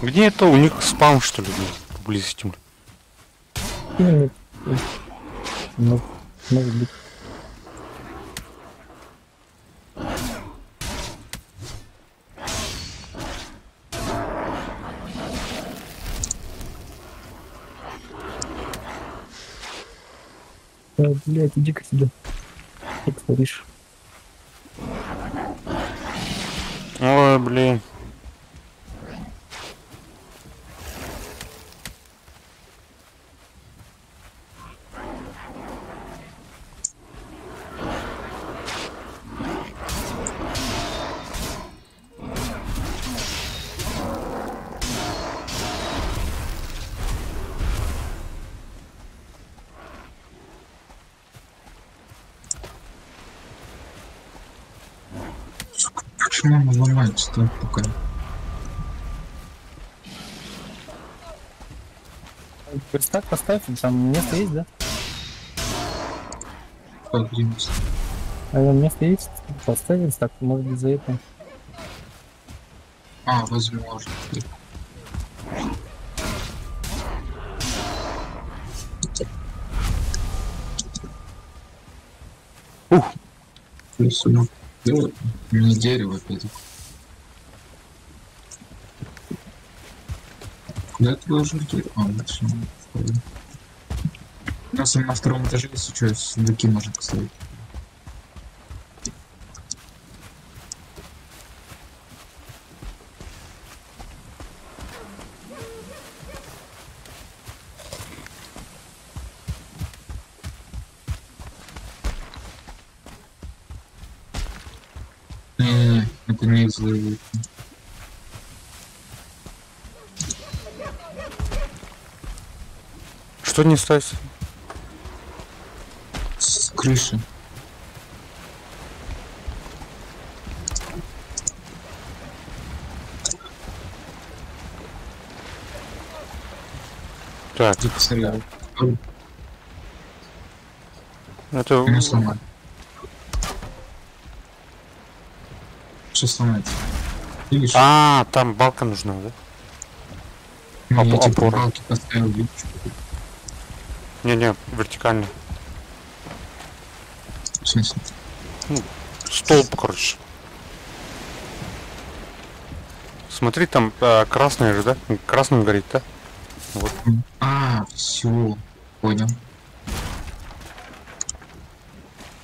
Где это у них спам, что ли, поблизости? Ну, может быть. Да, блядь, иди-ка сюда. Как творишь? Ой, блин. Почему он ломается-то пока? Верстак поставь, там место есть, да? Подвинуться. А место есть? Поставь верстак, может быть, за это. А, возможно. Ух. Плюс у меня дерево опять. Куда ты должен дерево? А, вот всё. У нас на втором этаже, если что, сундуки можно поставить. Не-не-не, это не злые. Что не ставить? С крыши. Так, Ты посмотри. это... Не сломай. Что сломать? Видишь? А, там балка нужна, да? Ну, я типа опора. балки поставил, видишь? Не-не, вертикально. В смысле? Столб, короче. Смотри, там красный же, да? Красным горит, да? Вот. А, все, понял.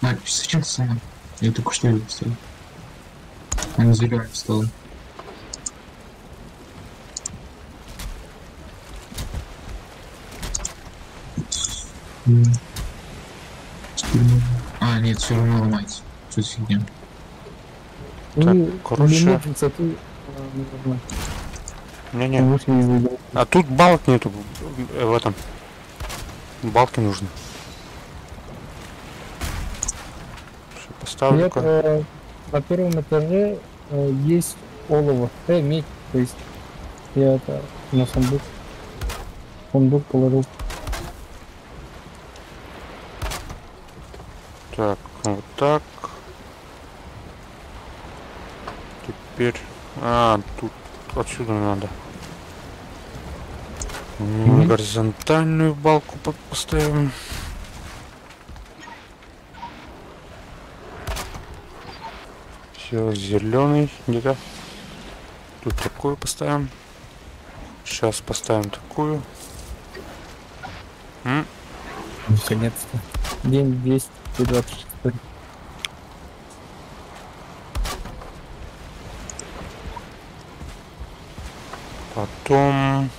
А, зачем ты сама? Я только что его поставил. Он зеленый стал. А, нет, все равно ломается. Что за фигня? короче. Не Не-не. нужно. А тут балок нету в этом. Балки нужны. Сейчас поставлю-ка. На первом этаже есть олово. Медь, то есть я это на сундук положил. Так, вот так. Теперь... А, тут отсюда надо. Горизонтальную балку поставим. Все, зеленый где-то. Тут такую поставим. Сейчас поставим такую. Наконец-то. День 226. Потом...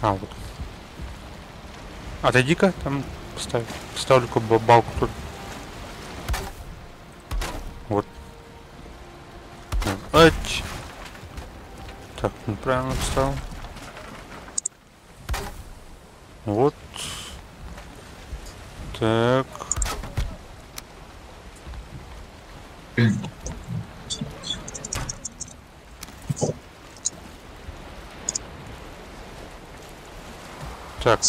А, вот. Отойди-ка, там поставь. Ставлю-ка балку тут. Вот. Ать. Так, неправильно поставил. Вот. Так. Так.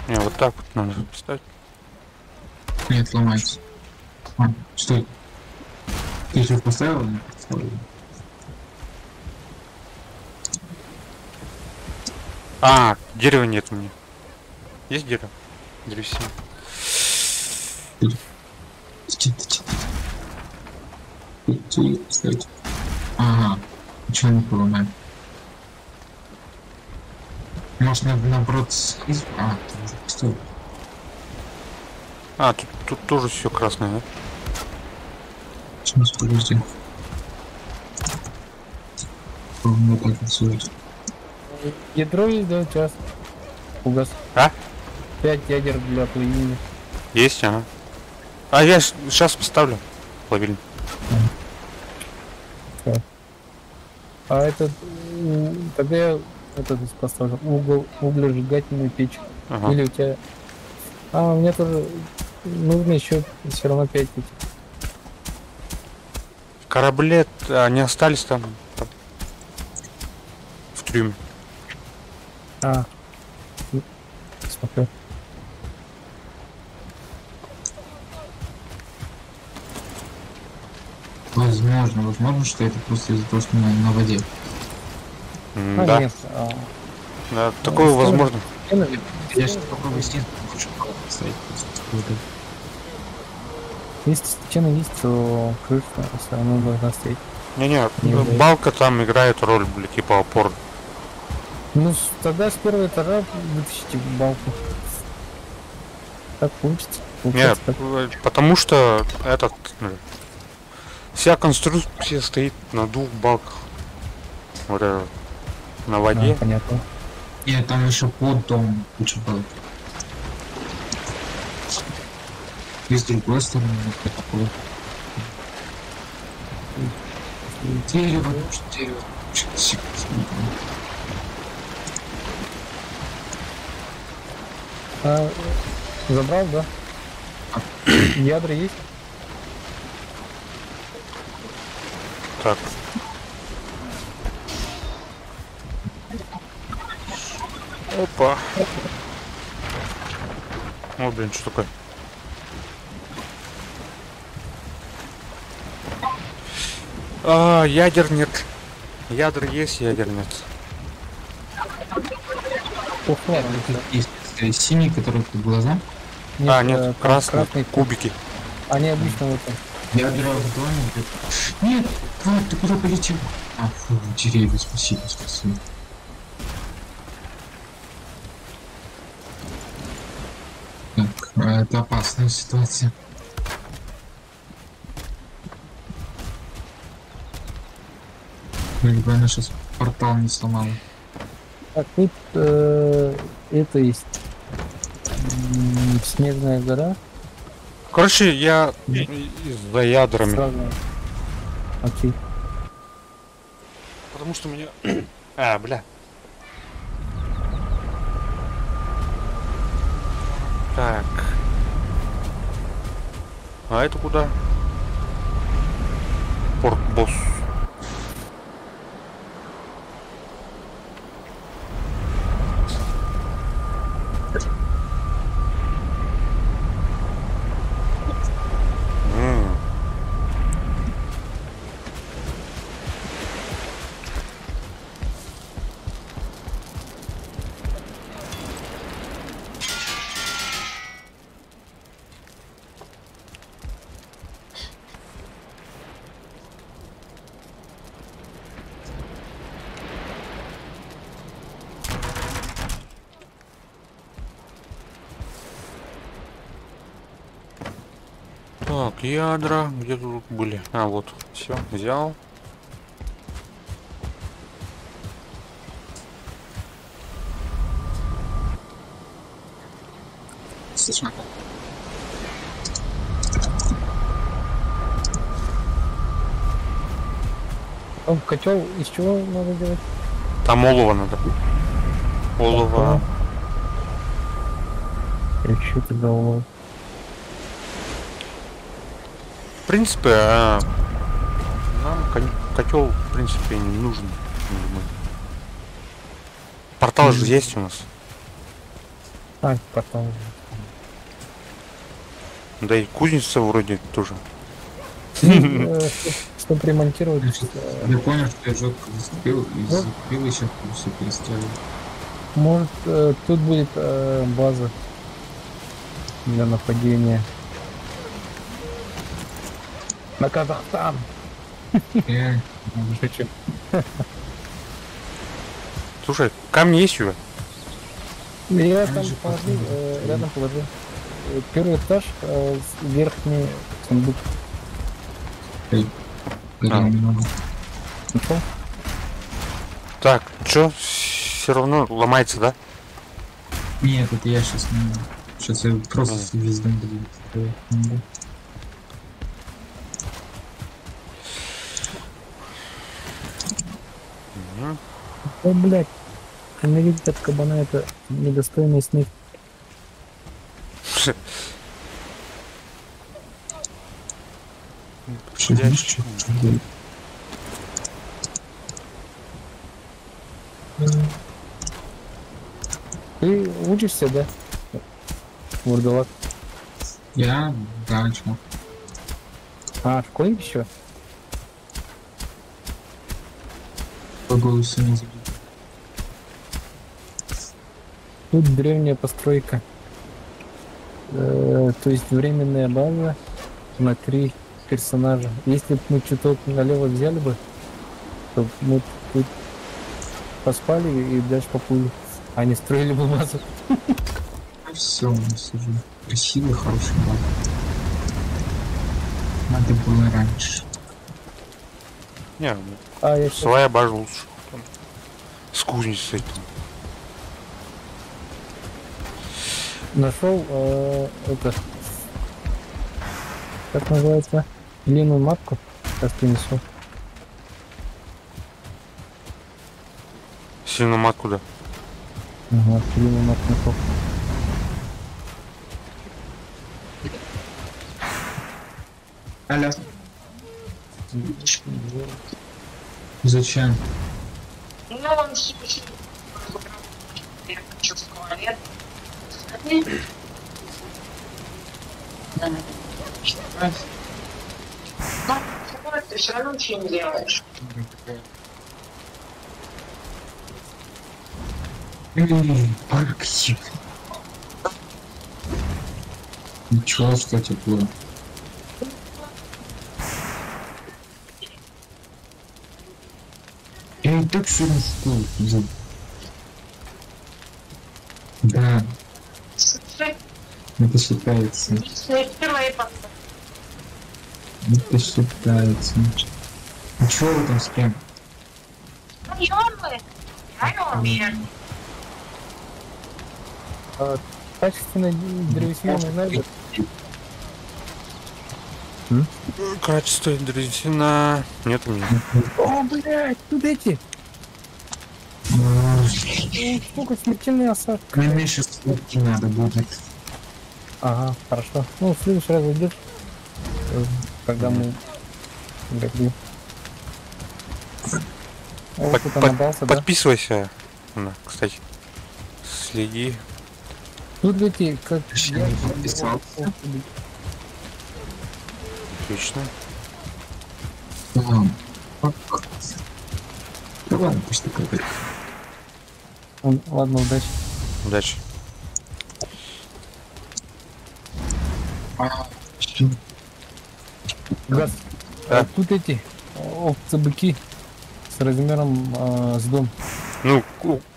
Не, вот так вот надо поставить. Нет, ломается. А, стой. Ты еще поставил? Не поставил. А, дерева нет у меня. Есть дерево? Древесина. Поставить. Ага. Ничего не поломает. Может, надо наоборот снизу? А, ты уже поставил. А, тут тоже все красное, да? Сейчас, подожди. Ровно так рисует. Ядро есть, да, сейчас. Угас. А? 5 ядер для плавильни. Есть, ага. А я сейчас поставлю плавильник. А этот... Тогда я этот поставлю. Углежигательную печь. Ага. Или у тебя... А, мне тоже нужно еще все равно 5 этих. Корабли, они остались там в трюме. А. Смотрю. Возможно, что это просто из-за того, что мы на воде. А, Да, нет. да, такое возможно. Я сейчас попробую снизу, хочу поставить просто. Если стена есть, то крыша все равно должна стоять. Не-не, Не знаю. балка там играет роль, типа опор. Ну, тогда с первого этажа вытащите балку. Так получится. Нет, Так. потому что вся конструкция стоит на двух балках. Вот это, на воде. А, понятно. Нет, там еще под домом куча балок. И с другой стороны, вот такое. Дерево, дерево. А, забрал, да? Ядра есть? Так. Опа. О, блин, что такое? Ядер нет. Ядер есть, ядер нет. Ох, ладно. Есть синий, который под глаза. Нет, там красные красный. кубики. Они обычно вот там. Я отбирал в доме где-то. Нет, Влад, ты куда полетел? А, фу, деревья, спасибо. Так, это опасная ситуация. Либо она сейчас портал не сломала. А тут это есть. Снежная гора. Короче, я за ядрами. Сразу. Окей. Потому что меня... бля. Так. А это куда? Порт-босс. Так, ядра, где тут были? А, вот, все, взял. Котел из чего надо делать? Там олово надо. Олово. Еще тогда улов. В принципе, нам котел, в принципе, не нужен. Портал же есть у нас. А, потом. Да и кузница вроде тоже. Чтобы ремонтировать. Я понял, что я жестко заступил и заступил еще все переставил. Может, тут будет база для нападения. На Казахстан. Шучу. Слушай, камни есть уже? Я Они там же положил, похожи. рядом положил. Первый этаж, верхний сундук. Эй, горел немного. Нашел? Так, чё? Все равно ломается, да? Нет, это я сейчас не... Сейчас я просто весь дом буду. О, блядь. Ненавидеть от кабана это недостойный смерть. Подходящий. Ты учишься, да? Вурдалак. Я, да, чё. А, школьник еще? По голосу не забыл. Тут древняя постройка. То есть временная база на 3 персонажа. Если бы мы чуток налево взяли бы, то мы тут поспали и дальше поплыли. А не строили бы базу. Все, у нас уже красивый, хороший баг. Надо было раньше. Не, А, я сейчас своя база лучше. Там, с кузницей там. нашел это. Как называется? Длинную матку. Сейчас принесу. Сильно матку, да. Ага, длинную матку нашел. Алло. Зачем? Ну, он слушает. Я хочу в туалет. Да. Ну, ты все равно ничего не делаешь. Парксик. Ничего, что тепло. Я и так все раскрыл. Да, Слушай, это считается. первое Это считается. Ну чё вы там с кем? подъемы. Я умею. Качественная древесина нужна ли? Качество древесина нет у меня. О, блядь, тут эти. Сколько смертельный осадок. Мне сейчас сутки надо будет. Ага, хорошо. Ну, в следующий раз зайдешь, когда мы грабли. Вот тут набрался, да? Подписывайся. На, кстати. Следи. Тут эти, как Еще я не подписался. Отлично. Да ладно, пусть такой будет. Ладно, удачи. Удачи. Газ. Да. Тут эти овцы-быки с размером с дом. Ну,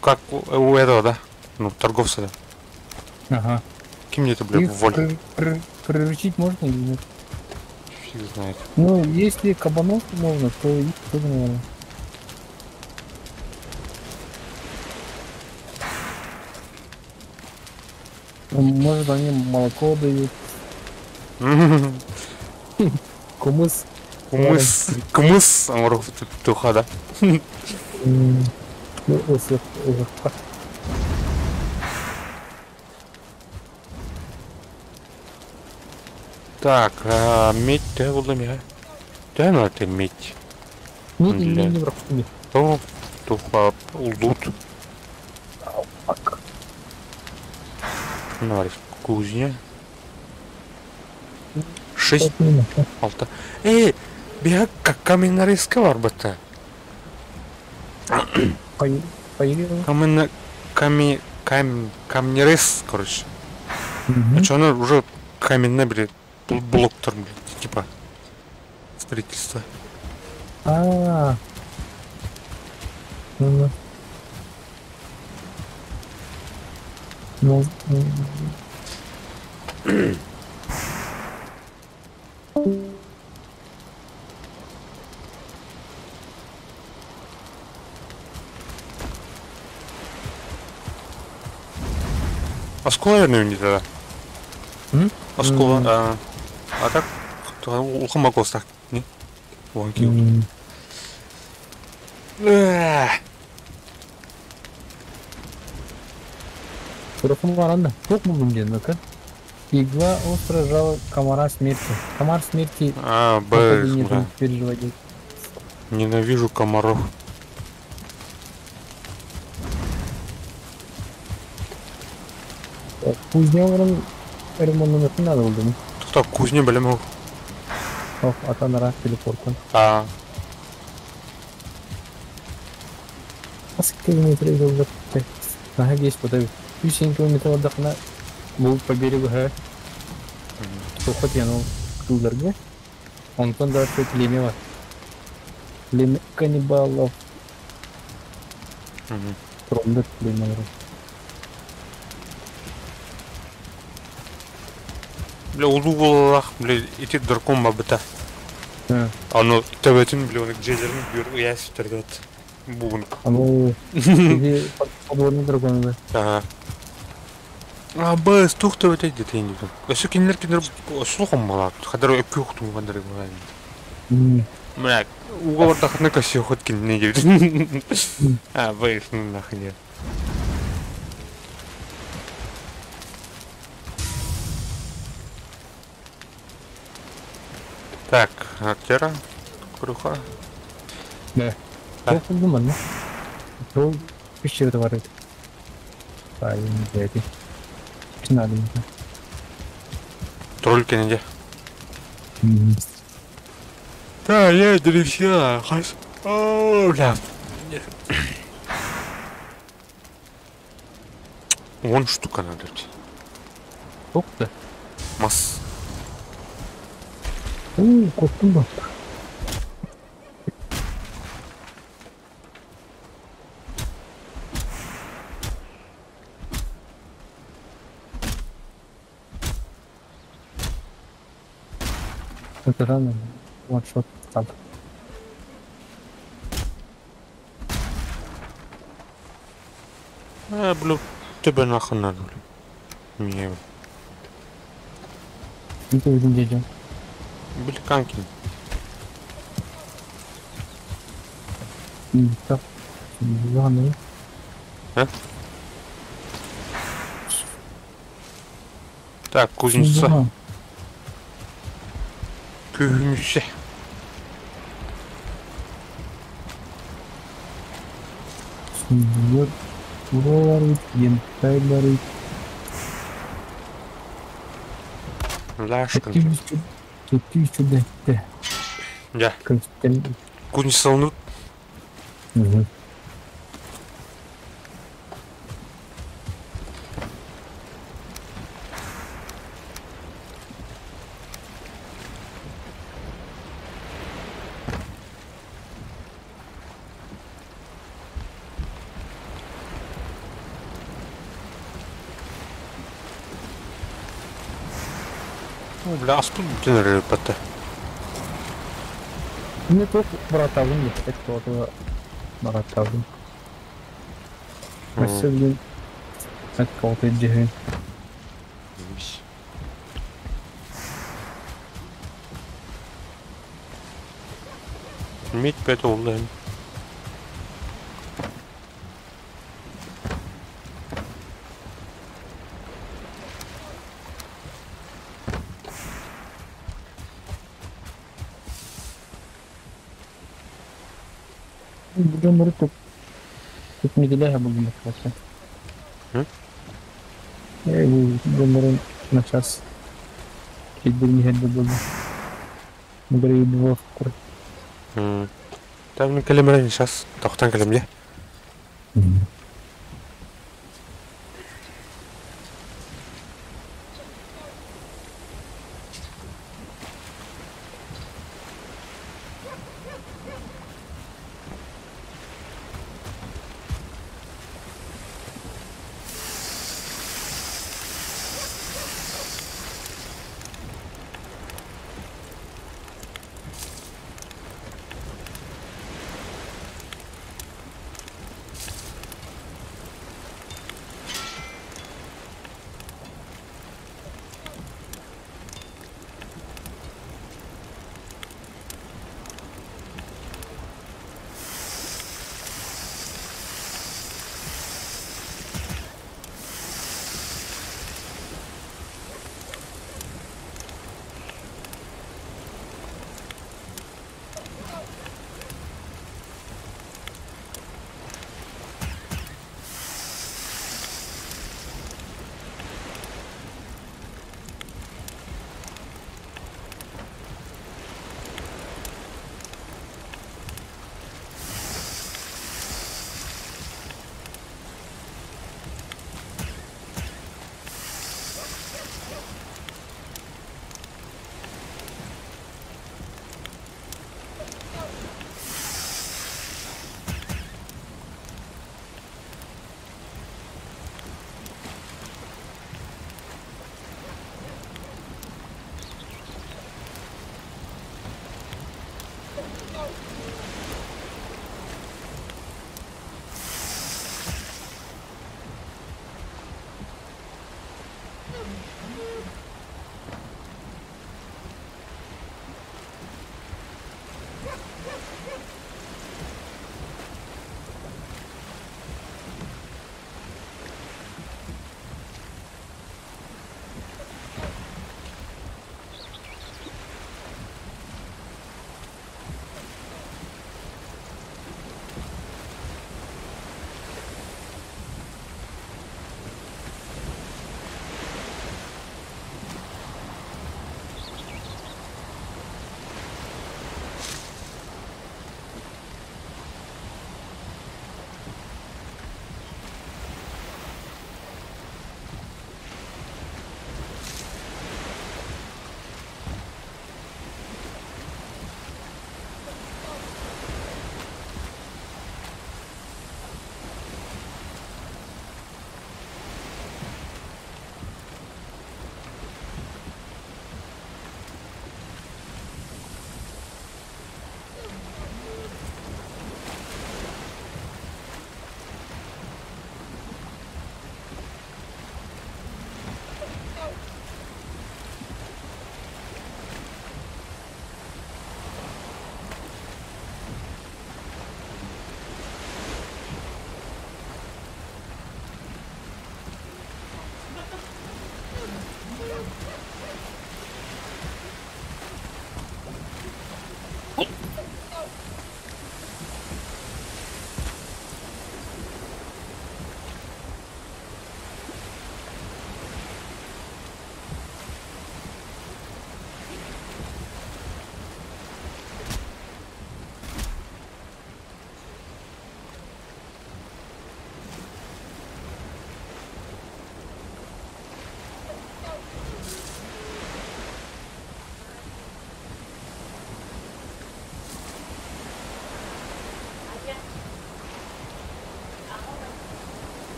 как у этого, да? Ну, торговца, да. Ага. Кем мне это, блядь, Их воль? приручить можно или нет? Фиг знает. Ну, если кабанов можно, то их тоже, наверное. Может, они молоко дают. Кумыс. Кумыс, амуров туха, да? Так, медь, да, владимир. Да, ну это медь. Ну, ты Для- не в рахуме. То, туха, лут. Наваришь кузня. 6 алта. Бега как каменнорезка var бата. Появилось. Камнерез, короче. А что она уже каменная, блядь, блок там, блядь, типа строительство. А. Ну. Ну. Оскола, наверное, не тогда. Оскола, а так, улхама костак, не? Вон кил. Рухмаранда. Çok mu bilmiyorum bakın. Игла остро жало комара смерти. Комар смерти. Б. Переживать. Ненавижу комаров. Кузня onun ремонтunu надо oldu mu? Кто кузня, блин, мог? Yok atanlara teleporttan. Nasıl kilometre yol yaptı? Daha geç bu da 100 kilometre orada bu поберегу her. Sohbet yani o kızlarga. Ondan da çok leme var. Leme kannibalов. Тромдет леме var. Бля, улуулах, бля, эти дракон бабыта. Ано төбөтүн, бля, оны жерлерин бүйөр уясыптырды. Бугун. Ано иди подводный дракон да. Бэс, тух төбөтөй детейн дедим. Өсө кинер слухом малат. Хадар өпкө уктум гандыр гайын. Мына, уговорда хатна каси хот кинне дебит. Бэс, ну нахрен. Так, актера, круха. Да. Çok buldum ben. Çok bir şey de var. Sayın dedi. Şimdi alayım. Тролль кенде. Да, я друзья. Бля. 10 штука надо. Çok da. Мас. Korktum bak. Это рано. Вот что там. Блю, тебе нахрен надо. Мне. Не то видим дядя. Бельканки. Так. Ладно. Так, кузнеца. Күймüşse. Şimdi buralar yentaylar Лашкан. Kötü içinde. Ya. Kırıkten. Кузнеца алынып. Бля, аспун бүтін патта. Не только братавым есть, это кто-то братавым. Особенно от кого-то деревень. Медь 5 oldu hem. Burada bunları çok müdüle bulunmak lazım. Bunların начas кидбирни хедde buldu. Burayı bir kur. Там на калимре сейчас. Тохтан калимре.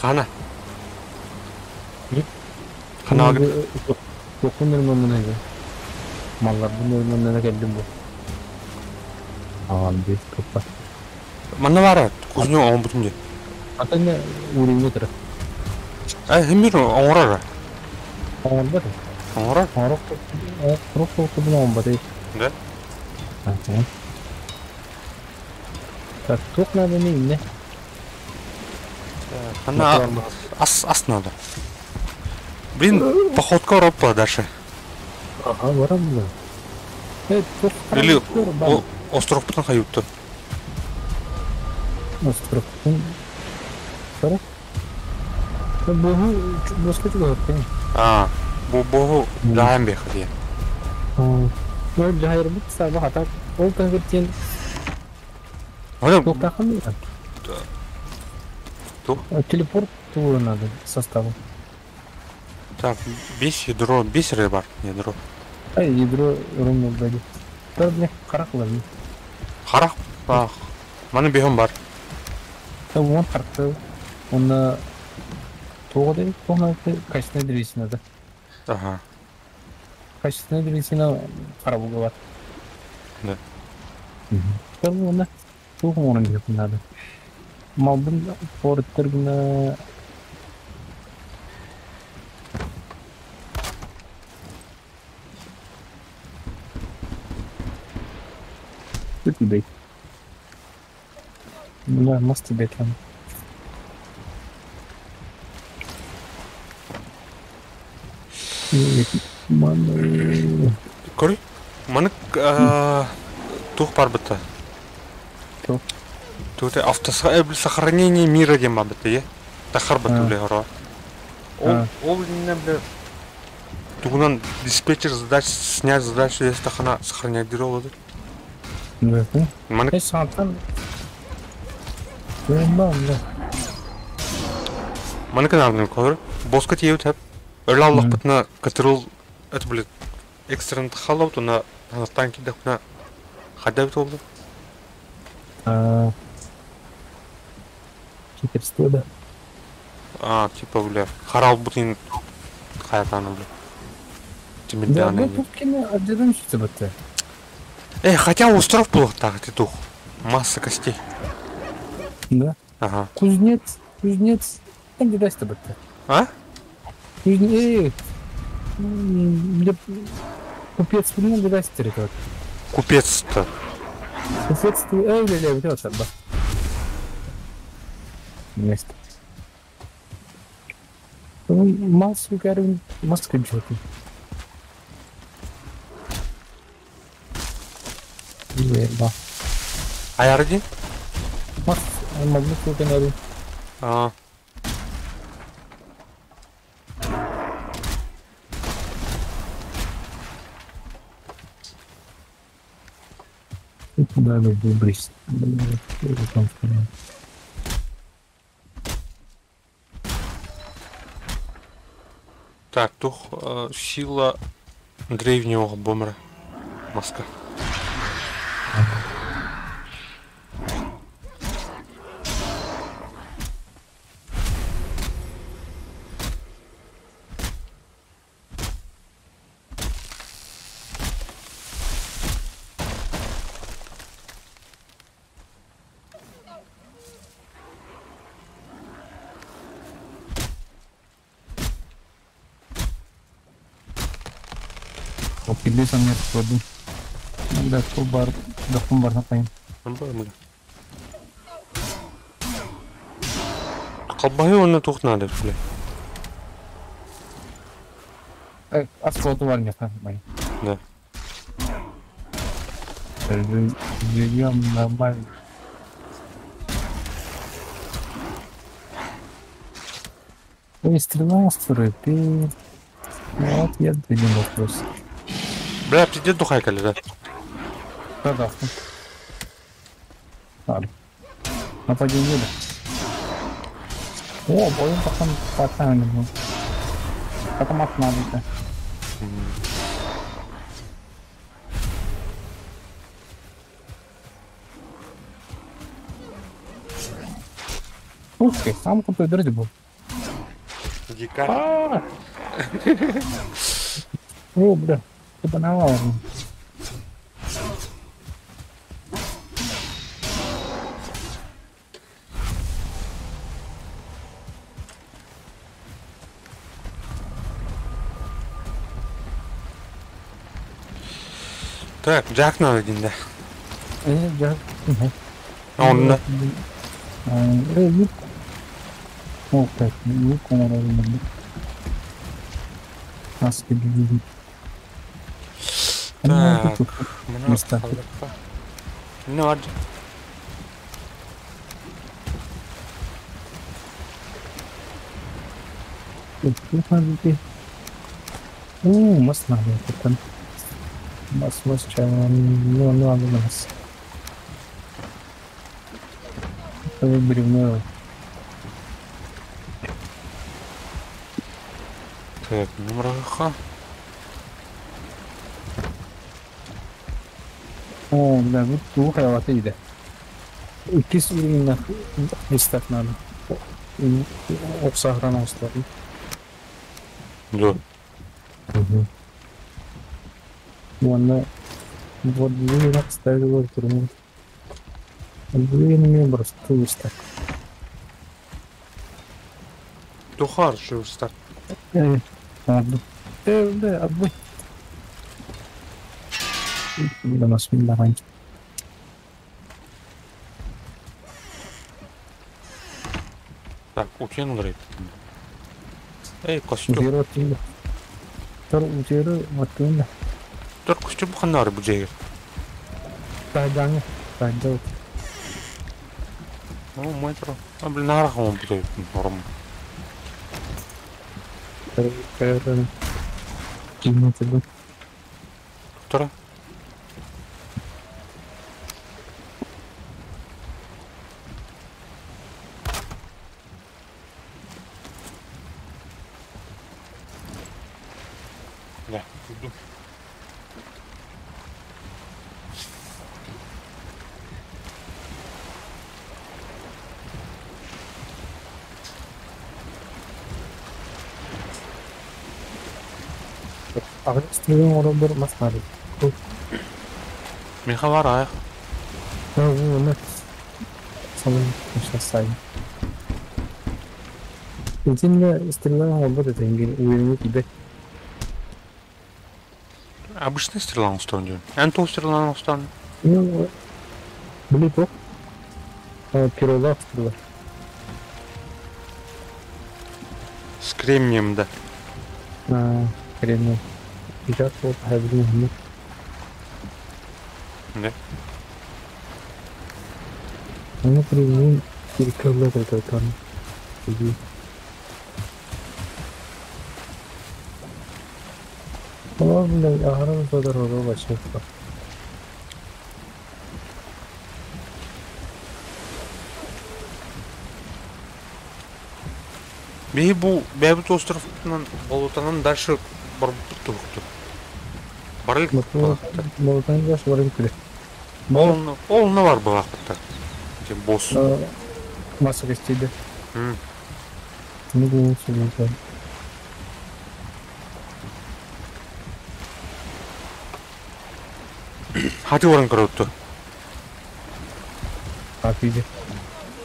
Kana. Kana Kana dokun ormanına gel. Mallar bunun ormanına geldim bu. Tamam bir kapat. Mana var, kuzunu on butunca. Atanya uringga tur. Hemir oğrar. Olmadı. Oğrar. Kuruk bilan olmadı. Ne? Так, тут надо не. Она аснада. Блин, походка ропа дальше. Ага, воробья. Это Или остров потом хаютто. Остров. Что? Богу, боско juga hotel. Богу даем бехали. Ну, жайыр бит сабах атак. Ол таңгыртен. Оля, Тоқтақын. Тух? Телепорт тура надо составу. Так, 5 ядро, 5 рыбар, ядро. Ядро ровно вроде. Да, блин, қарақ лови. Харах, мана бегом бар. Да, вон қарақты. Оны тоғыдай, тоғынады, качественная древесина да. Ага. Качественная древесина қарабуға бар. Да. Да, оны тоғын орын деп надо. Малдың порттыргына... Түтілбей. Бұлар масты бетлан. Көрі? Маны тух бар бітті. Тух? Тут автосохранение мира дема бітті, е? Тахар бітті біле ғыра. Ол не біле... Туғынан диспетчер задач, снять задачу, если тахана сохранять диролады. Да. Маны... Сантан... Бля. Маны каналының көрі? Босқа теуі тәп. Öyle Allah bıtına katırıl et bile ekstrem tıxalab tuna anastan ki de kuna xadabit oldu. Киперство, да. Типа бля харал бутин хайатаны бля. Да, ну тут кино отдельно что бытты. Хотя остров был так, ты тух. Масса костей. Да. Ага. Кузнец. Там где даст бытты. Кузнец. Купец, блин, где даст территорию. Купец-то. Купец, бля, вот это да. Место. Массу гарин, маска бьёт. Да. Ayarı Mas, могу фотографировать. Надо выбросить. Так, тух сила древнего бомбера. Маска. Pilih sama produk. Udah kobar ngapain? Kalbahı onu tuhnadı bile. Asfaltı var ya kan? Ne? Veriyorum normal. Ой, стрела строит, ты... Вот я один вопрос. Бля, придет духай кали, да? Да. Ладно. Нападение, да? О, боем потом не будет. Потом отнадо-то. Ух ты, сам какой дырди был. Дикарь. О, бля, ты банал. Так, Джак надо один, да. Жак. Он да. Юг. О, так, юг, он Аски били. Так, Места. Ну, а Mas надо это. Mas чайно, ну надо нас. Бревно. так, номераха. О, да, вот плохо вот иде. Ikisi ürünler istetmeli. Oksa hranoslar. Да. Вон вот две ставил турнир. Две мембры стуста. То хорошо стар. Да, отбой. Да нас мило. Так, утянул рейд. Эй, костюм. Зеротил. Тор утера матunda. Тор костюм ханар bu жегер. Тайданга. Тайдал. О, мой тро. А блин, нарах он будет норм. Тор. Кинете. Тора. Да, иду. Агрессивный ордер маснари. Михавара. Ну, самый сейчас сай. Изинне стрелял ордер деньги уверен тебе. Обычный стрелал в сторону. Антон стрелал в сторону. Ну, были то. Пиролав стрелял. С кремнием, да. Кремний. Сейчас вот хабрин. Да. Ну, кремний перекрывал это там. Ладно, аграм задорого вообще. Бейбут островынан болотанан дальше барып тұрықты. Барылық Молотан жаш барым келе. Олына бар бұл ақытта. Бос. Маса кестейді. Не бұл сөйлейді. Хати орын кіріпті. Апиде.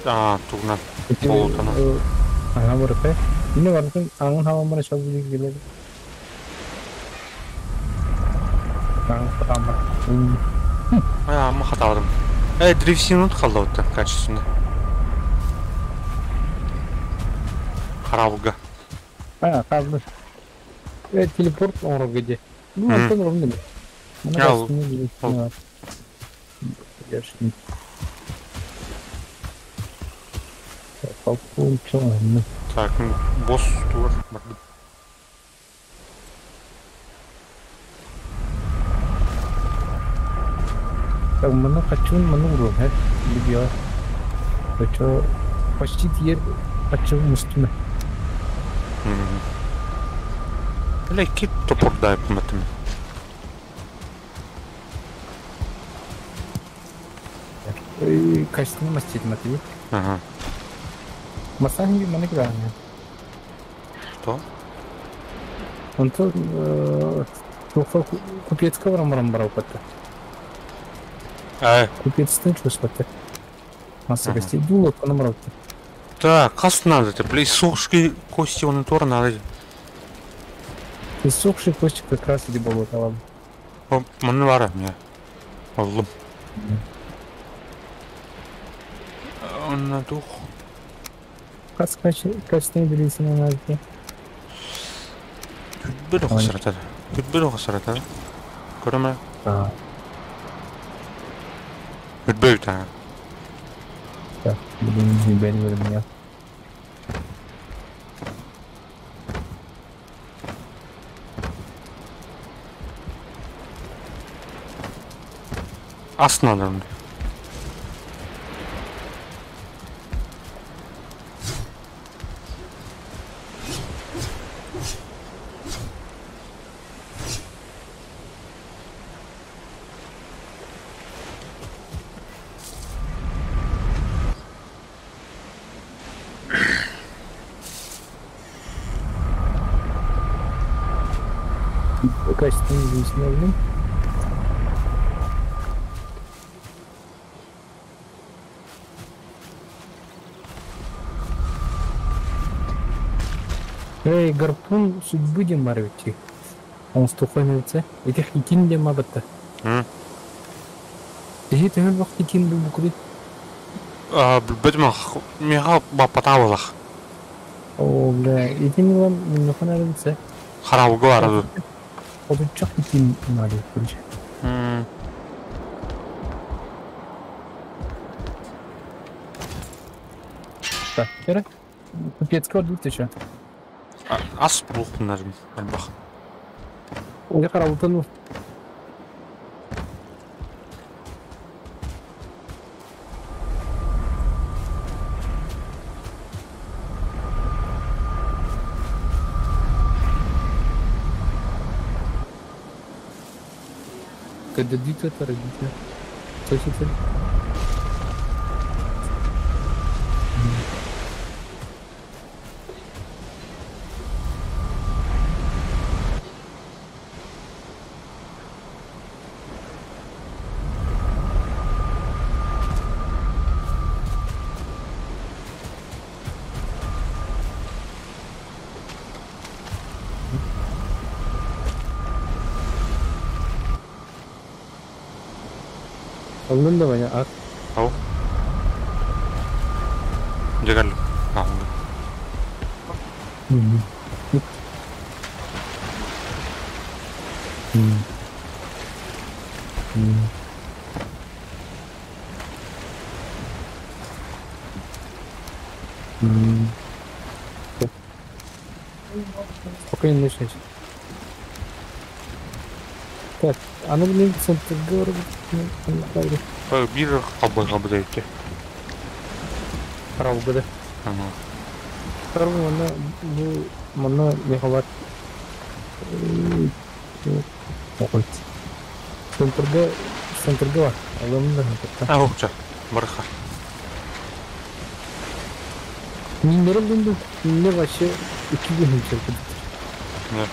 Туғынан. Болотанан. Аңа барып, Ini varken angin hawa mana coba gila. Yang pertama. Ama hataladım. Древесину қалды отты качественно. Қарауылға. Қалды. Телепорт оңырып кеде. Бұл антон ұрым деме. Мұна қасыны білесіне бар. Gerçekten. Kalkın çoğunluğu. Так, босс тур. Так, mana kacun mana urut है video. Kacau почти tier kacau mustime. Леки топор дай поматим. Качественно мастить мотив. Ага. Масахи mana кираны. Что? Он то купецкого рамбарам опыта. Купецтің чувствовать. Масса гостей дуло по номеру. Так, кас надо, ты, блин, сушки кости вон тор надо. Иссохшие кости как раз иди болото, ладно. Манвара мне. Oğlum. Anladık. Kaç tane bilirsin onlarda? Kütbül oku sırada. Kütbül oku sırada. Görme. Aa, Kütbül bir tane. ya bildiğiniz gibi benim bölüm ya. Aslında onu. Kaç tane bilirsin oğlum? Эй, гарпун судьбы демарвичи. Он стуханится. Этих хикин демабата. Hı. Эти тэмэл бах хикин бу букуди. Bilmedim mega bapatavalık. О, бля, эти не вам не понравится. Karavga var adı. O da çok хикин мари курча. Hı. Так, кера. Купец код ты что? Az buluk bunların. Ben bak. Уже караултан. Когда дитя это родители. Слышите? Aldın da bana at. Au. Llegarlo. Karavga. Спокойно начать. Так, а ну блин, центр города. Bir kabı değildi. Караулгада. Tamam. Караул мана bu мана ne хабар? Околь. Центрга var. Adamın da ne? Ha okça. Barıkar. Minlerin buldu. Minle başı 2 gün içeride. Ne?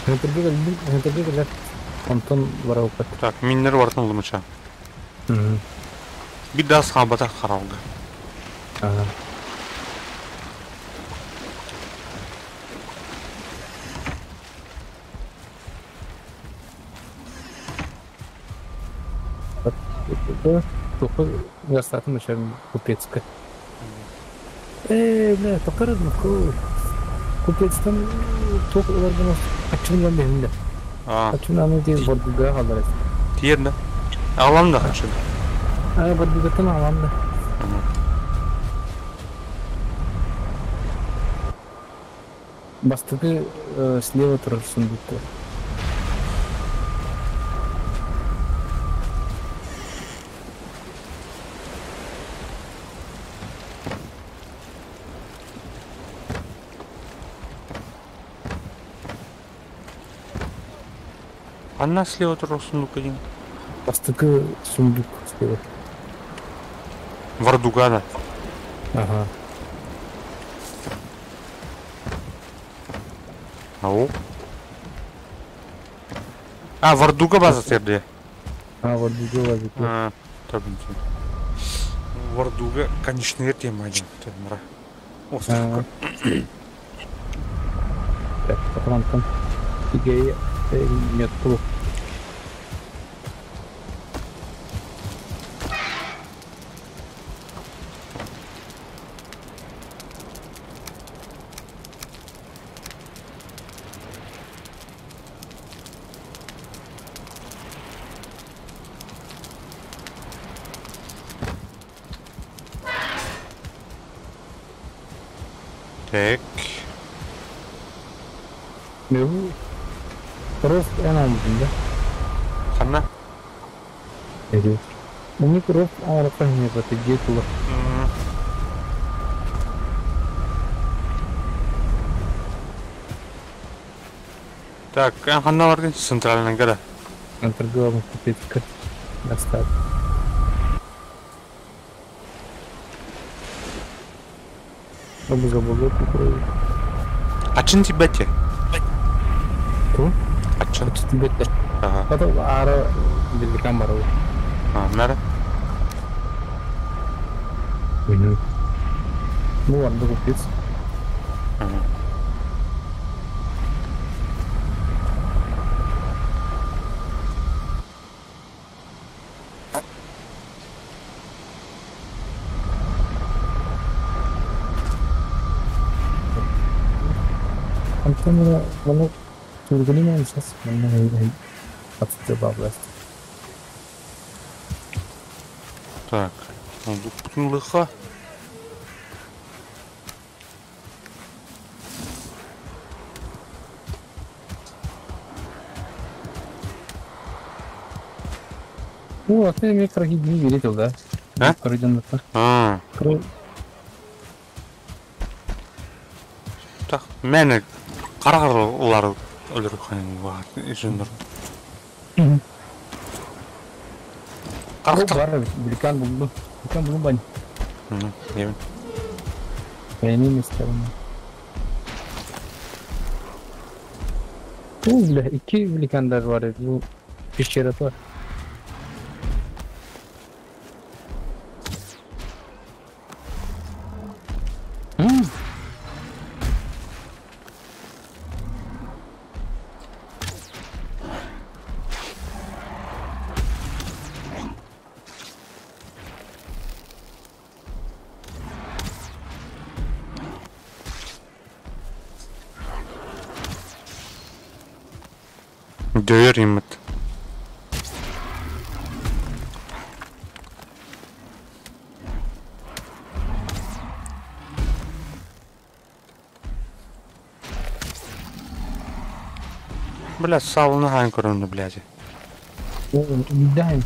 Центрга geldi. Ondan var avukat. Tak minleri vardı oğlum uçağı. Bir daha sahabata karavga. Ага. Только верстатом начальник купецка. Бля, тоқтар купецтен тоқ олардан açılgan benim Aa. Açılganı değil, Borduga kalır. Diğerine. Ağlam da kaçırdı. Borduga'dan alandı. Tamam. Бастығы слева тұрырсын дейді. Анна слева тұрыр сундук един. Бастығы сундук слева. Вардугада. Ага. Ау. Вардуга базасы yerде. Бордуга базасы. Tabii ki. Вардуга конечный тема один. Темра. Остров. Так, фронтом. Игея нет плохо. Так. Bu Rost en almadığında. Хана. Evet. Bunu Rost ağırlıktan yapatı getulu. Так, хана баргын центральный гора. Торговым купить достать. Чтобы забыл купить. Ачин тибете. Кто? Ачин. Тебе это. Ага. Потом ара для камеры. Нара. Ну ладно, купить. Антон, воно тургунимен сейчас мене отстреба власть. Так. Ну, лыха. О, а ты мне кроги не видел, да? А? Координаты. Так, мені қарағарлар өлір қайын жөнір. Қарақтар. Бар, Беликан был бань. Емін. Я не стороны. О, бля, iki Беликандар var. Bu пещерата var. Дöyер емет. Бля, салыны хайын көрінді, бляде. Дай.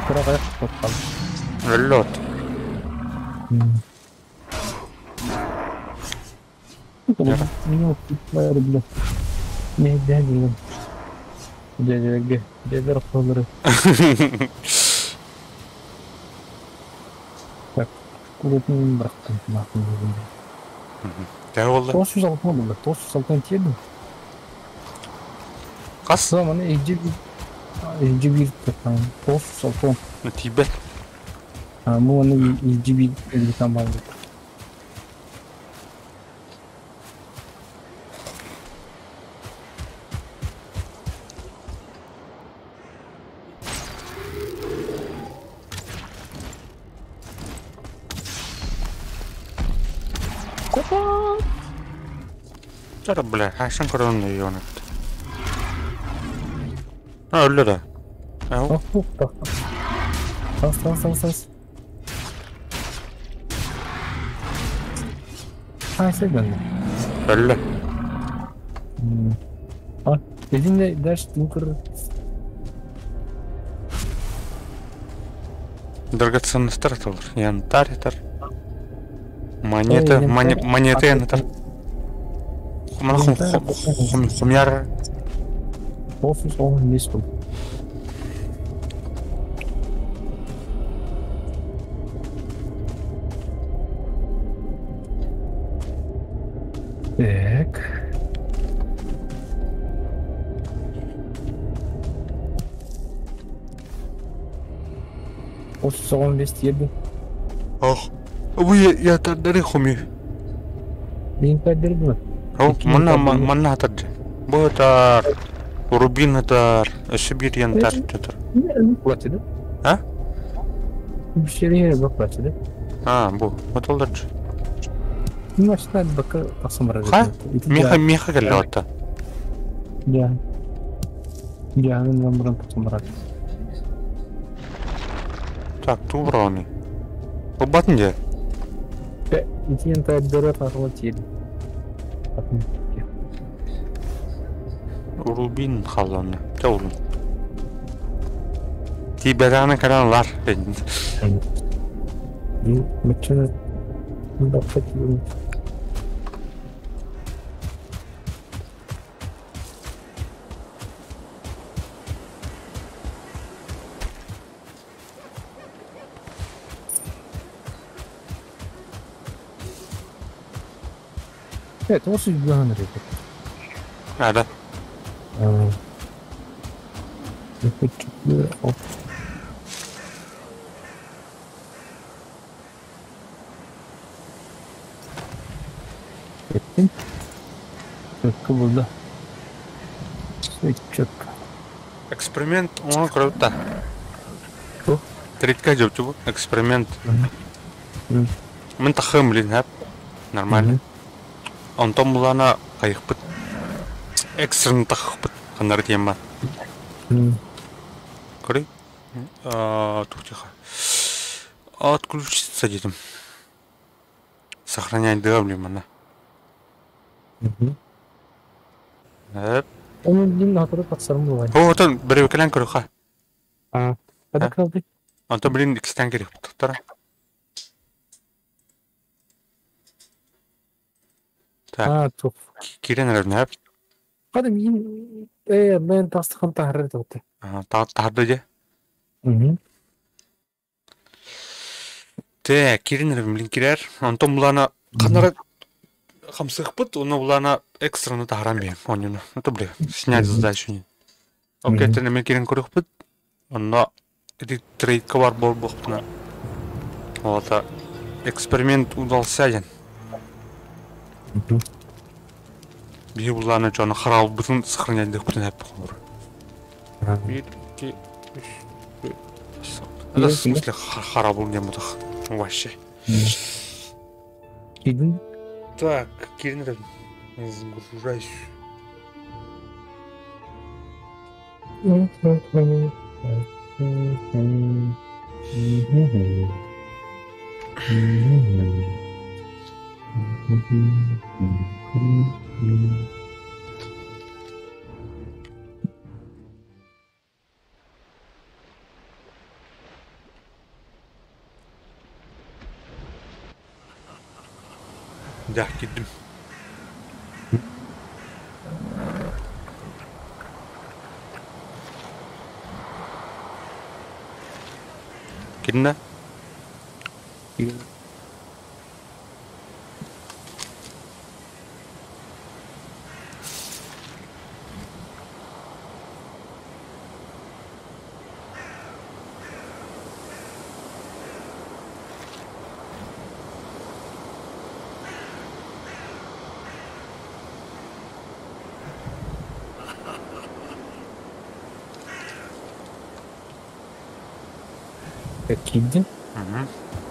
Кырағаяқ қотқал. Өлі от. Меня упали, бля. Не дядя. Дядя где? Дядя Рафалеры. Так, куротный брат там нахуй. Дәу олды. Тосы жалпан болды. Тосы жалпан тиеді. Қас? Мана ежебир там. Тосы жалпан. Тибет. Му оны ежебир елден барды. Жара, бля, хайшан көрінді ионет. Өлі да. Әу? Тас. Сайдан. Өлі. Единде дәш тұнқыр. Драгоценностер аталыр. Янтар етар. Монеты янтар. Мана хумяр. Тосы жалпан емес бұл. Так. Осы соған бес тиеді. Ах. Бұй ятардары хуми. Дейін кәдерді ме? Ау, мана атарды. Бұй атар. Рубин атар. Өсі бір янтар жатыр. Платеді? А? Bir şeyleri bak plатеді. Бұ. Оталдар жы. Машина бака асымыра. Ха? Меха кәлі отта. Ja. Ja, мен намырын асымыра. Так, ту бұрауны. Побатын же. Итин тайдыры тағылы тиеді. Рубин халаны. Чаурун. Тибераны каранлар. Мачана бақса тиеді. Evet, o suyu daha nereye? Ada. Ettin. Çökkü burada. Çök. Эксперимент, он круто. Что? Тридка жопчу. Эксперимент. Мгм. Мен тахым блин, хап. Нормально. Он том булана кайыкпыт. Экстрен тахыпыт. Кандар тема. Кори? Тихо. Отключиться дедом. Сохранять дабли, мана. Onun din hatırı tasarımı var. О, тон біреу кәлән көріға. Hadi kaldı. Антон блин икістен керек бұттықтара. Так, Çok. кирен әрін әп. Hadi ben tasdikini tahrir etti. Тағды де. Так, кирен әрін блин керер. Антон бұлана қанары қамсық бұт, оны бұлана экстраны тағыран бейм. Онын, это блин, снять задачу не. Окей, тәне мен кирен көрік бұт. Онна трейдка бар бол бұқтына. Олата эксперимент удался жан. Бей бұланы жоны қарал бұтын сохранять бұтын әп бұқылыр. 1, 2, 3, 4, 5. Это в смысле қарал бұл не бұтық. Вообще. Gidin. Так, Кирин, загружайся. Да, gittim. Gidin de. Gidin.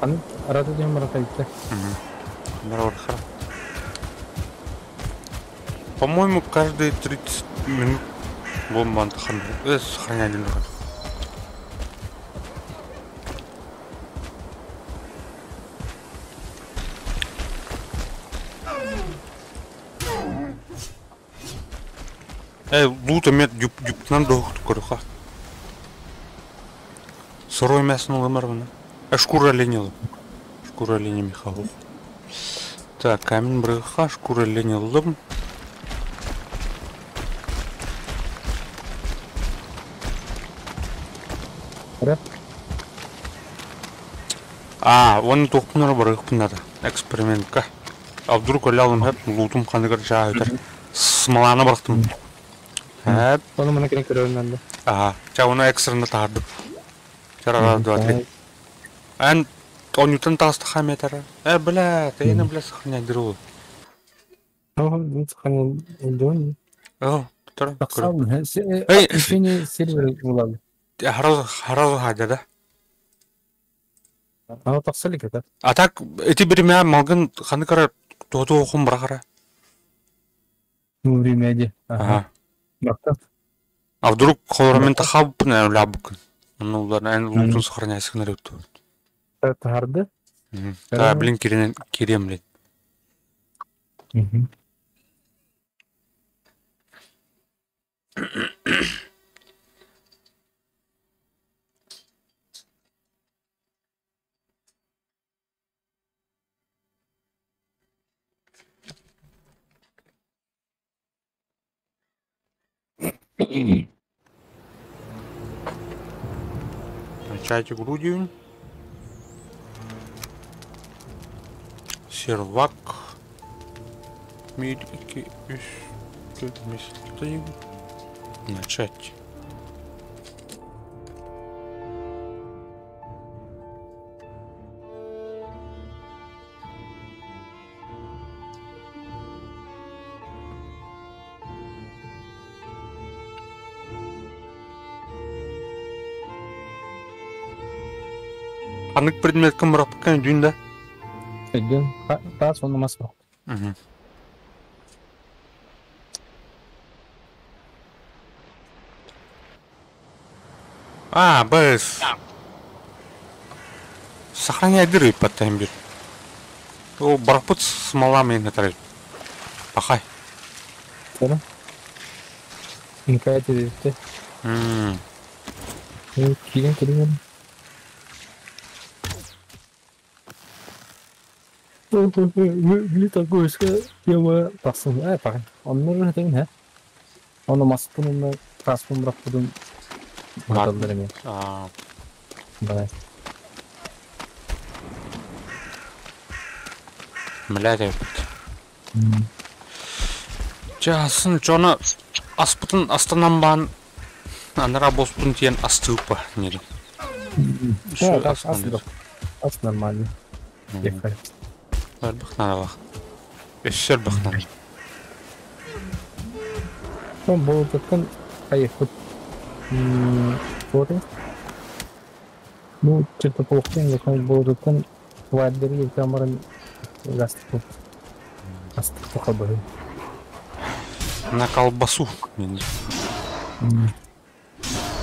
Hani arada diyorum arada gitti. Хорошо. По-моему, каждые 30 минут бомба сохранять один раз. Лута мет юптан дохт көріға. Сырой мясының ғымар бұны. Шкура оленила. Шкура оленя Михайлов. Так, камень брыха, шкура оленилым. Оны тоқпыныр брыхпын надо. Экспериментка. А вдруг олялым хэп, лутым қандығыр жағайдар. Смаланы брықтым. Хэп. Onu bana gerek görüyorum de. Оны экстраны тағардым. Раз, два, три. Он ньютон таста хаметара. Бля, ты не бля сохранять друг. Ну, сохранил донь. Тора. Таксам, решение сервера булады. Харазу хадя, да? Таксали как? А так, эти время малган ханыкара тото оқым брахара. Ну, время де. А вдруг холорамента хаб на лябук. Ну, ладно, лутун сохраняйся на люту. Тарды? Та, блин, керем, блин. Чайчик грудью. Сервак. Мидики. Начать. Анық предмет кім бұрақ баққан дүйін да? Өйден, та сонда мас бар. Біз. Сохраняй дыры паттайын бір. О, бұрақ бұт смала мен әтірі. Пақай. Sonra? Hikayet edildi. Келген. Били такой ска яма тасын. Пақай. Онны рахтайын, ха? Оны масыпын, оны таспын бұрақ бұдың маталдар еме. Бай. Міләді өпіт. Жасын, жоны аспытын астанан баған анара боспын тиен асты ұпа, нері. Ас нормально. Бар бұқнана бақ. Өссер бұқнана. Son болып жатқан қайықпыт. Көрі. Ну, чертополықтен жақын болып жатқан вайдері камерын жастық болып. Астық бұқа бұрын. На колбасу.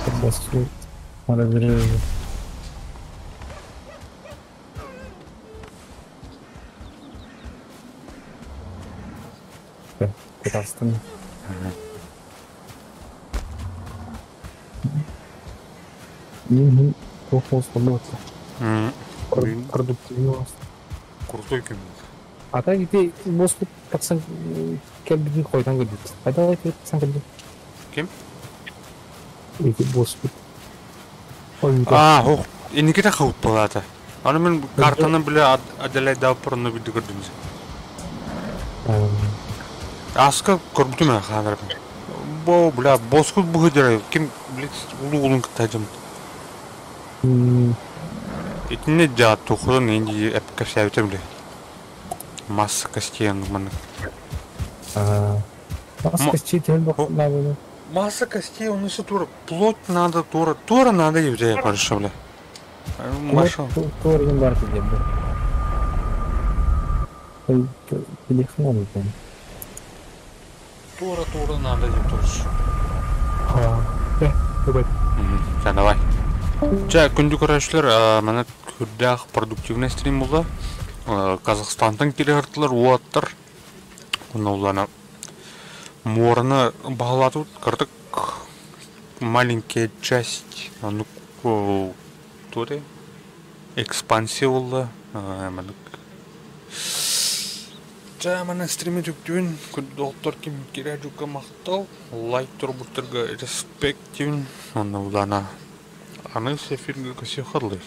Колбасу. Разрежу. Красный. Плохо установился. Продуктивность. Крутой кем. А так ты боску пацан келбиген койдан көрдү. Кайда пацан келди? Кем? Эки боску. О, эникете кылып болады. Аны мен картаны биле аделай да порно видео көрдүм. Аска көрбүтүм мен хабар. Бо бля боску бугдер ким блиц улугун кытажым. Итне жа тухрун энди эпка шабытым бля. Масса костей маны. Масса костей надо. Масса костей, он еще тура. Плоть надо, тура надо еврея хорошо, бля. Машал. Тура не бар тебе, бля. Телефон, бля. Тура надо еврея. Давай. Давай. Жа, күнді көрәшілер, мәні күрдәқ продуктивный стрим болды. Қазақстандың келегіртілер уаттыр. Оны оланы морыны бағалатып кірдік. Маленькая часть. Ну, туре. Экспансия болды. Жа, мәні стримі жүктеуін. Күнді доқтар кем кере жүкке мақтал. Лайк тұр бұттырға респект деуін. Оны оланы аны сефирге көсе қырлы.